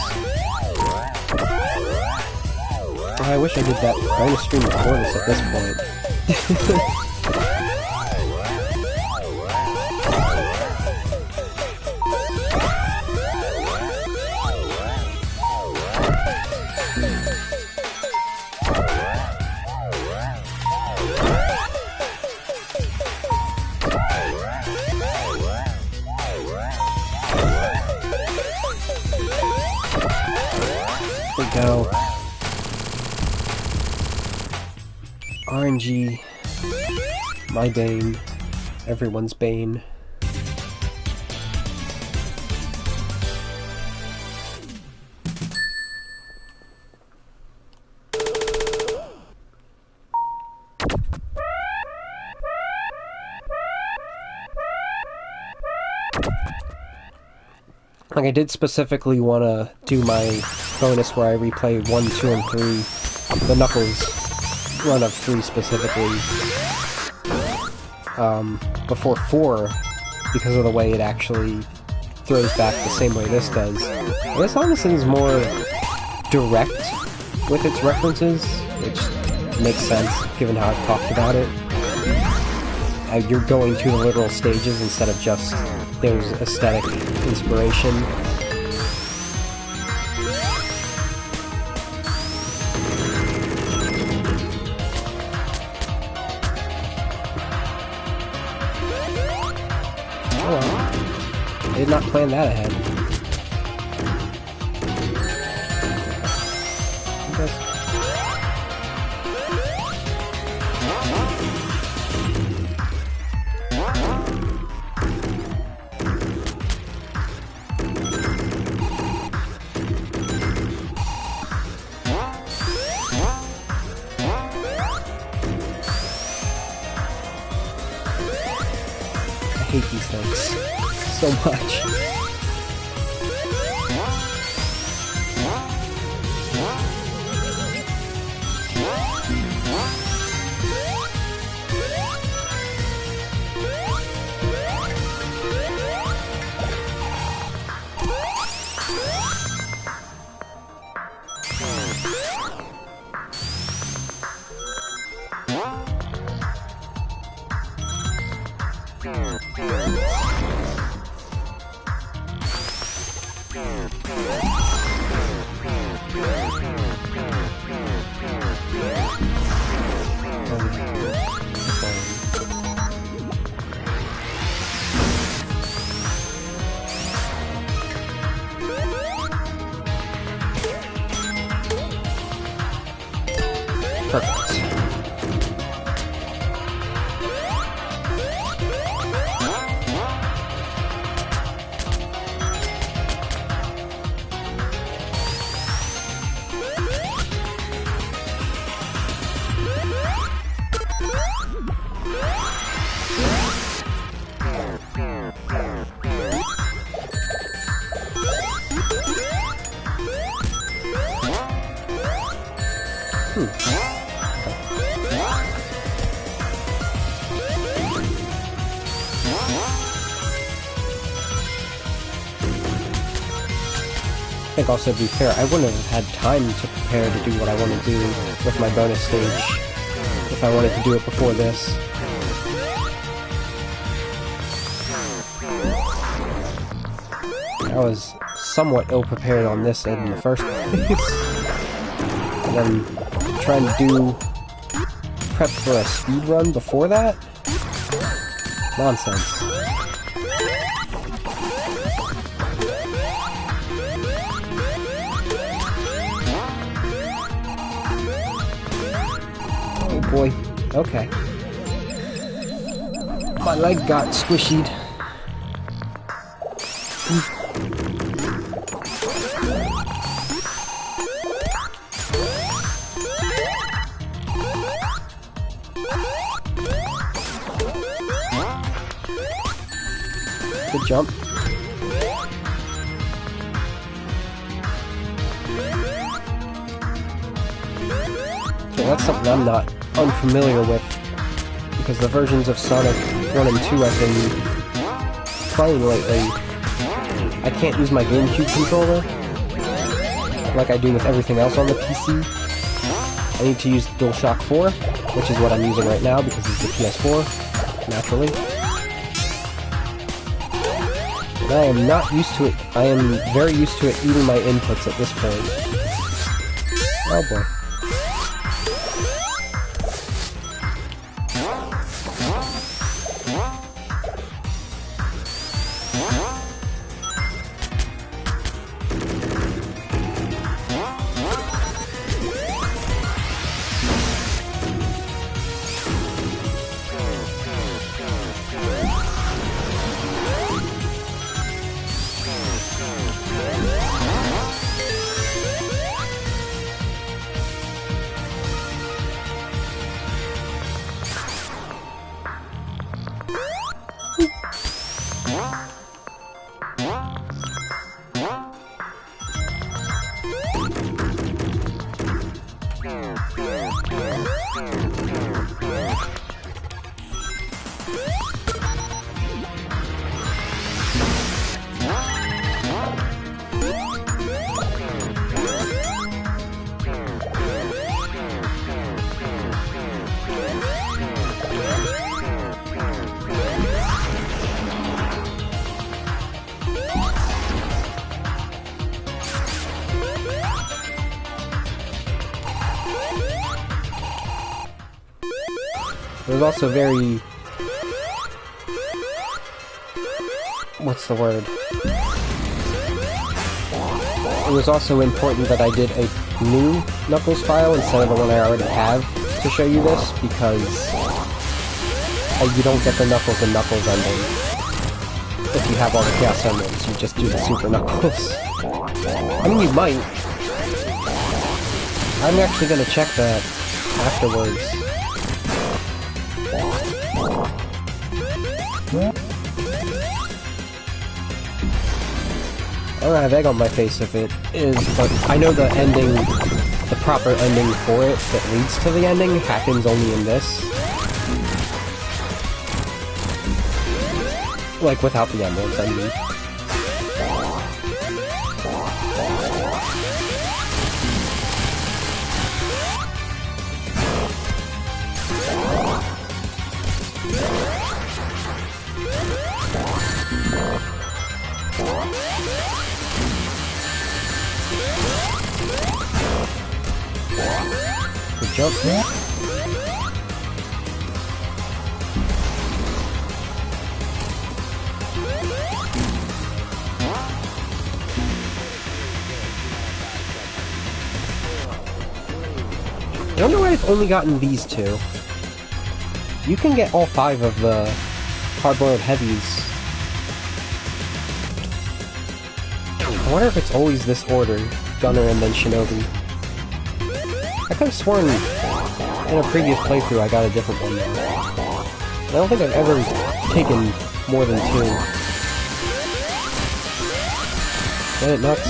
Oh, I wish I did that. I'm gonna stream before this at this point. Go. RNG, my bane, everyone's bane. Like, I did specifically want to do my bonus where I replay 1, 2, and 3, the Knuckles run of 3 specifically, before 4, because of the way it actually throws back the same way this does. This honestly is more direct with its references, which makes sense given how I've talked about it. You're going to the literal stages instead of just there's aesthetic inspiration. Oh well. I did not plan that ahead. Okay. I hate these things so much. Perfect. I think also, to be fair, I wouldn't have had time to prepare to do what I want to do with my bonus stage if I wanted to do it before this. I was somewhat ill-prepared on this end in the first place. And then trying to do prep for a speed run before that? Nonsense. Oh boy. Okay. My leg got squishied. Good jump. Okay, that's something I'm not unfamiliar with, because the versions of Sonic 1 and 2 I've been playing lately, I can't use my GameCube controller like I do with everything else on the PC. I need to use DualShock 4, which is what I'm using right now because it's the PS4, naturally. And I am not used to it. I am very used to it eating my inputs at this point. Oh boy. It was also very... what's the word? It was also important that I did a new Knuckles file instead of the one I already have to show you this, because you don't get the Knuckles and Knuckles ending if you have all the Chaos Emeralds. You just do the Super Knuckles. I mean, you might. I'm actually gonna check that afterwards. I don't have egg on my face if it is, but I know the ending, the proper ending for it that leads to the ending happens only in this. Like, without the emeralds, I mean. Good jump there. I wonder why I've only gotten these two. You can get all 5 of the hard-boiled heavies. I wonder if it's always this order, Gunner and then Shinobi. I could have sworn in a previous playthrough I got a different one though. I don't think I've ever taken more than 2. Get it nuts?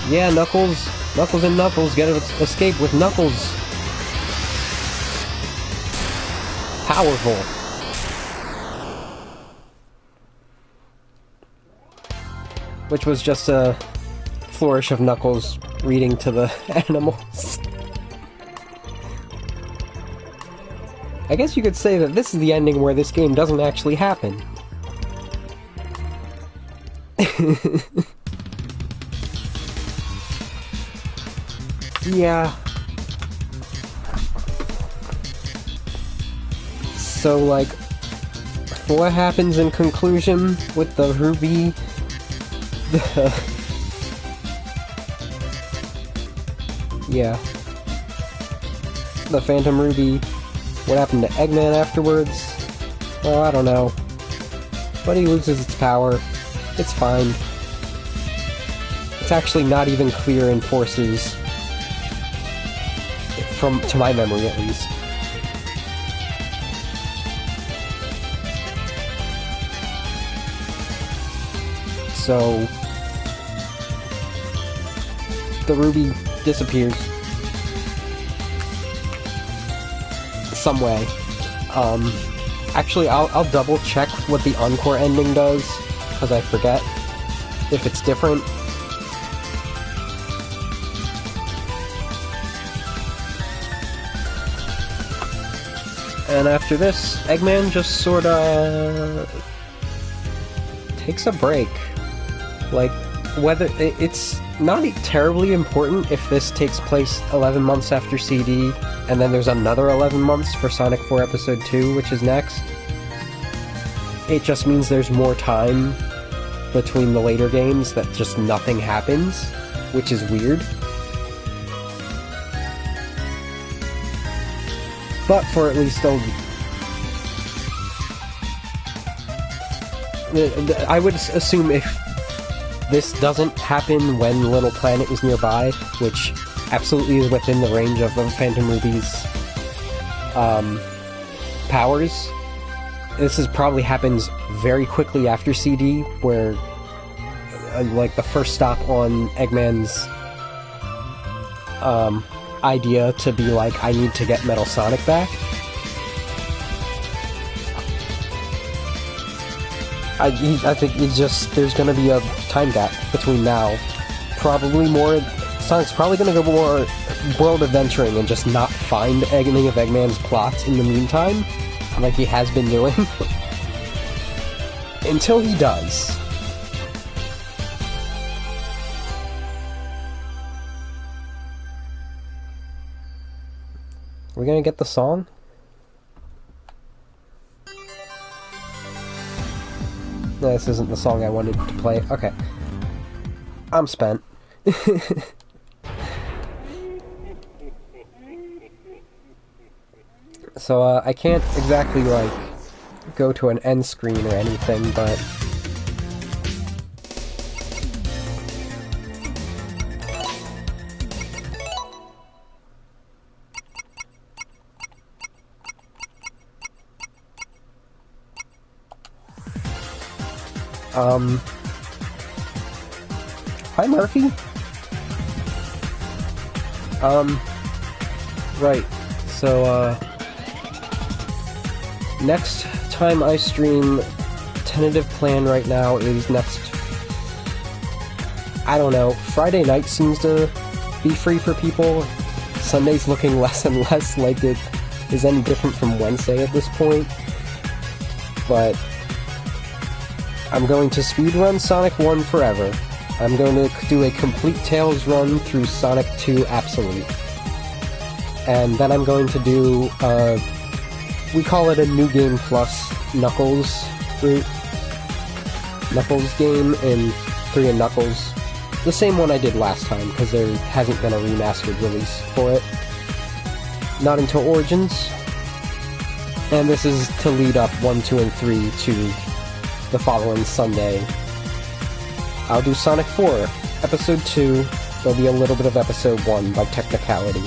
Yeah, Knuckles. Knuckles and Knuckles get an escape with Knuckles. Powerful. Which was just a flourish of Knuckles reading to the animals. I guess you could say that this is the ending where this game doesn't actually happen. Yeah. So, like, what happens in conclusion with the Ruby? Yeah. The Phantom Ruby. What happened to Eggman afterwards? Well, I don't know. But he loses its power. It's fine. It's actually not even clear in Forces. To my memory, at least. So... the Ruby disappears. Some way. Actually, I'll double check what the Encore ending does, because I forget if it's different. And after this, Eggman just sorta takes a break. Like, whether it's not terribly important if this takes place 11 months after CD, and then there's another 11 months for Sonic 4 Episode 2, which is next. It just means there's more time between the later games that just nothing happens, which is weird. But for at least I would assume if this doesn't happen when Little Planet is nearby, which absolutely is within the range of Phantom Ruby's powers. This probably happens very quickly after CD, where like the first stop on Eggman's idea to be like, I need to get Metal Sonic back. I think it's just, there's gonna be a time gap between now. Probably more, Sonic's probably gonna go more world adventuring and just not find any of Eggman's plots in the meantime, like he has been doing. Until he does. We're gonna get the song? No, this isn't the song I wanted to play. Okay. I'm spent. So, I can't exactly, like, go to an end screen or anything, but... Hi, Murphy? Right. So, next time I stream, tentative plan right now is next... I don't know, Friday night seems to be free for people. Sunday's looking less and less like it is any different from Wednesday at this point. But... I'm going to speedrun Sonic 1 forever. I'm going to do a complete Tails run through Sonic 2 Absolute. And then I'm going to do, we call it a New Game Plus Knuckles route. Knuckles game in 3 and Knuckles. The same one I did last time, because there hasn't been a remastered release for it. Not until Origins. And this is to lead up 1, 2, and 3 to the following Sunday. I'll do Sonic 4, Episode 2, there'll be a little bit of Episode 1 by technicality.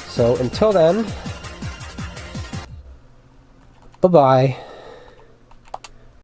So until then, bye-bye.